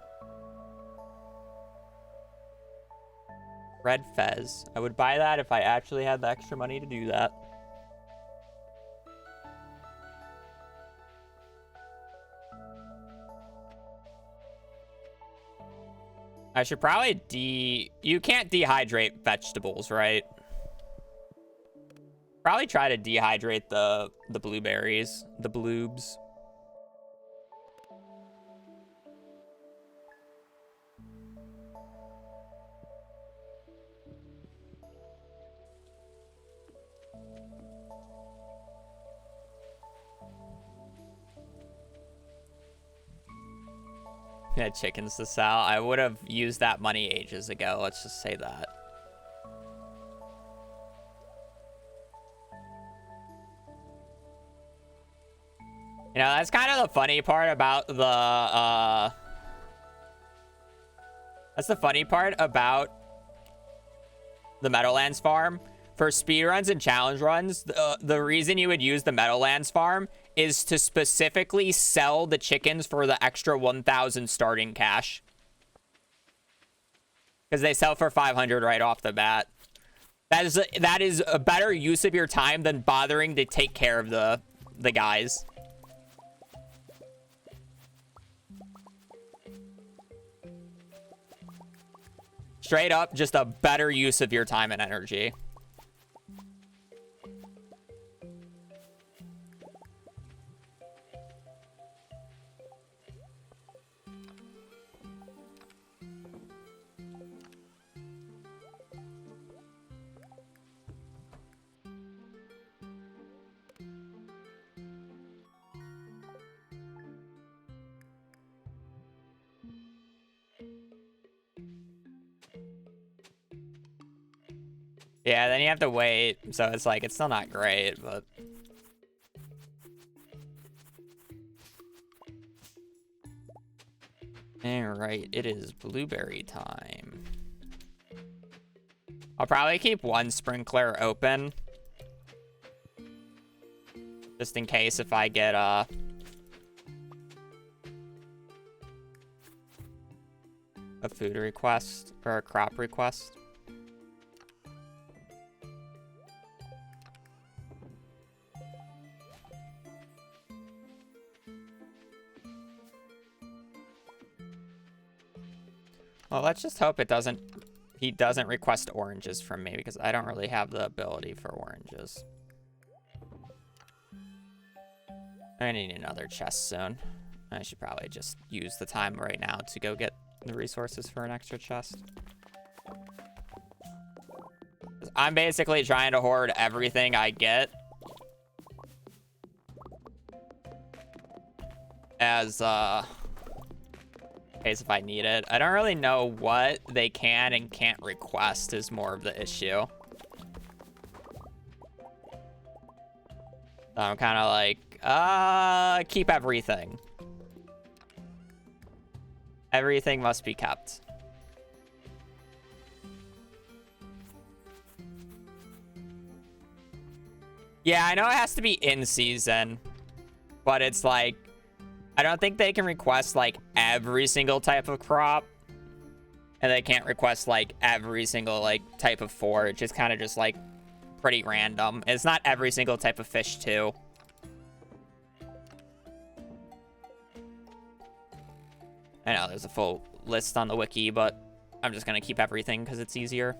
Red Fez. I would buy that if I actually had the extra money to do that. I should probably You can't dehydrate vegetables, right? Probably try to dehydrate the blueberries, the bloobs. had chickens to sell. I would have used that money ages ago. Let's just say that. You know, that's kind of the funny part about the, that's the funny part about the Meadowlands farm. For speedruns and challenge runs, the reason you would use the Meadowlands farm is to specifically sell the chickens for the extra 1,000 starting cash. Because they sell for 500 right off the bat. That is a better use of your time than bothering to take care of the guys. Straight up, just a better use of your time and energy. Yeah, then you have to wait, so it's like, it's still not great, but... Alright, it is blueberry time. I'll probably keep one sprinkler open. Just in case if I get a food request, or a crop request. Well, let's just hope he doesn't request oranges from me, because I don't really have the ability for oranges. I need another chest soon. I should probably just use the time right now to go get the resources for an extra chest. I'm basically trying to hoard everything I get as, case if I need it. I don't really know what they can and can't request is more of the issue. So I'm kind of like, keep everything. Everything must be kept. Yeah, I know it has to be in season, but it's like, I don't think they can request, like, every single type of crop. And they can't request, like, every single, like, type of forage. It's kind of just, like, pretty random. It's not every single type of fish, too. I know there's a full list on the wiki, but I'm just going to keep everything because it's easier.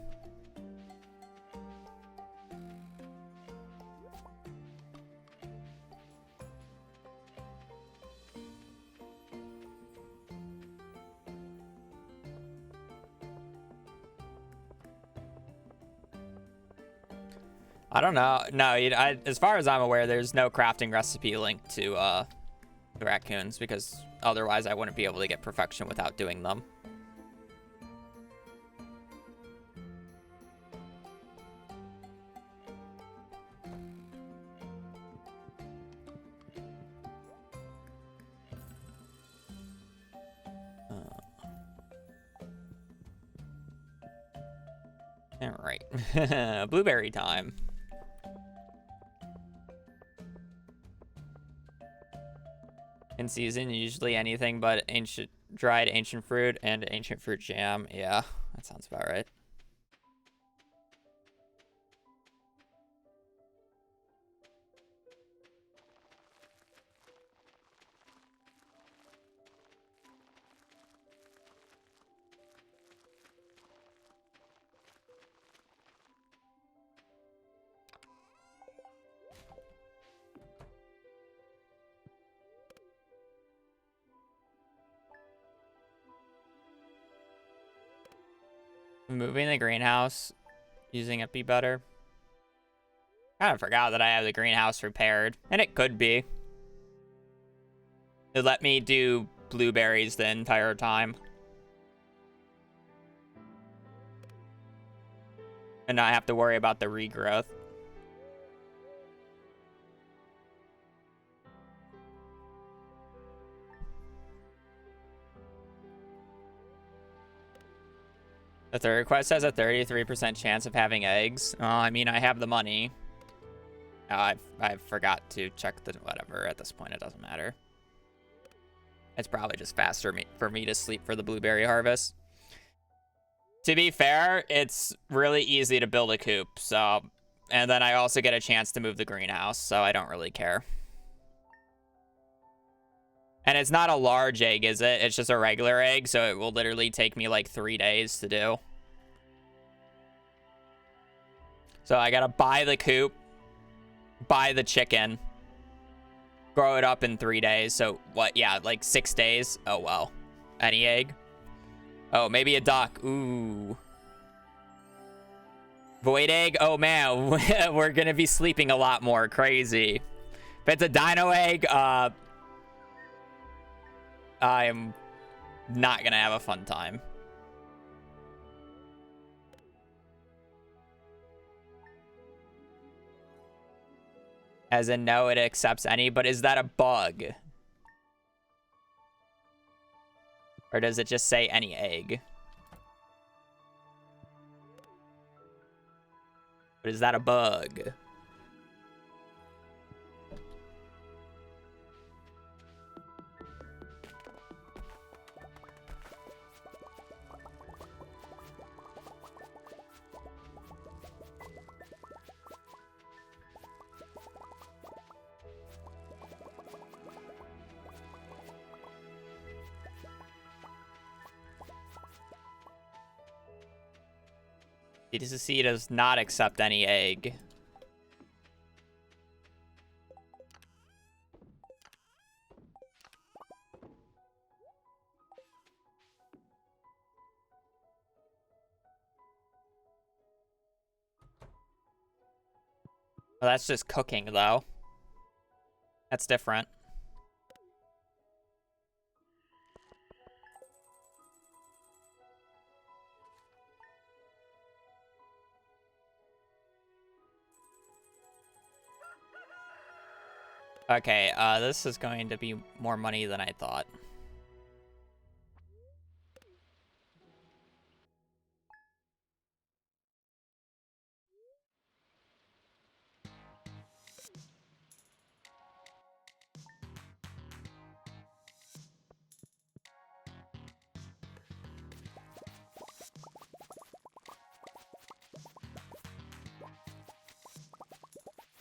I don't know. No, as far as I'm aware, there's no crafting recipe linked to the raccoons, because otherwise I wouldn't be able to get perfection without doing them. All right. Blueberry time. In season, usually anything but dried ancient fruit and ancient fruit jam. Yeah, that sounds about right. Moving the greenhouse, using it be better. Kind of forgot that I have the greenhouse repaired, and it could be. It let me do blueberries the entire time. And not have to worry about the regrowth. The third quest has a 33% chance of having eggs. I mean, I have the money. I forgot to check the whatever. At this point, it doesn't matter. It's probably just faster for me to sleep for the blueberry harvest. To be fair, it's really easy to build a coop. So, and then I also get a chance to move the greenhouse. So I don't really care. And it's not a large egg, is it? It's just a regular egg, so it will literally take me like 3 days to do. So I gotta buy the coop, buy the chicken, grow it up in 3 days. So what? Yeah, like 6 days. Oh, well. Any egg? Oh, maybe a duck. Ooh. Void egg? Oh, man. We're gonna be sleeping a lot more. Crazy. If it's a dino egg, I'm not gonna have a fun time. As in, no, it accepts any, but is that a bug? Or does it just say any egg? But is that a bug? DCC does not accept any egg. Well, that's just cooking, though. That's different. Okay, this is going to be more money than I thought.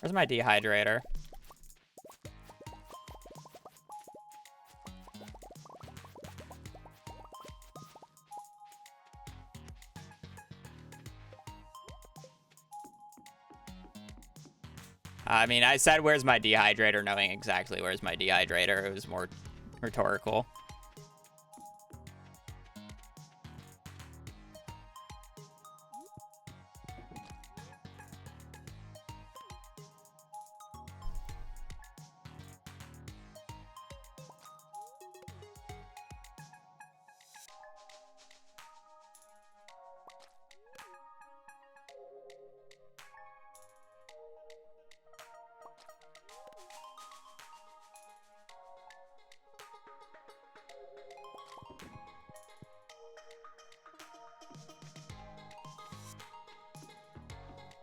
Where's my dehydrator? I mean, I said, where's my dehydrator, knowing exactly where's my dehydrator. It was more rhetorical.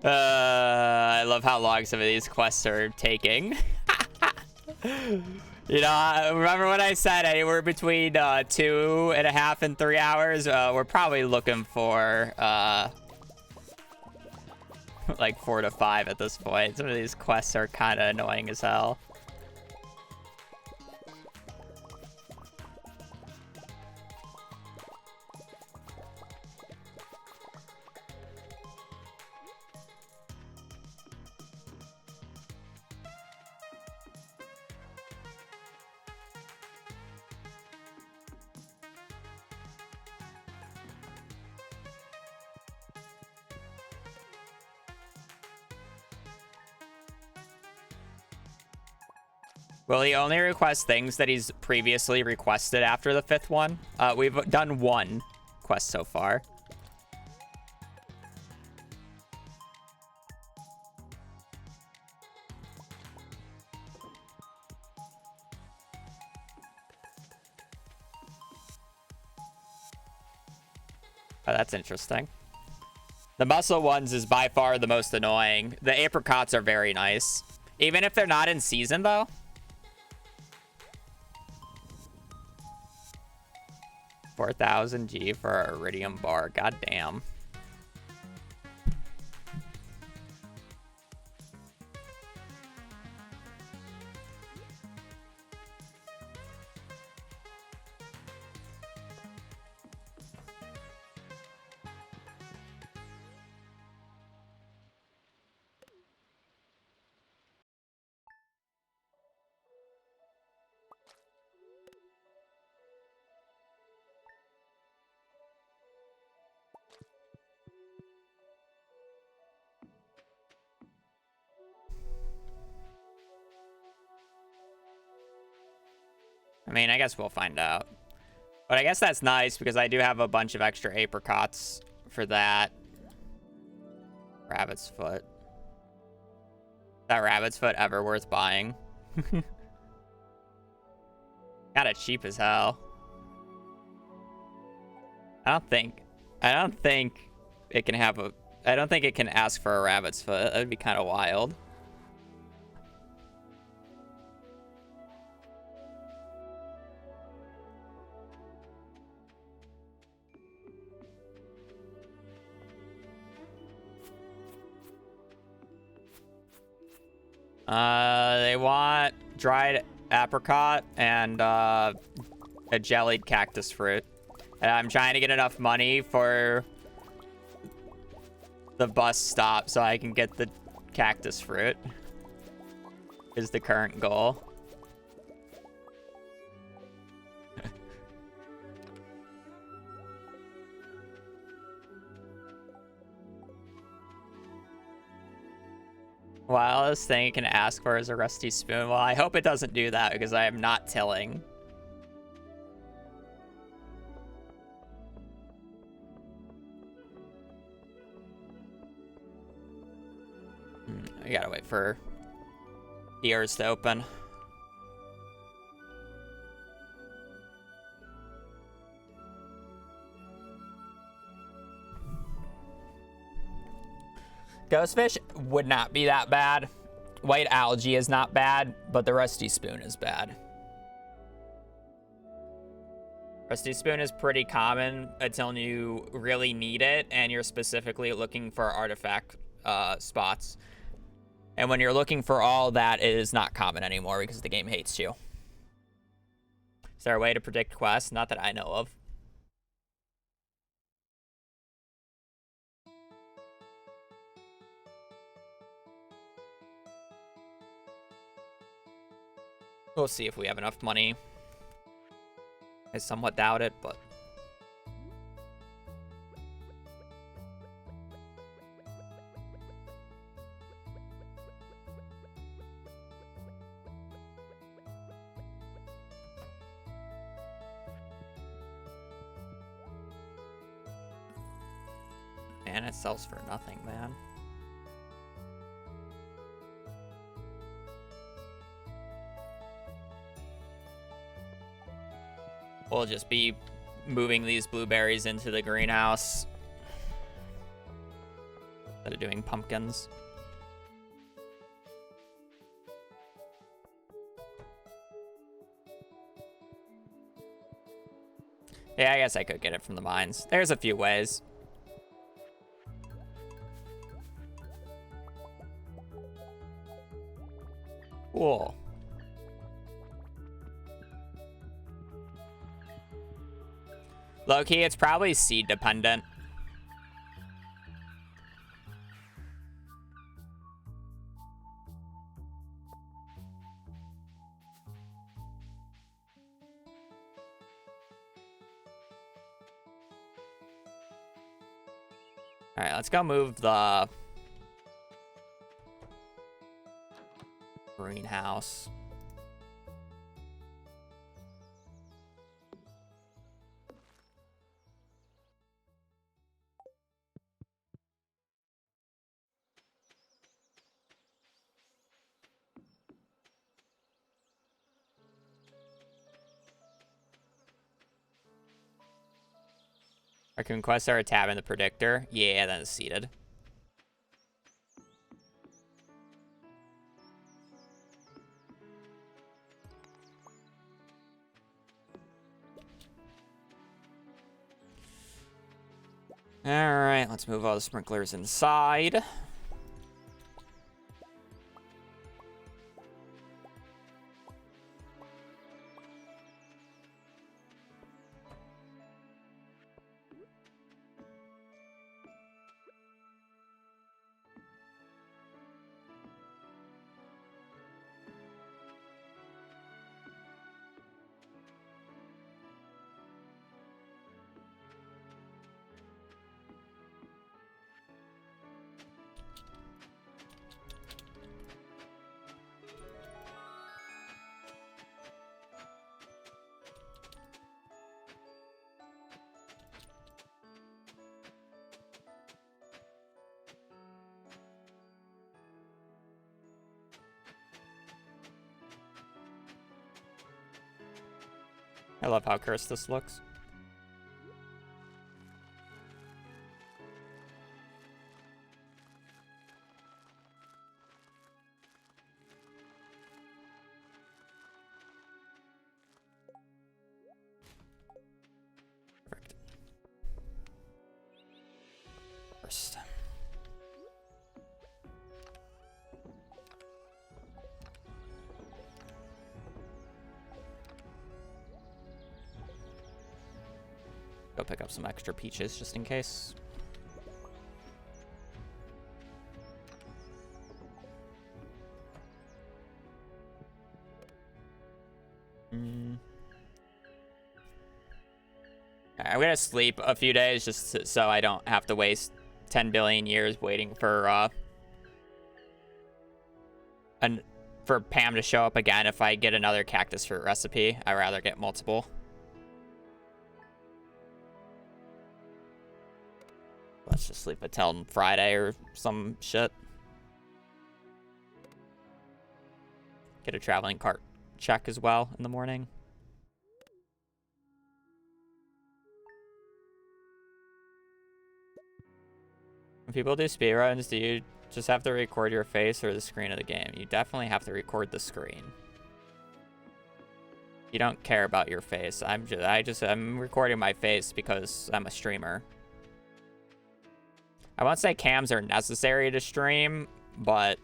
I love how long some of these quests are taking. You know, remember when I said anywhere between 2.5 and 3 hours? We're probably looking for like 4 to 5 at this point. Some of these quests are kind of annoying as hell. Will he only request things that he's previously requested after the 5th one? We've done 1 quest so far. Oh, that's interesting. The muscle ones is by far the most annoying. The apricots are very nice. Even if they're not in season, though. $4,000 for a iridium bar. God damn. I mean, I guess we'll find out. But I guess that's nice because I do have a bunch of extra apricots for that. Rabbit's foot. Is that rabbit's foot ever worth buying? Got it cheap as hell. I don't think it can have a... I don't think it can ask for a rabbit's foot. That would be kind of wild. They want dried apricot and a jellied cactus fruit. And I'm trying to get enough money for the bus stop so I can get the cactus fruit. Is the current goal. Wildest thing it can ask for is a rusty spoon. Well, I hope it doesn't do that because I am not tilling. I gotta wait for ears to open. Ghostfish would not be that bad. White algae is not bad, but the rusty spoon is bad. Rusty spoon is pretty common until you really need it and you're specifically looking for artifact spots. And when you're looking for all that, it is not common anymore because the game hates you. Is there a way to predict quests? Not that I know of. We'll see if we have enough money. I somewhat doubt it, but... Man, it sells for nothing, man. We'll just be moving these blueberries into the greenhouse instead of doing pumpkins. Yeah, I guess I could get it from the mines. There's a few ways. Cool. Low-key, it's probably seed dependent. All right, let's go move the greenhouse. Raccoon quests are a tab in the predictor. Yeah, then it's seated. Alright, let's move all the sprinklers inside. I love how cursed this looks. Perfect. First. Go pick up some extra peaches just in case. I'm gonna sleep a few days just so I don't have to waste 10 billion years waiting for Pam to show up again if I get another cactus fruit recipe. I'd rather get multiple. Let's just sleep until Friday or some shit. Get a traveling cart check as well in the morning. When people do speedruns, do you just have to record your face or the screen of the game? You definitely have to record the screen. You don't care about your face. I'm recording my face because I'm a streamer. I won't say cams are necessary to stream, but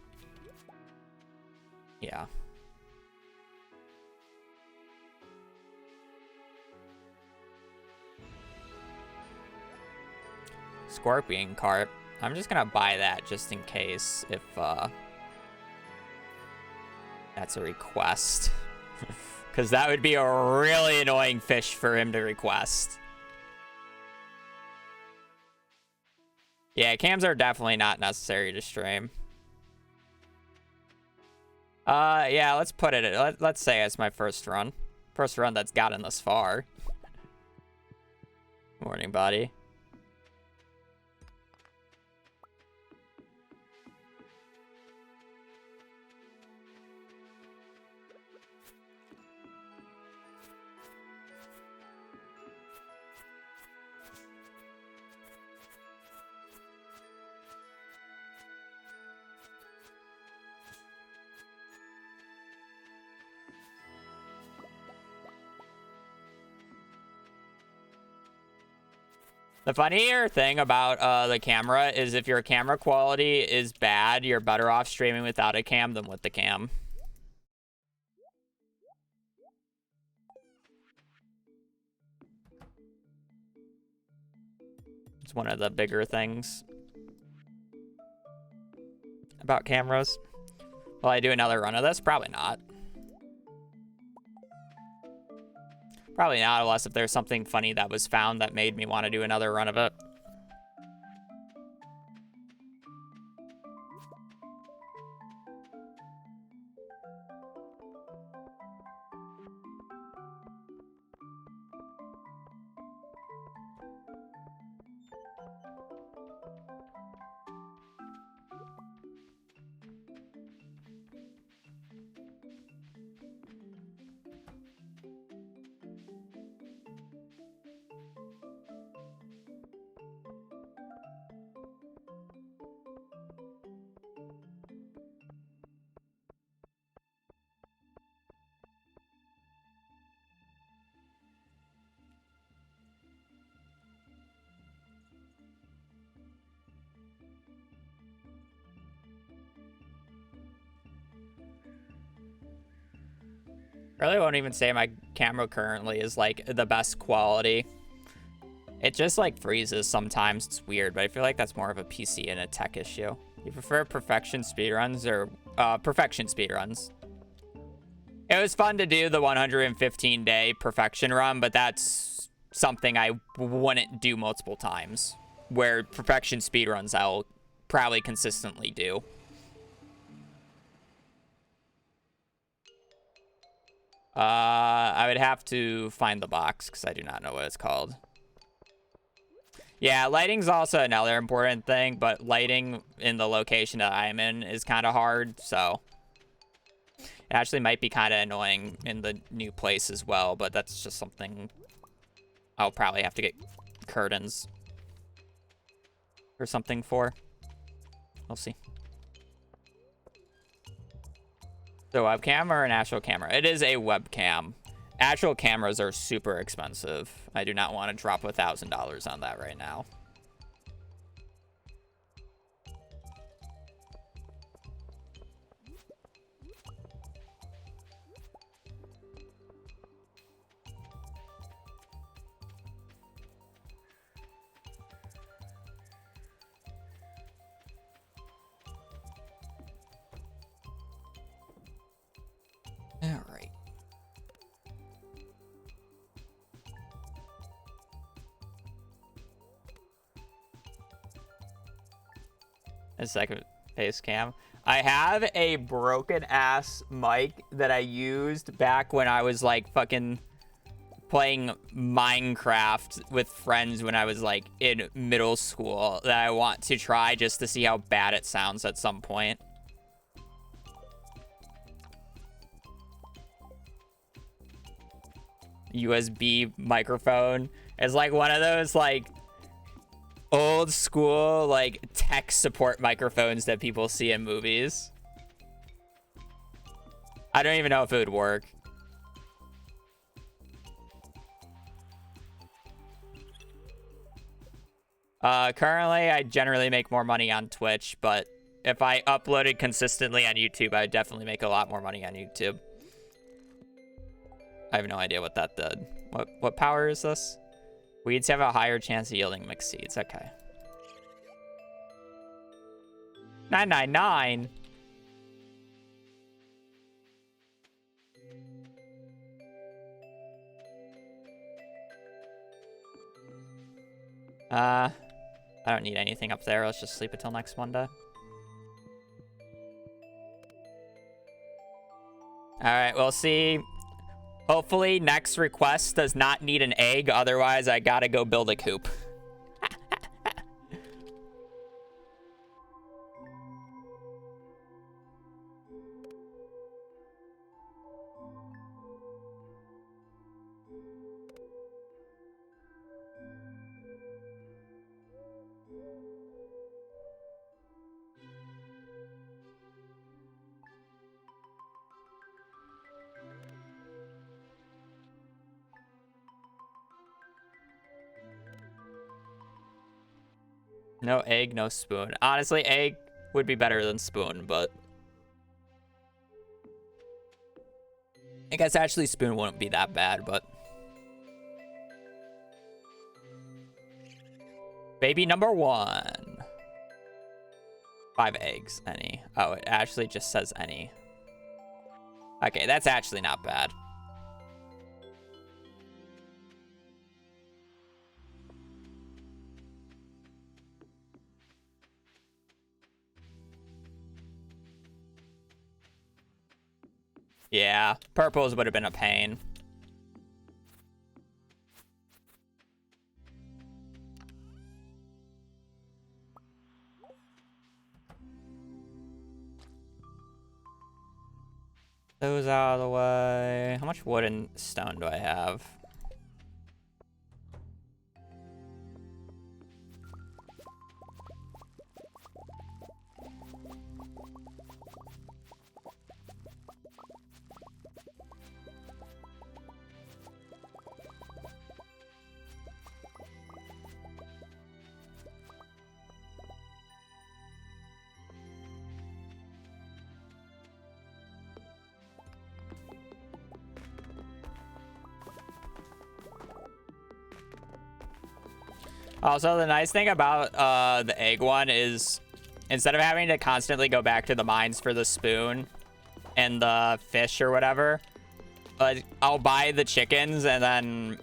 yeah. Scorpion cart. I'm just gonna buy that just in case if that's a request. Because that would be a really annoying fish for him to request. Yeah, cams are definitely not necessary to stream. Yeah, let's put it, let's say it's my first run. First run that's gotten this far. Morning, buddy. The funnier thing about the camera is if your camera quality is bad, you're better off streaming without a cam than with the cam. It's one of the bigger things about cameras. Will I do another run of this? Probably not. Probably not, unless if there's something funny that was found that made me want to do another run of it. Really won't even say my camera currently is like the best quality. It just like freezes sometimes. It's weird, but I feel like that's more of a PC and a tech issue. You prefer perfection speedruns or perfection speedruns? It was fun to do the 115-day perfection run, but that's something I wouldn't do multiple times. Where perfection speedruns I'll probably consistently do. I would have to find the box because I do not know what it's called. Yeah, lighting's also another important thing, but lighting in the location that I'm in is kind of hard, so it actually might be kind of annoying in the new place as well, but that's just something I'll probably have to get curtains or something for. We'll see. So webcam or an actual camera? It is a webcam. Actual cameras are super expensive. I do not want to drop $1,000 on that right now. All right. A second face cam. I have a broken ass mic that I used back when I was like fucking playing Minecraft with friends when I was like in middle school that I want to try just to see how bad it sounds at some point. USB microphone. It's like one of those like old school like tech support microphones that people see in movies. I don't even know if it would work. Currently I generally make more money on Twitch, but if I uploaded consistently on YouTube, I would definitely make a lot more money on YouTube. I have no idea what that did. What power is this? Weeds have a higher chance of yielding mixed seeds. Okay. 999. I don't need anything up there. Let's just sleep until next Monday. All right, we'll see. Hopefully next request does not need an egg. Otherwise, I gotta go build a coop. No egg, no spoon. Honestly, egg would be better than spoon, but I guess actually spoon wouldn't be that bad, but baby number 1. 5 eggs, any. Oh, it actually just says any. Okay, that's actually not bad. Yeah, purples would have been a pain. Those out of the way. How much wood and stone do I have? Also, the nice thing about the egg one is instead of having to constantly go back to the mines for the spoon and the fish or whatever, I'll buy the chickens and then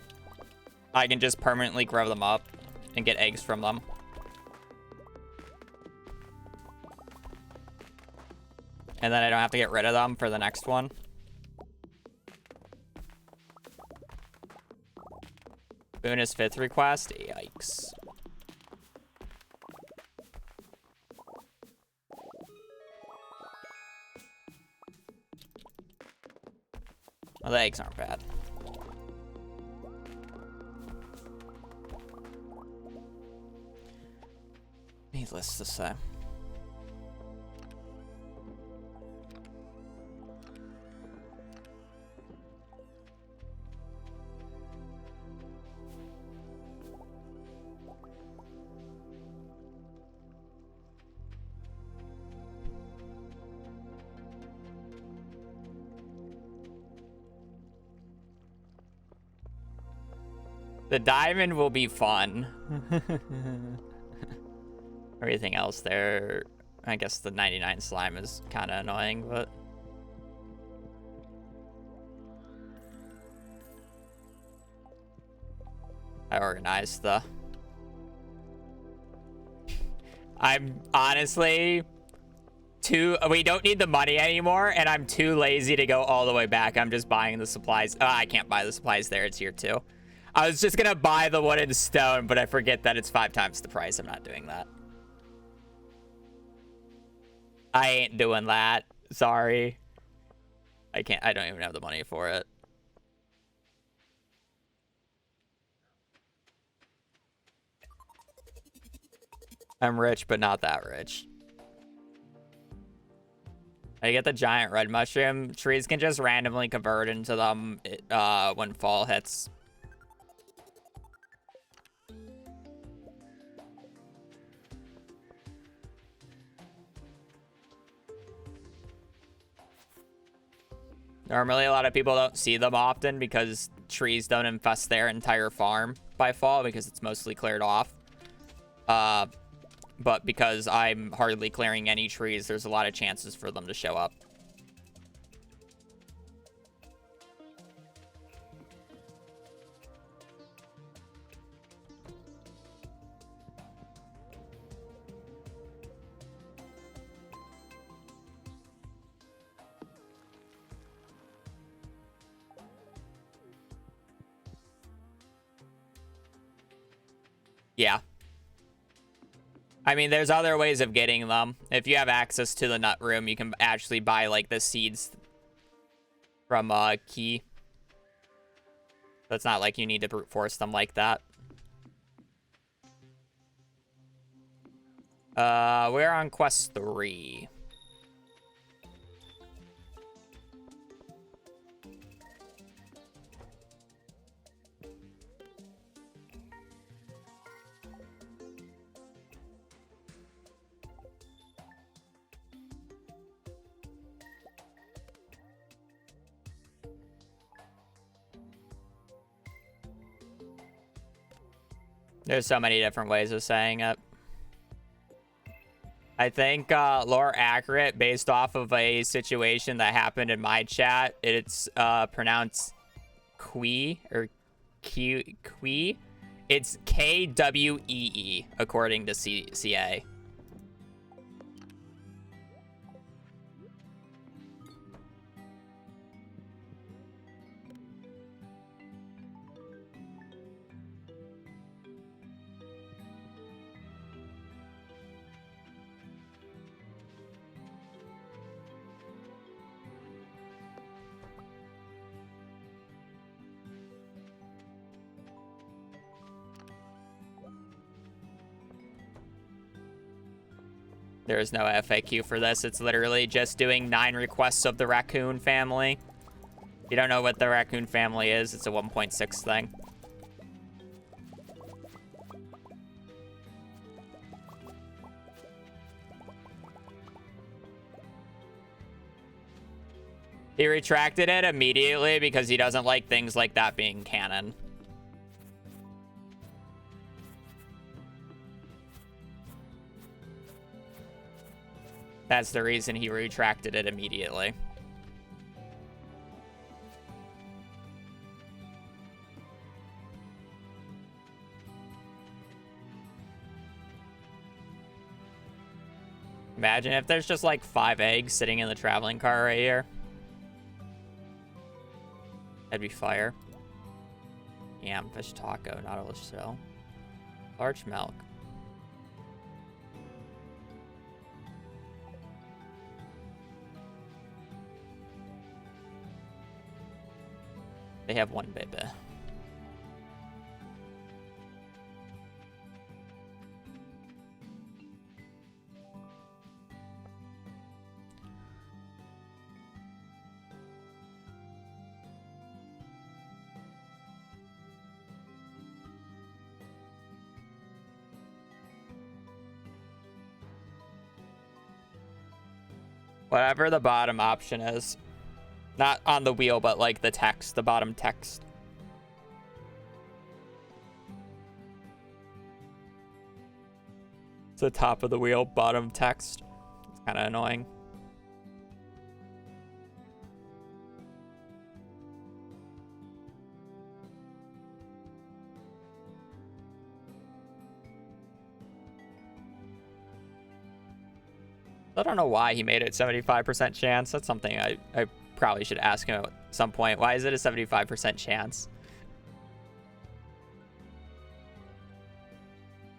I can just permanently grow them up and get eggs from them. And then I don't have to get rid of them for the next one. Spoon is 5th request. Yikes. Well, the eggs aren't bad. Needless to say. The diamond will be fun. Everything else there, I guess the 99 slime is kind of annoying, but... I organized the... I'm honestly we don't need the money anymore, and I'm too lazy to go all the way back. I'm just buying the supplies. I can't buy the supplies there. It's here too. I was just gonna buy the wood and stone, but I forget that it's 5 times the price. I'm not doing that. I ain't doing that. Sorry. I don't even have the money for it. I'm rich, but not that rich. I get the giant red mushroom. Trees can just randomly convert into them when fall hits. Normally, a lot of people don't see them often because trees don't infest their entire farm by fall because it's mostly cleared off. But because I'm hardly clearing any trees, there's a lot of chances for them to show up. Yeah. I mean, there's other ways of getting them. If you have access to the nut room, you can actually buy, like, the seeds from Key. So it's not like you need to brute force them like that. We're on quest 3. There's so many different ways of saying it. I think lore accurate based off of a situation that happened in my chat. It's pronounced Kwee or Kwee. It's Kwee according to CA. There is no FAQ for this. It's literally just doing 9 requests of the Raccoon family. If you don't know what the Raccoon family is, it's a 1.6 thing. He retracted it immediately because he doesn't like things like that being canon. That's the reason he retracted it immediately. Imagine if there's just like 5 eggs sitting in the traveling car right here. That'd be fire. Yam, fish taco, nautilus shell. Large milk. They have 1 baby. Whatever the bottom option is. Not on the wheel, but like the text, the bottom text. It's the top of the wheel, bottom text. It's kind of annoying. I don't know why he made it 75% chance. That's something I probably should ask him at some point. Why is it a 75% chance?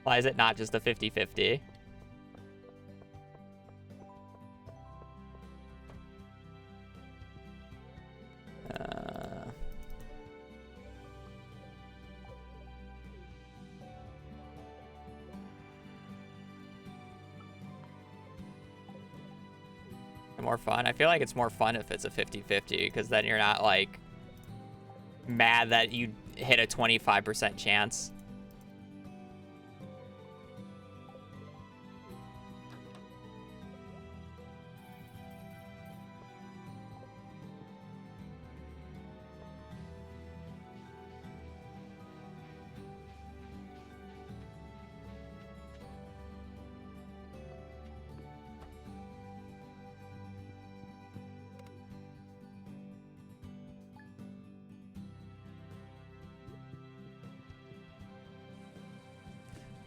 Why is it not just a 50-50? More fun. I feel like it's more fun if it's a 50-50 because then you're not like mad that you hit a 25% chance.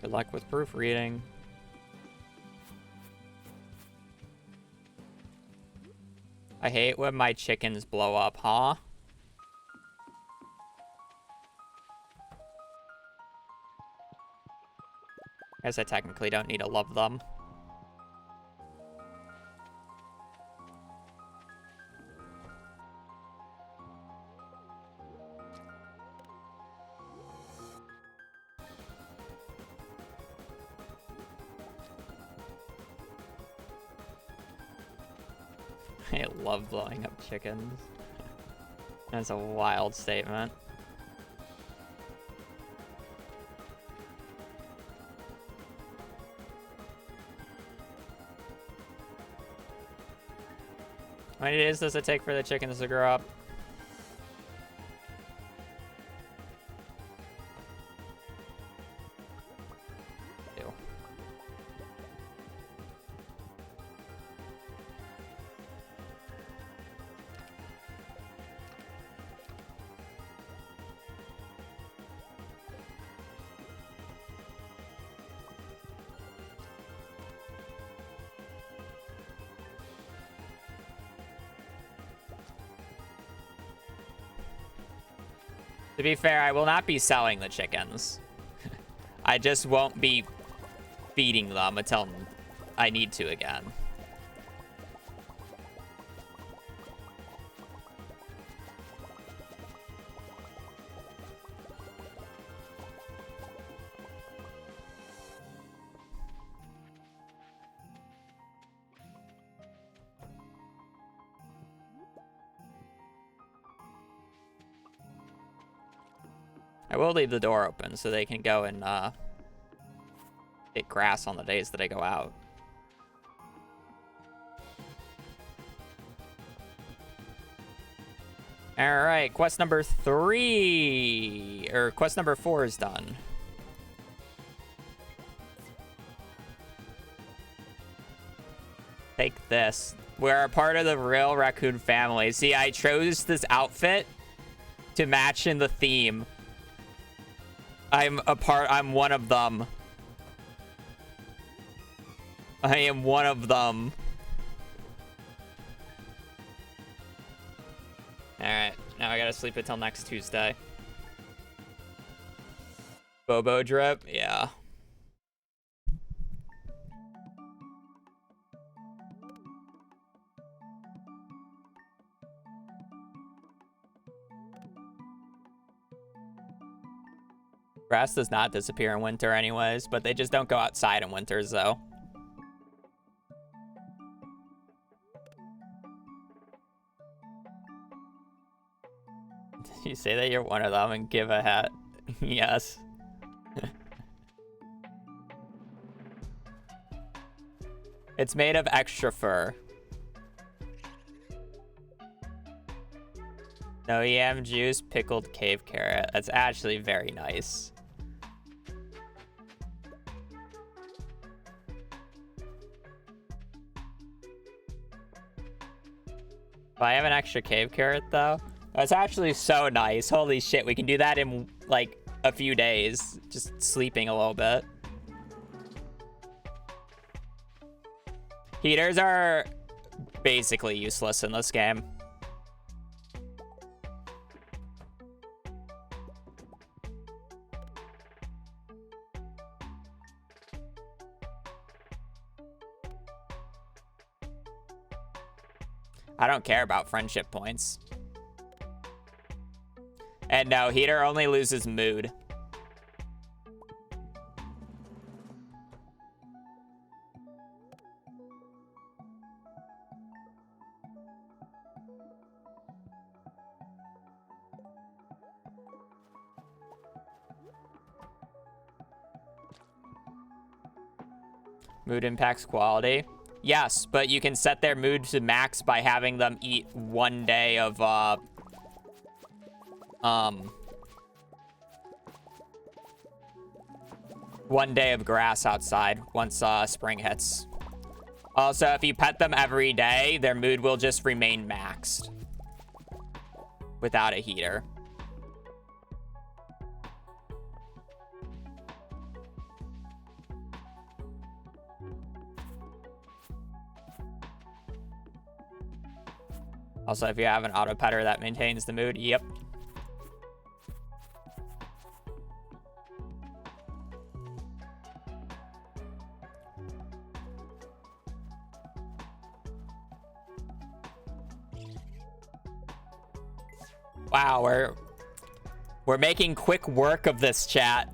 Good luck with proofreading. I hate when my chickens blow up, huh? I guess I technically don't need to love them. I love blowing up chickens. That's a wild statement. How many days does it take for the chickens to grow up? To be fair, I will not be selling the chickens. I just won't be feeding them until I need to again. I will leave the door open so they can go and get grass on the days that I go out. All right, quest number 3, or quest number 4 is done. take this. We're a part of the real Raccoon family. See, I chose this outfit to match in the theme. I'm one of them. I am one of them. Alright, now I gotta sleep until next Tuesday. Bobo drip? Yeah. Grass does not disappear in winter anyways, but they just don't go outside in winters though. Did you say that you're one of them and give a hat? Yes. It's made of extra fur. No yam juice, pickled cave carrot. That's actually very nice. If I have an extra cave carrot though, that's actually so nice. Holy shit, we can do that in like a few days, just sleeping a little bit. Heaters are basically useless in this game. I don't care about friendship points. And no, heater only loses mood. Mood impacts quality. Yes, but you can set their mood to max by having them eat 1 day of, 1 day of grass outside once, spring hits. Also, if you pet them every day, their mood will just remain maxed without a heater. Also, if you have an auto petter that maintains the mood, yep. Wow, we're making quick work of this, chat.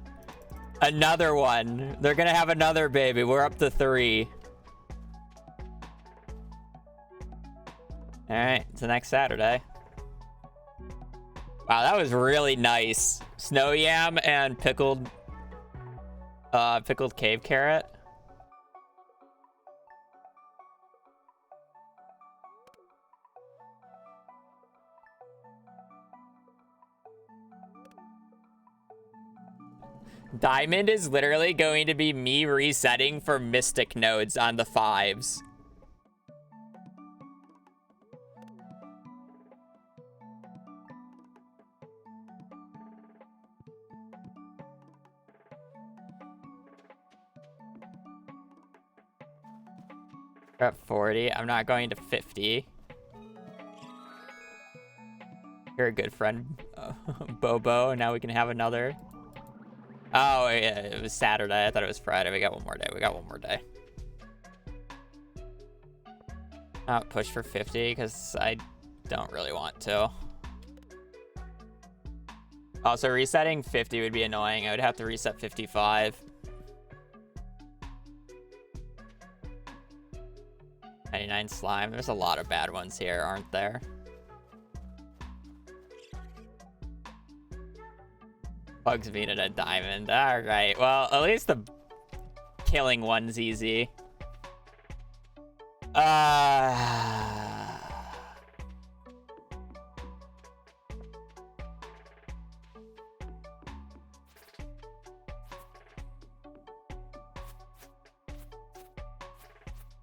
Another one. They're gonna have another baby. We're up to 3. All right, it's the next Saturday. Wow, that was really nice. Snow yam and pickled cave carrot. Diamond is literally going to be me resetting for mystic nodes on the 5s. We're at 40. I'm not going to 50. You're a good friend, Bobo. Now we can have another. Oh, yeah, it was Saturday. I thought it was Friday. We got one more day. We got one more day. Not push for 50 because I don't really want to. Also, resetting 50 would be annoying. I would have to reset 55. 99 slime. There's a lot of bad ones here, aren't there? Bugs needed a diamond. All right. Well, at least the killing one's easy.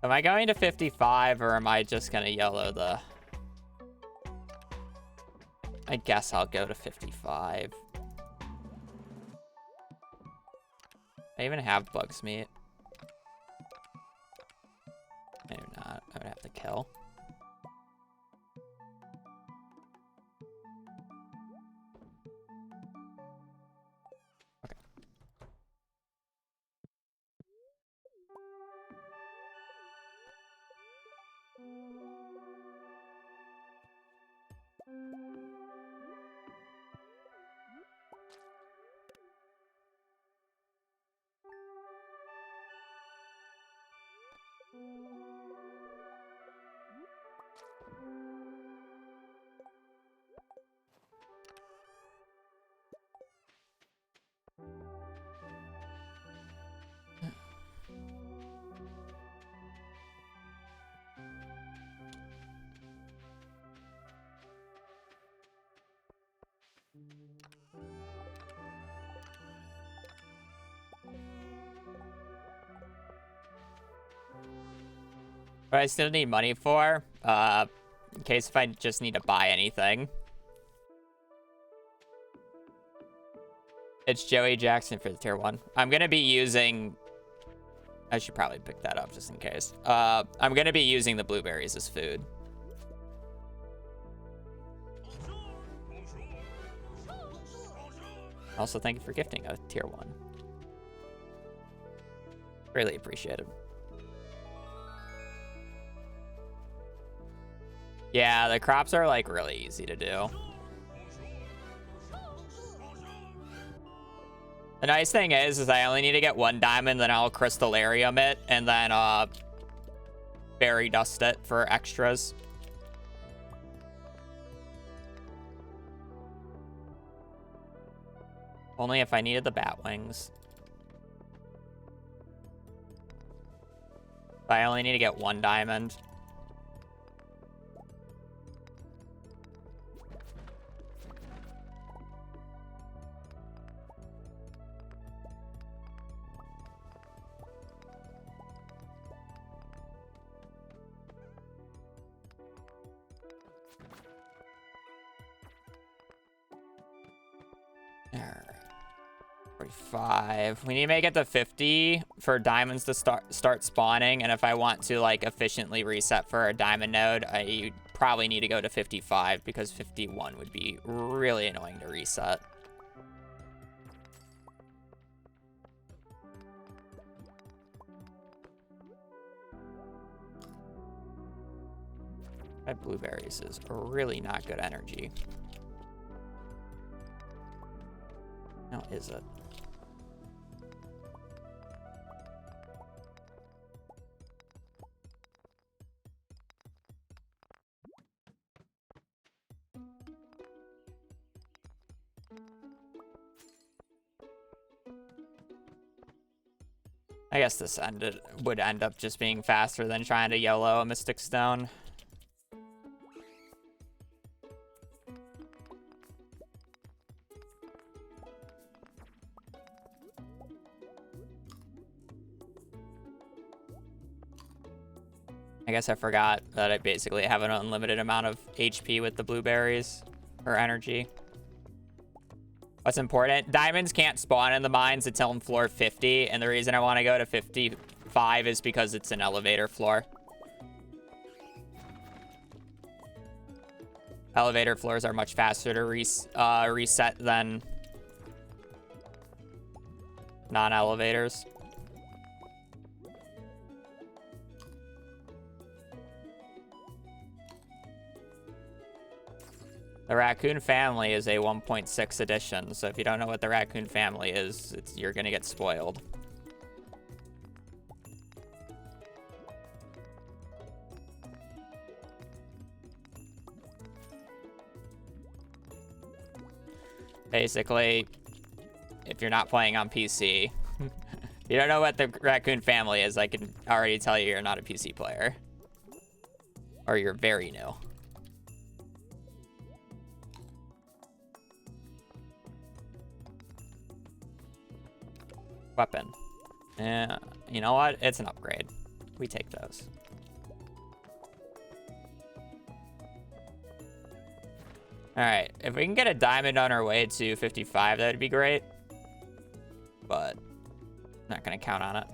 Am I going to 55 or am I just gonna yellow the... I guess I'll go to 55. I even have Bug's Meat. Maybe not. I would have to kill. Okay. What I still need money for, in case if I just need to buy anything. It's Joey Jackson for the tier 1. I'm gonna be using... I should probably pick that up just in case. I'm gonna be using the blueberries as food. Also, thank you for gifting a tier 1. Really appreciate it. Yeah, the crops are like really easy to do. The nice thing is I only need to get 1 diamond, then I'll crystallarium it, and then fairy dust it for extras. Only if I needed the bat wings. I only need to get 1 diamond. Alright. 45. We need to make it to 50 for diamonds to start spawning, and if I want to like efficiently reset for a diamond node, I probably need to go to 55 because 51 would be really annoying to reset. That blueberries is really not good energy. Now is it? I guess this would end up just being faster than trying to YOLO a Mystic Stone. I guess I forgot that I basically have an unlimited amount of HP with the blueberries, or energy. What's important? Diamonds can't spawn in the mines until in floor 50, and the reason I want to go to 55 is because it's an elevator floor. Elevator floors are much faster to reset than non-elevators. The Raccoon family is a 1.6 edition, so if you don't know what the Raccoon family is, you're gonna get spoiled. Basically, if you're not playing on PC, if you don't know what the Raccoon family is, I can already tell you you're not a PC player. Or you're very new. Weapon. Yeah, you know what? It's an upgrade. We take those. All right, if we can get a diamond on our way to 55, that'd be great. But not gonna count on it.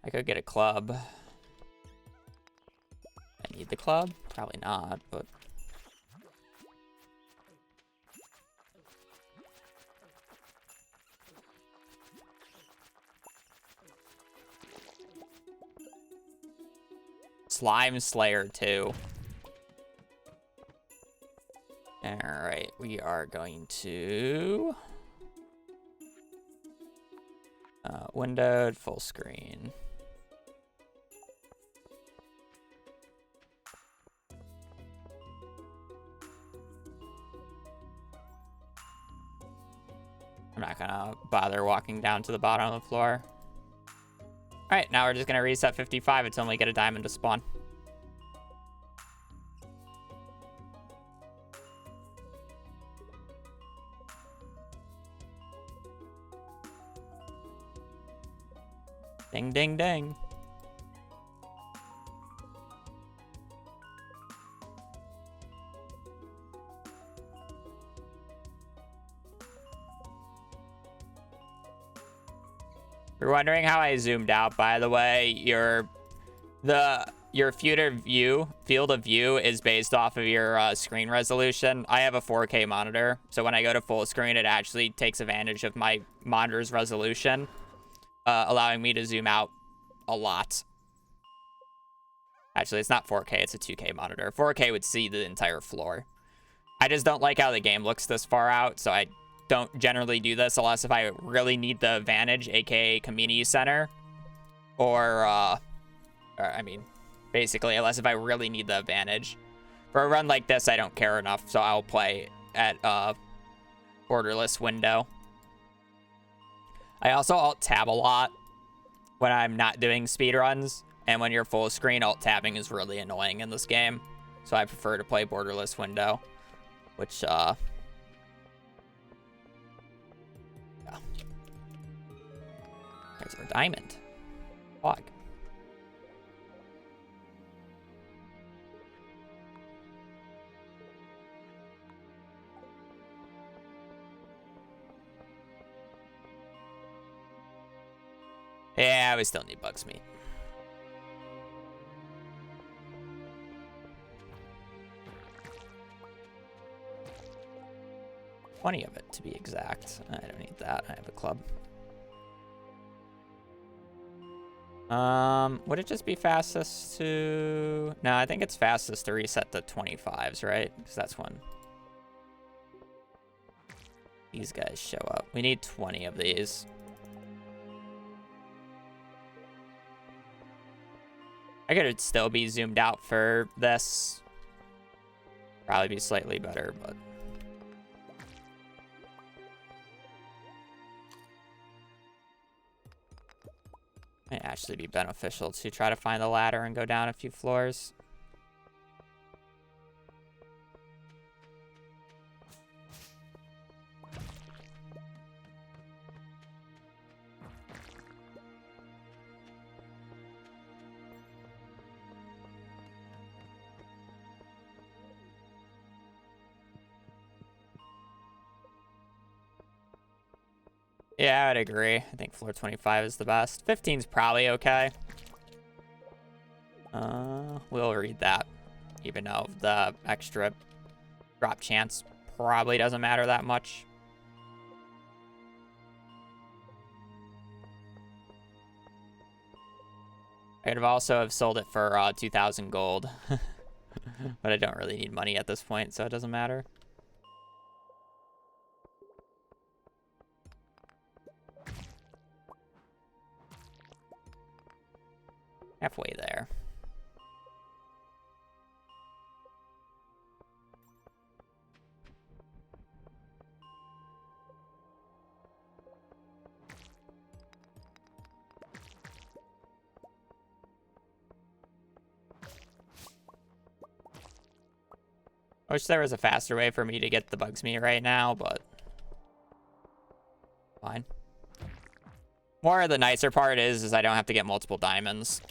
I could get a club. I need the club? Probably not, but... Slime Slayer 2. Alright, we are going to... windowed, full screen. I'm not gonna bother walking down to the bottom of the floor. Alright, now we're just gonna reset 55 until we get a diamond to spawn. Ding, ding, ding. If you're wondering how I zoomed out, by the way, your field of view is based off of your screen resolution. I have a 4K monitor, so when I go to full screen, it actually takes advantage of my monitor's resolution, allowing me to zoom out a lot. Actually, it's not 4K, it's a 2K monitor. 4K would see the entire floor. I just don't like how the game looks this far out, so I don't generally do this unless if I really need the advantage, aka community center, or I mean, basically, unless if I really need the advantage. For a run like this, I don't care enough, so I'll play at borderless window. I also alt-tab a lot when I'm not doing speedruns, and when you're full screen, alt-tabbing is really annoying in this game, so I prefer to play borderless window, which, yeah. There's our diamond. Log. Yeah, we still need bugs meat. Plenty of it, to be exact. I don't need that. I have a club. Would it just be fastest to... No, I think it's fastest to reset the 25s, right? Because that's when these guys show up. We need 20 of these. I could still be zoomed out for this. Probably be slightly better, but... Might actually be beneficial to try to find the ladder and go down a few floors. Yeah, I'd agree. I think floor 25 is the best. 15's probably okay. We'll read that, even though the extra drop chance probably doesn't matter that much. I could have also have sold it for 2,000 gold, but I don't really need money at this point, so it doesn't matter. Halfway there. I wish there was a faster way for me to get the bugs meat right now, but fine. More of the nicer part is I don't have to get multiple diamonds.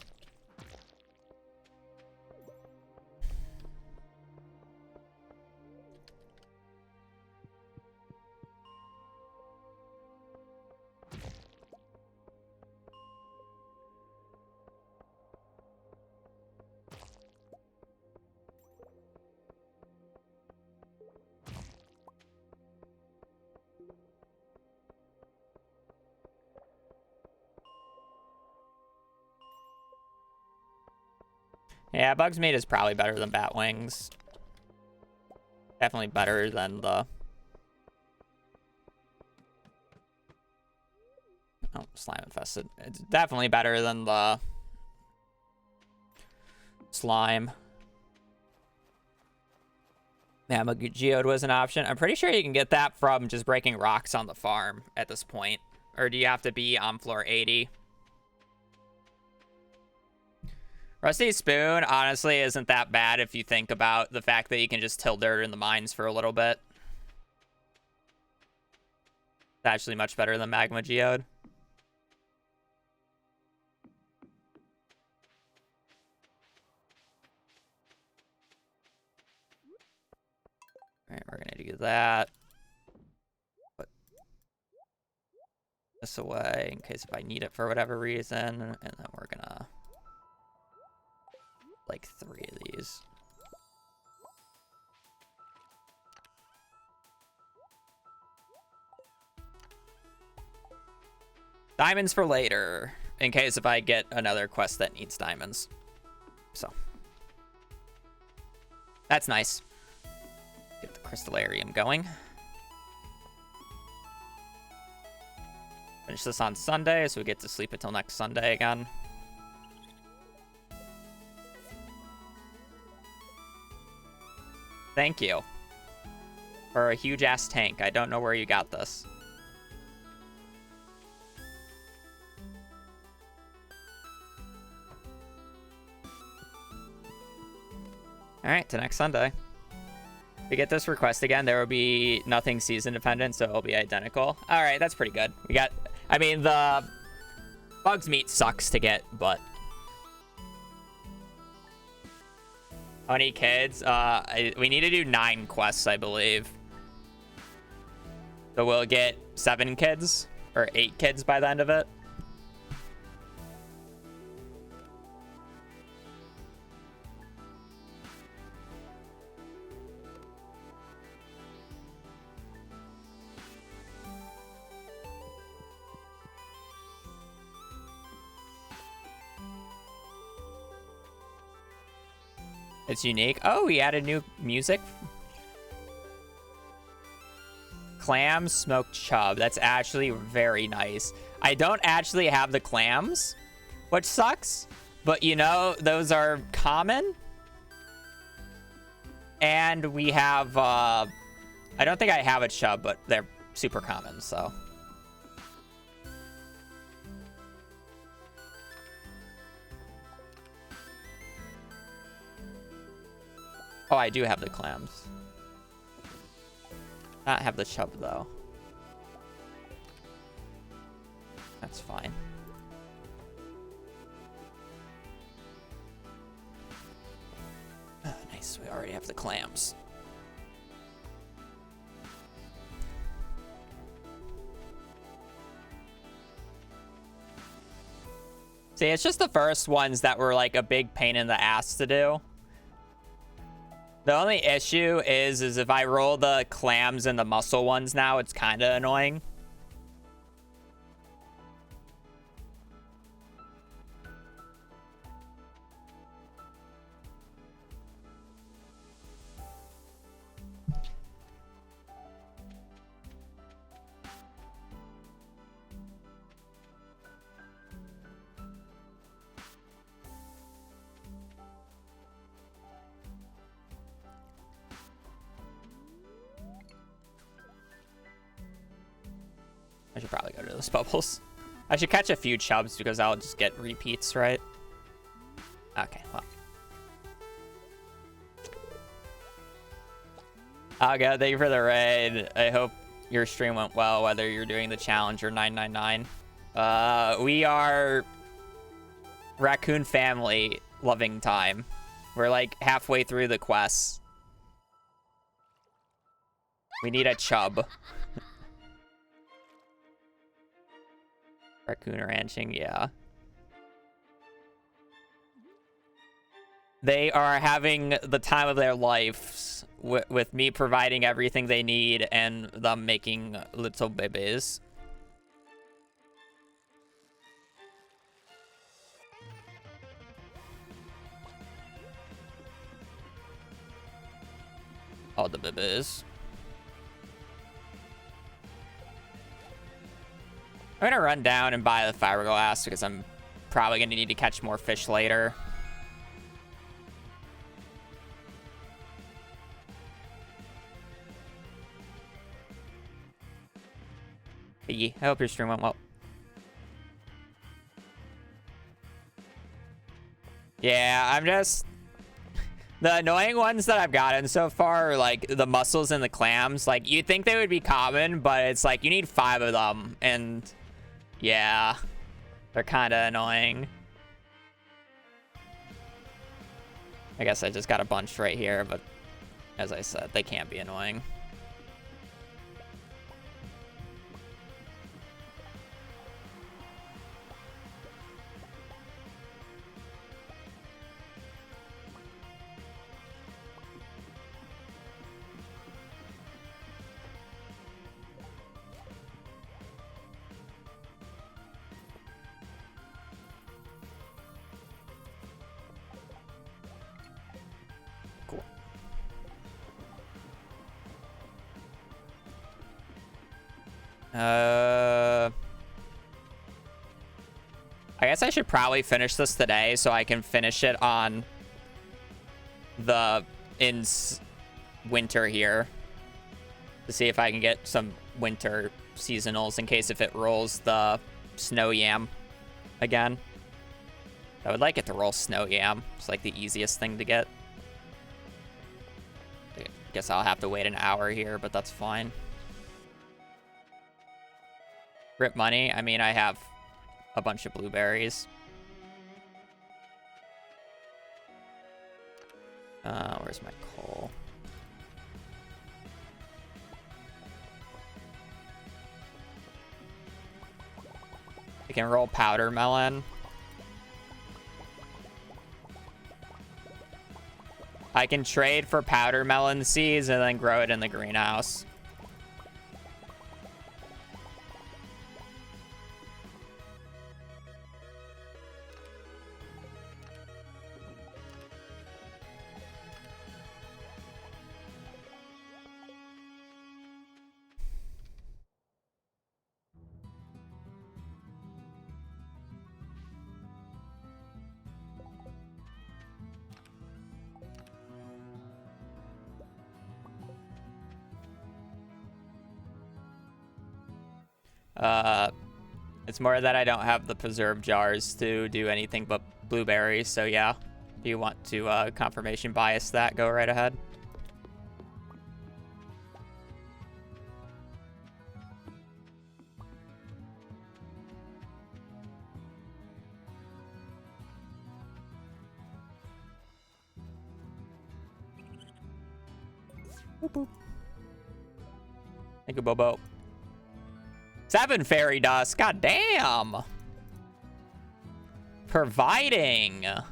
Yeah, bugs meat is probably better than bat wings. Definitely better than the... Oh, slime infested. It's definitely better than the slime. Yeah, geode was an option. I'm pretty sure you can get that from just breaking rocks on the farm at this point. Or do you have to be on floor 80? Rusty Spoon, honestly, isn't that bad if you think about the fact that you can just till dirt in the mines for a little bit. It's actually much better than Magma Geode. Alright, we're gonna do that. Put this away in case if I need it for whatever reason. And then we're gonna... like 3 of these. Diamonds for later, in case if I get another quest that needs diamonds. So. That's nice. Get the crystallarium going. Finish this on Sunday, so we get to sleep until next Sunday again. Thank you. For a huge-ass tank. I don't know where you got this. Alright, to next Sunday. If we get this request again, there will be nothing season dependent, so it'll be identical. Alright, that's pretty good. We got... I mean, the... bugs meat sucks to get, but... How many kids? We need to do 9 quests, I believe. So we'll get 7 kids, or 8 kids by the end of it. It's unique. Oh, we added new music. Clam smoked chub. That's actually very nice. I don't actually have the clams, which sucks. But, you know, those are common. And we have... I don't think I have a chub, but they're super common, so... Oh, I do have the clams. Not have the chub, though. That's fine. Oh, nice. We already have the clams. See, it's just the first ones that were like a big pain in the ass to do. The only issue is if I roll the clams and the mussel ones now, it's kind of annoying. I should probably go to those bubbles. I should catch a few chubs because I'll just get repeats, right? Okay, well. Okay, thank you for the raid. I hope your stream went well, whether you're doing the challenge or 999. We are Raccoon family loving time. We're like halfway through the quests. We need a chub. Raccoon ranching, yeah. They are having the time of their lives with me providing everything they need and them making little babies. All the babies. I'm gonna run down and buy the fiberglass because I'm probably gonna need to catch more fish later. Hey, I hope your stream went well. Yeah, I'm just... The annoying ones that I've gotten so far are like the mussels and the clams. Like, you'd think they would be common, but it's like you need 5 of them. And yeah, they're kind of annoying. I guess I just got a bunch right here, but as I said, they can't be annoying. I guess I should probably finish this today so I can finish it on the winter here to see if I can get some winter seasonals in case if it rolls the snow yam again. I would like it to roll snow yam. It's like the easiest thing to get. I guess I'll have to wait an hour here, but that's fine. Rip money. I mean, I have a bunch of blueberries. Where's my coal? I can roll powder melon. I can trade for powder melon seeds and then grow it in the greenhouse. It's more that I don't have the preserve jars to do anything but blueberries, so yeah. If you want to confirmation bias that, go right ahead. Boop, boop. Thank you, Bobo. 7 fairy dust. God damn. Providing. All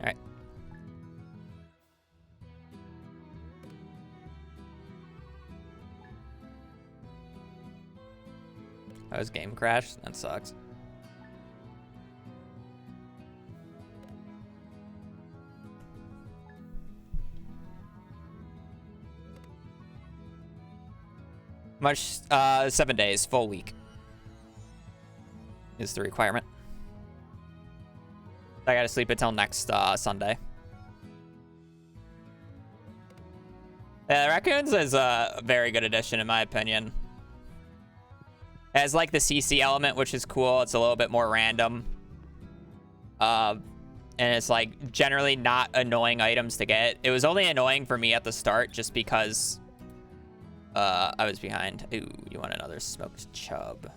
right. Oh, his game crashed? That sucks. Much, 7 days, full week. is the requirement. I gotta sleep until next Sunday. Yeah, Raccoons is a very good addition in my opinion. It has like the CC element, which is cool. It's a little bit more random. And it's like generally not annoying items to get. It was only annoying for me at the start just because I was behind. Ooh, you want another smoked chub.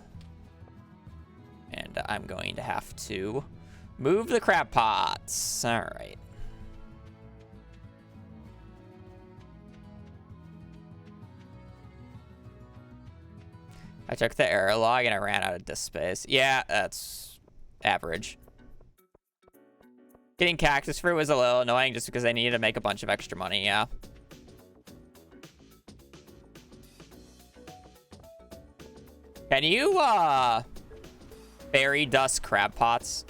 And I'm going to have to move the crab pots. All right. I took the error log and I ran out of disk space. Yeah, that's average. Getting cactus fruit was a little annoying just because I needed to make a bunch of extra money, yeah. Can you, fairy dust crab pots?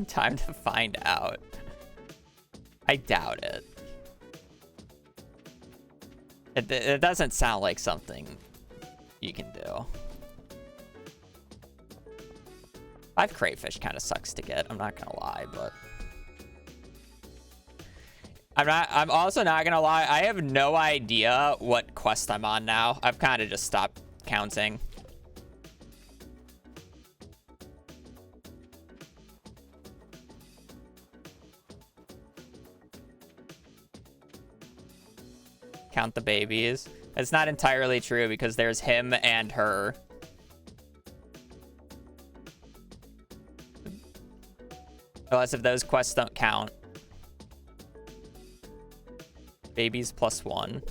Time to find out. I doubt it. It doesn't sound like something you can do. 5 crayfish kind of sucks to get. I'm not gonna lie, but I'm also not gonna lie. I have no idea what quest I'm on now. I've kind of just stopped counting. Count the babies. It's not entirely true because there's him and her. Unless if those quests don't count. Babies +1.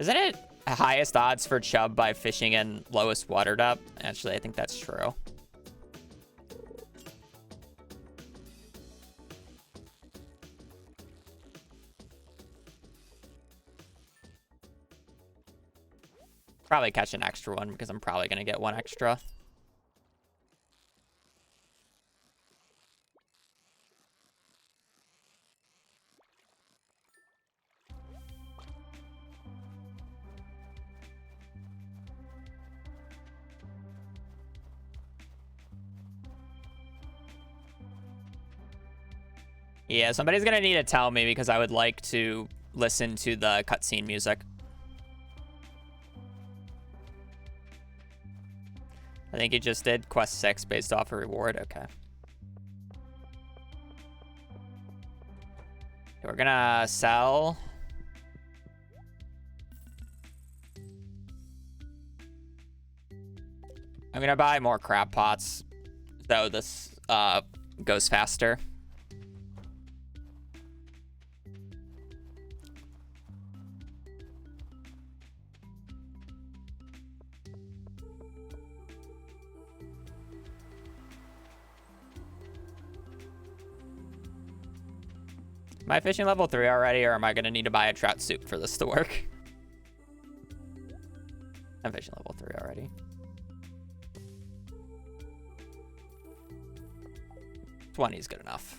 Isn't it highest odds for chub by fishing in lowest water depth? Actually, I think that's true. Probably catch an extra one because I'm probably gonna get one extra. Yeah, somebody's gonna need to tell me because I would like to listen to the cutscene music. I think you just did quest 6 based off a reward. Okay. We're gonna sell. I'm gonna buy more crab pots, though this goes faster. Am I fishing level 3 already, or am I going to need to buy a trout suit for this to work? I'm fishing level 3 already. $20 is good enough.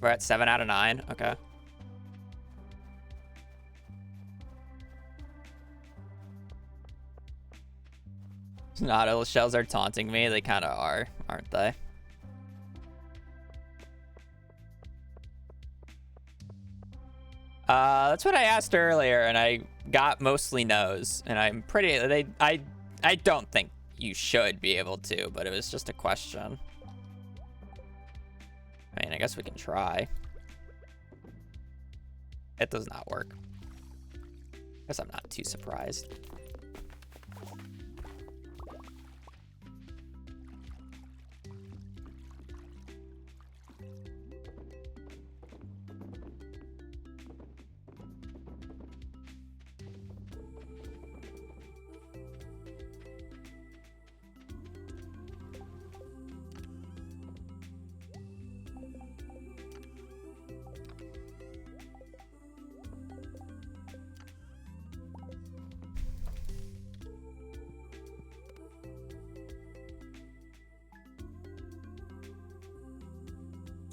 We're at 7 out of 9. Okay. Nautilus shells are taunting me. They kind of are, aren't they? That's what I asked earlier, and I got mostly no's. And I'm pretty... I don't think you should be able to, but it was just a question. I mean, I guess we can try. It does not work. Guess I'm not too surprised.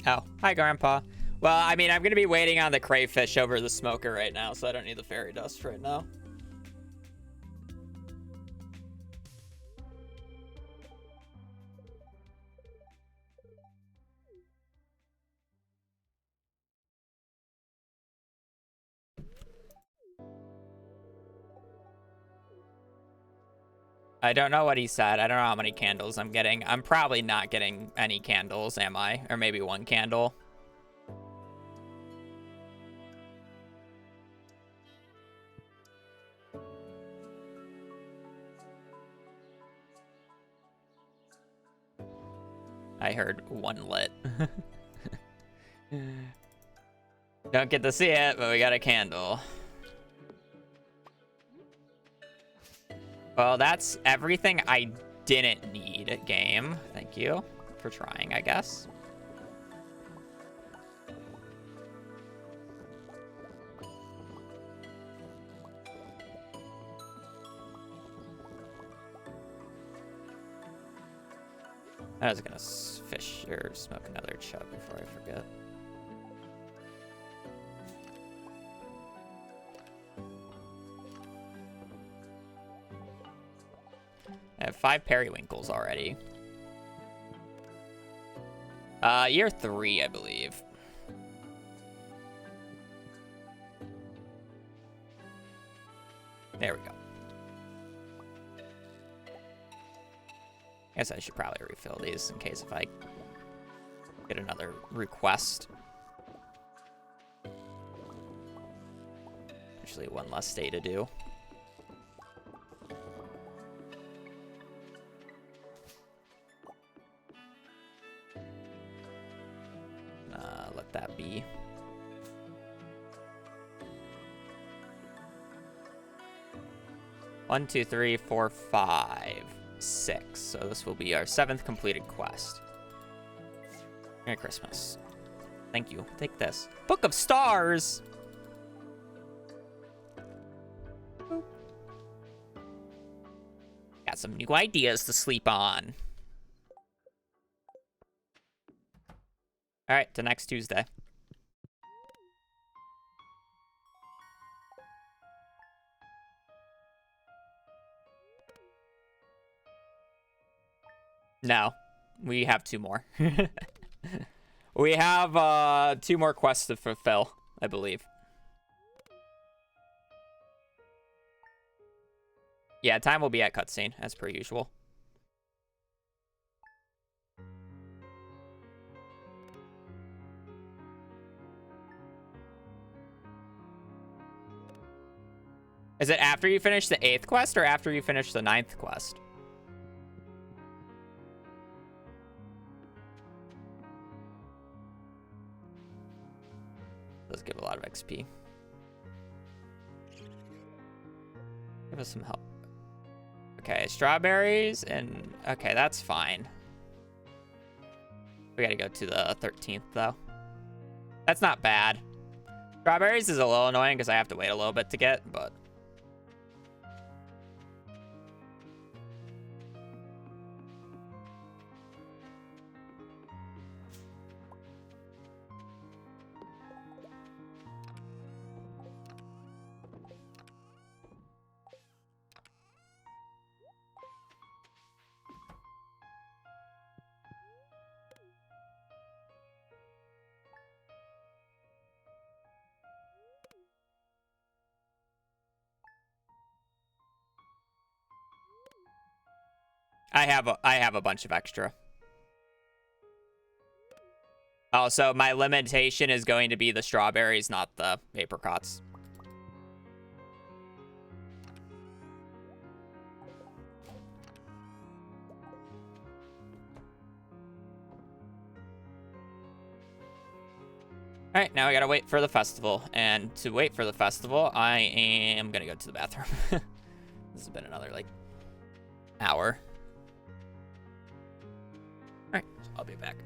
Oh, hi, Grandpa. Well, I mean, I'm going to be waiting on the crayfish over the smoker right now, so I don't need the fairy dust right now. I don't know what he said. I don't know how many candles I'm getting. I'm probably not getting any candles, am I? Or maybe one candle. I heard one lit. Don't get to see it, but we got a candle. Well, that's everything I didn't need, game. Thank you for trying, I guess. I was gonna fish or smoke another chub before I forget. I have 5 periwinkles already. Year 3, I believe. There we go. Guess I should probably refill these in case if I get another request. Actually, one less day to do. Let that be. One, two, three, four, 5, 6. So this will be our 7th completed quest. Merry Christmas. Thank you. Take this. Book of Stars! Got some new ideas to sleep on. All right, to next Tuesday. No, we have 2 more. We have 2 more quests to fulfill, I believe. Yeah, time will be at cutscene, as per usual. Is it after you finish the 8th quest or after you finish the 9th quest? Does give a lot of XP. Give us some help. Okay, strawberries and... Okay, that's fine. We gotta go to the 13th, though. That's not bad. Strawberries is a little annoying because I have to wait a little bit to get, but... I have a bunch of extra. Oh, so my limitation is going to be the strawberries, not the apricots. All right, now I gotta wait for the festival. And to wait for the festival, I am gonna go to the bathroom. This has been another, like, hour. All right, I'll be back.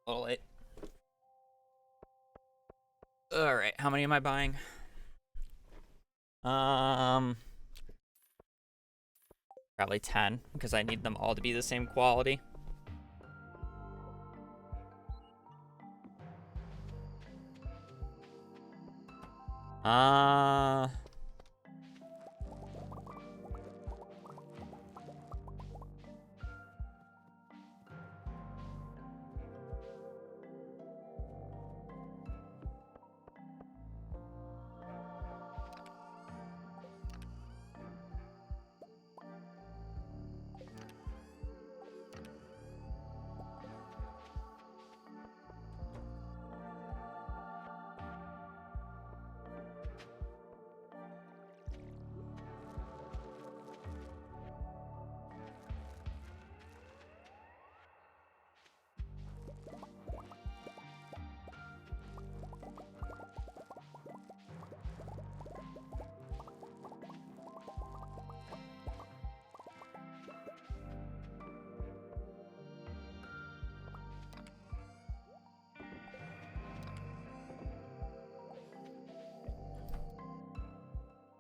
A little late. All right, how many am I buying? Probably 10 because I need them all to be the same quality.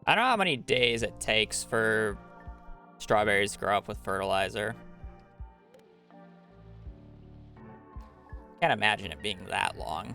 I don't know how many days it takes for strawberries to grow up with fertilizer. Can't imagine it being that long.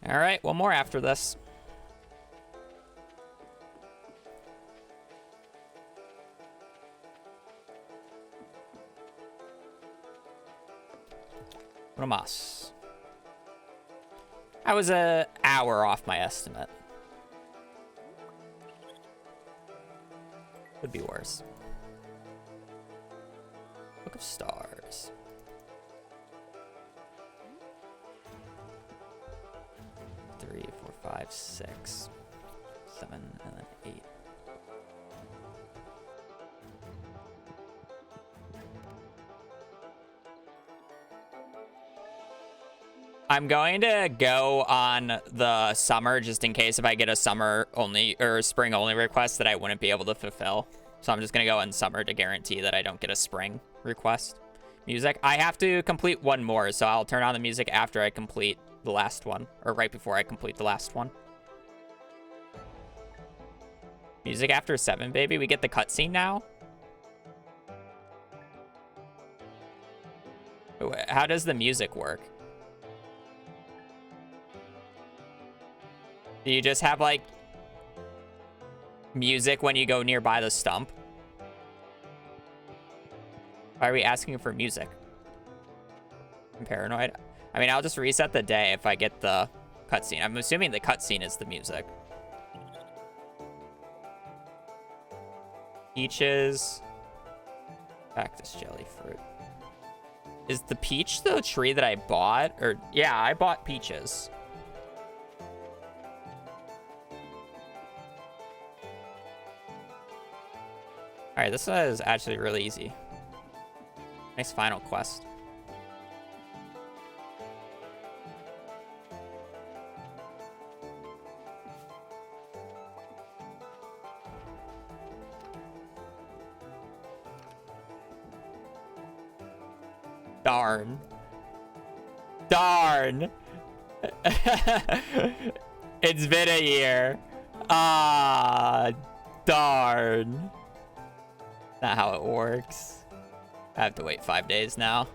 All right, one more after this. One más. I was an hour off my estimate. Could be worse. Book of Stars. 3, 4, 5, 6, 7, and then 8. I'm going to go on the summer just in case if I get a summer only or spring only request that I wouldn't be able to fulfill. So I'm just going to go on summer to guarantee that I don't get a spring request. Music. I have to complete one more, so I'll turn on the music after I complete the last one, or right before I complete the last one. Music after 7, baby. We get the cutscene now. How does the music work? Do you just have, like, music when you go nearby the stump? Why are we asking for music? I'm paranoid. I mean, I'll just reset the day if I get the cutscene. I'm assuming the cutscene is the music. Peaches. Cactus jelly fruit. Is the peach the tree that I bought? Or, yeah, I bought peaches. Alright, this is actually really easy. Nice final quest. Darn. Darn. It's been a year. Ah, darn. Not how it works. I have to wait 5 days now.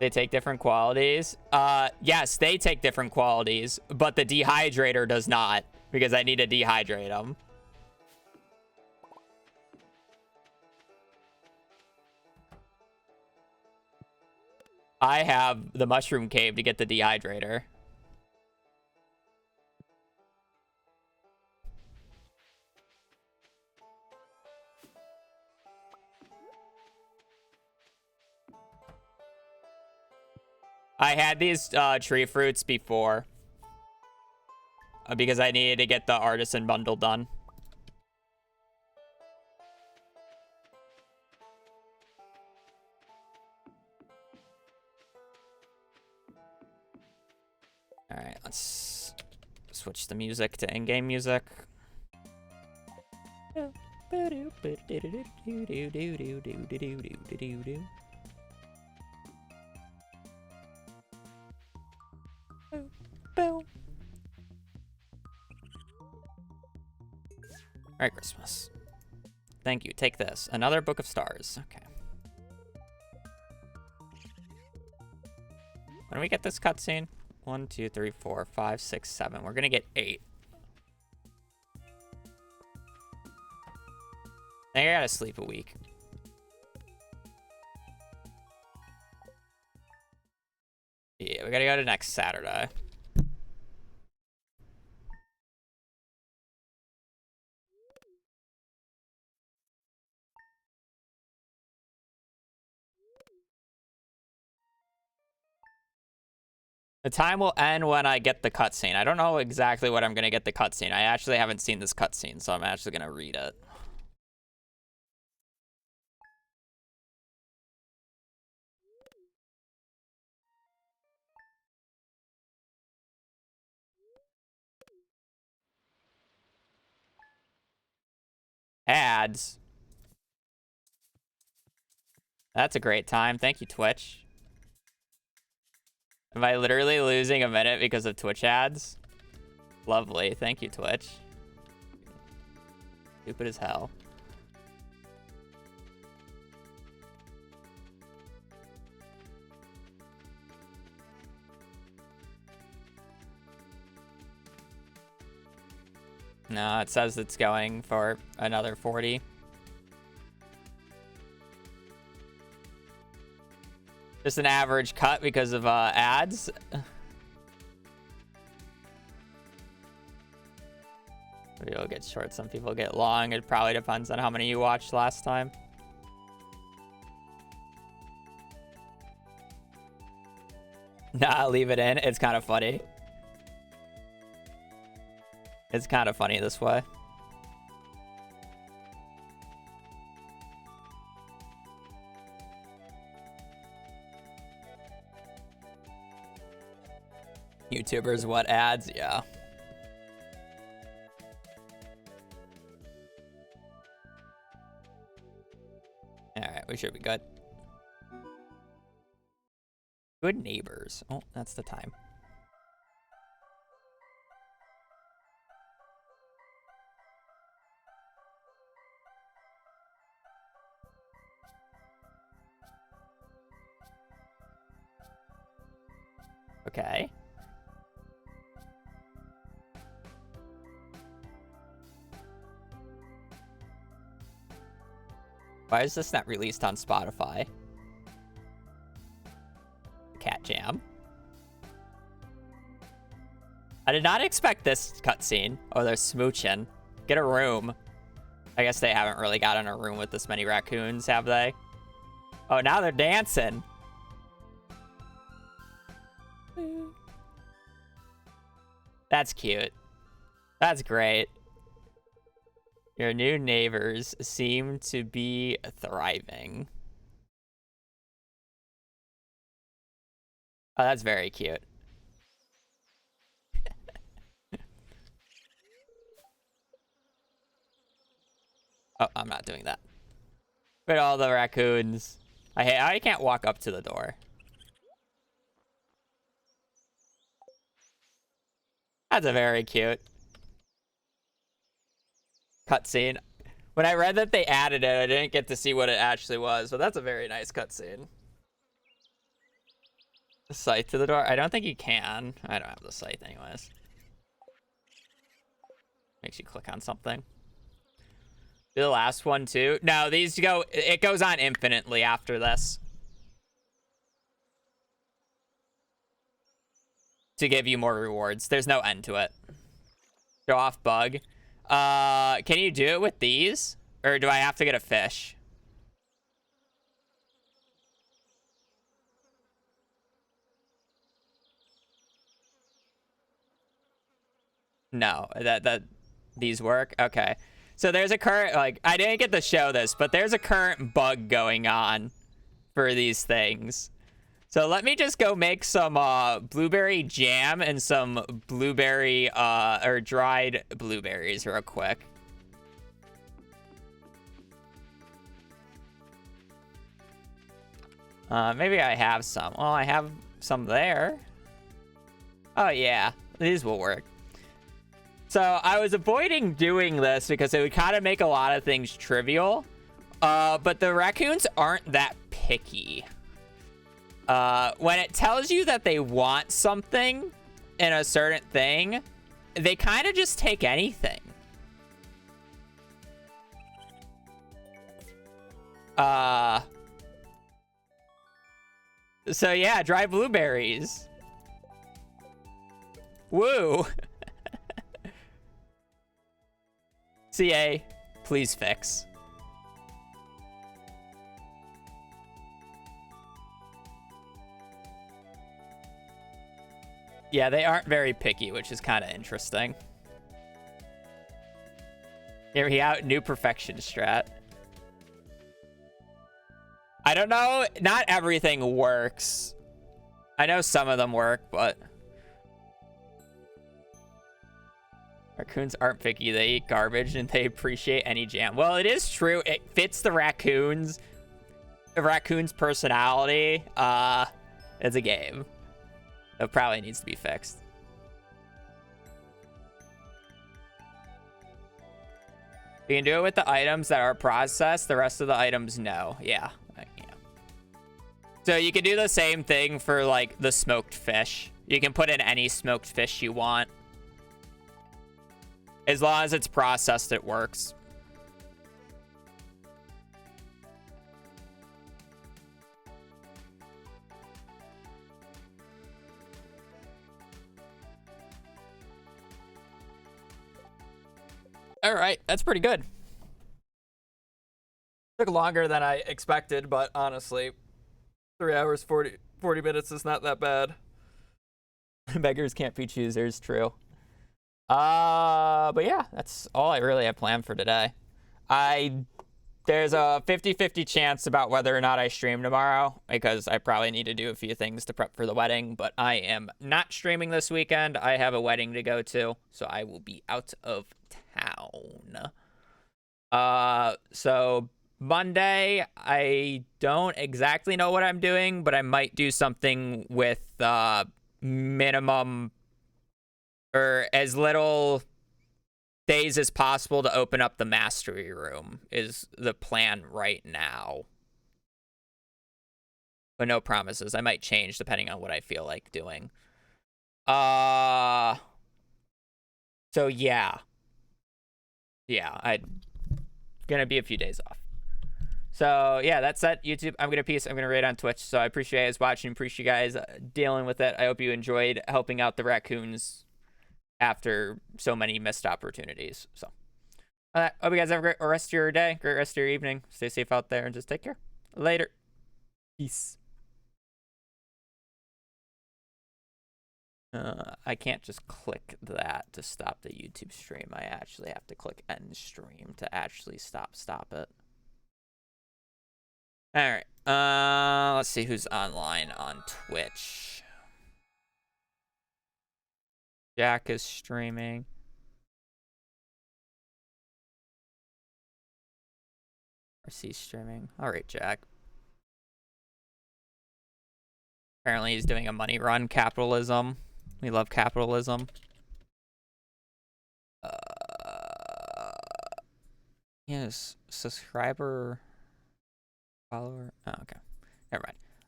They take different qualities. Yes, they take different qualities, but the dehydrator does not, because I need to dehydrate them. I have the mushroom cave to get the dehydrator. I had these tree fruits before because I needed to get the artisan bundle done. All right, let's switch the music to in-game music. Merry Christmas. Thank you. Take this. Another book of stars. Okay. When do we get this cutscene? 1, 2, 3, 4, 5, 6, 7. We're gonna get 8. I think I gotta sleep a week. Yeah, we gotta go to next Saturday. The time will end when I get the cutscene. I don't know exactly what I'm gonna get the cutscene. I actually haven't seen this cutscene, so I'm actually gonna read it. Ads. That's a great time. Thank you, Twitch. Am I literally losing a minute because of Twitch ads? Lovely. Thank you, Twitch. Stupid as hell. No, it says it's going for another 40. Just an average cut because of ads. Some people get short, some people get long. It probably depends on how many you watched last time. Nah, leave it in. It's kind of funny. It's kind of funny this way. YouTubers, what ads? Yeah. All right, we should be good. Good neighbors. Oh, that's the time. Okay. Why is this not released on Spotify? Cat Jam. I did not expect this cutscene. Oh, they're smooching. Get a room. I guess they haven't really gotten a room with this many raccoons, have they? Oh, now they're dancing. That's cute. That's great. Your new neighbors seem to be thriving. Oh, that's very cute. Oh, I'm not doing that. Look at all the raccoons. I can't walk up to the door. That's a very cute cutscene. When I read that they added it, I didn't get to see what it actually was, but that's a very nice cutscene. The site to the door? I don't think you can. I don't have the site anyways. Makes you click on something. The last one too? No, these go, it goes on infinitely after this. To give you more rewards. There's no end to it. Show off bug. Can you do it with these? Or do I have to get a fish? No, that these work? Okay. So there's a current, like, I didn't get to show this, but there's a current bug going on for these things. So let me just go make some blueberry jam and some blueberry, or dried blueberries real quick. Maybe I have some. Well, I have some there. Oh, yeah. These will work. So I was avoiding doing this because it would kind of make a lot of things trivial. But the raccoons aren't that picky. When it tells you that they want something in a certain thing, they kind of just take anything. So yeah, dry blueberries. Woo. CA, please fix. Yeah, they aren't very picky, which is kind of interesting. Here we out, new perfection strat. I don't know, not everything works. I know some of them work, but raccoons aren't picky. They eat garbage and they appreciate any jam. Well, it is true. It fits the raccoon's personality. It's a game. It probably needs to be fixed. You can do it with the items that are processed. The rest of the items, no. Yeah. So you can do the same thing for, like, the smoked fish. You can put in any smoked fish you want. As long as it's processed, it works. All right, that's pretty good. Took longer than I expected, but honestly, 3 hours, 40 minutes is not that bad. Beggars can't be choosers, true. But yeah, that's all I really have planned for today. There's a 50-50 chance about whether or not I stream tomorrow, because I probably need to do a few things to prep for the wedding, but I am not streaming this weekend. I have a wedding to go to, so I will be out of town. So Monday, I don't exactly know what I'm doing, but I might do something with minimum or as little days as possible to open up the mastery room is the plan right now. But no promises. I might change depending on what I feel like doing. So yeah. Yeah, I'm gonna be a few days off. So yeah, that's it. YouTube, I'm gonna peace. I'm gonna raid on Twitch. So I appreciate you guys watching. Appreciate you guys dealing with it. I hope you enjoyed helping out the raccoons after so many missed opportunities. So hope you guys have a great rest of your day, great rest of your evening. Stay safe out there and just take care. Later. Peace. I can't just click that to stop the YouTube stream. I actually have to click end stream to actually stop it. All right. Let's see who's online on Twitch. Jack is streaming. RC streaming. All right, Jack. Apparently he's doing a money run. Capitalism. We love capitalism. Yes, subscriber, follower. Oh, okay. Never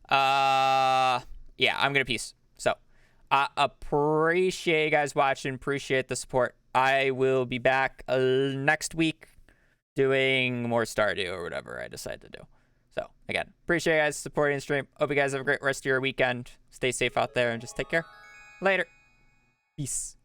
mind. yeah, I'm gonna peace. So I appreciate you guys watching, appreciate the support. I will be back next week doing more Stardew or whatever I decide to do. So again, appreciate you guys supporting the stream. Hope you guys have a great rest of your weekend. Stay safe out there and just take care. Later. Peace.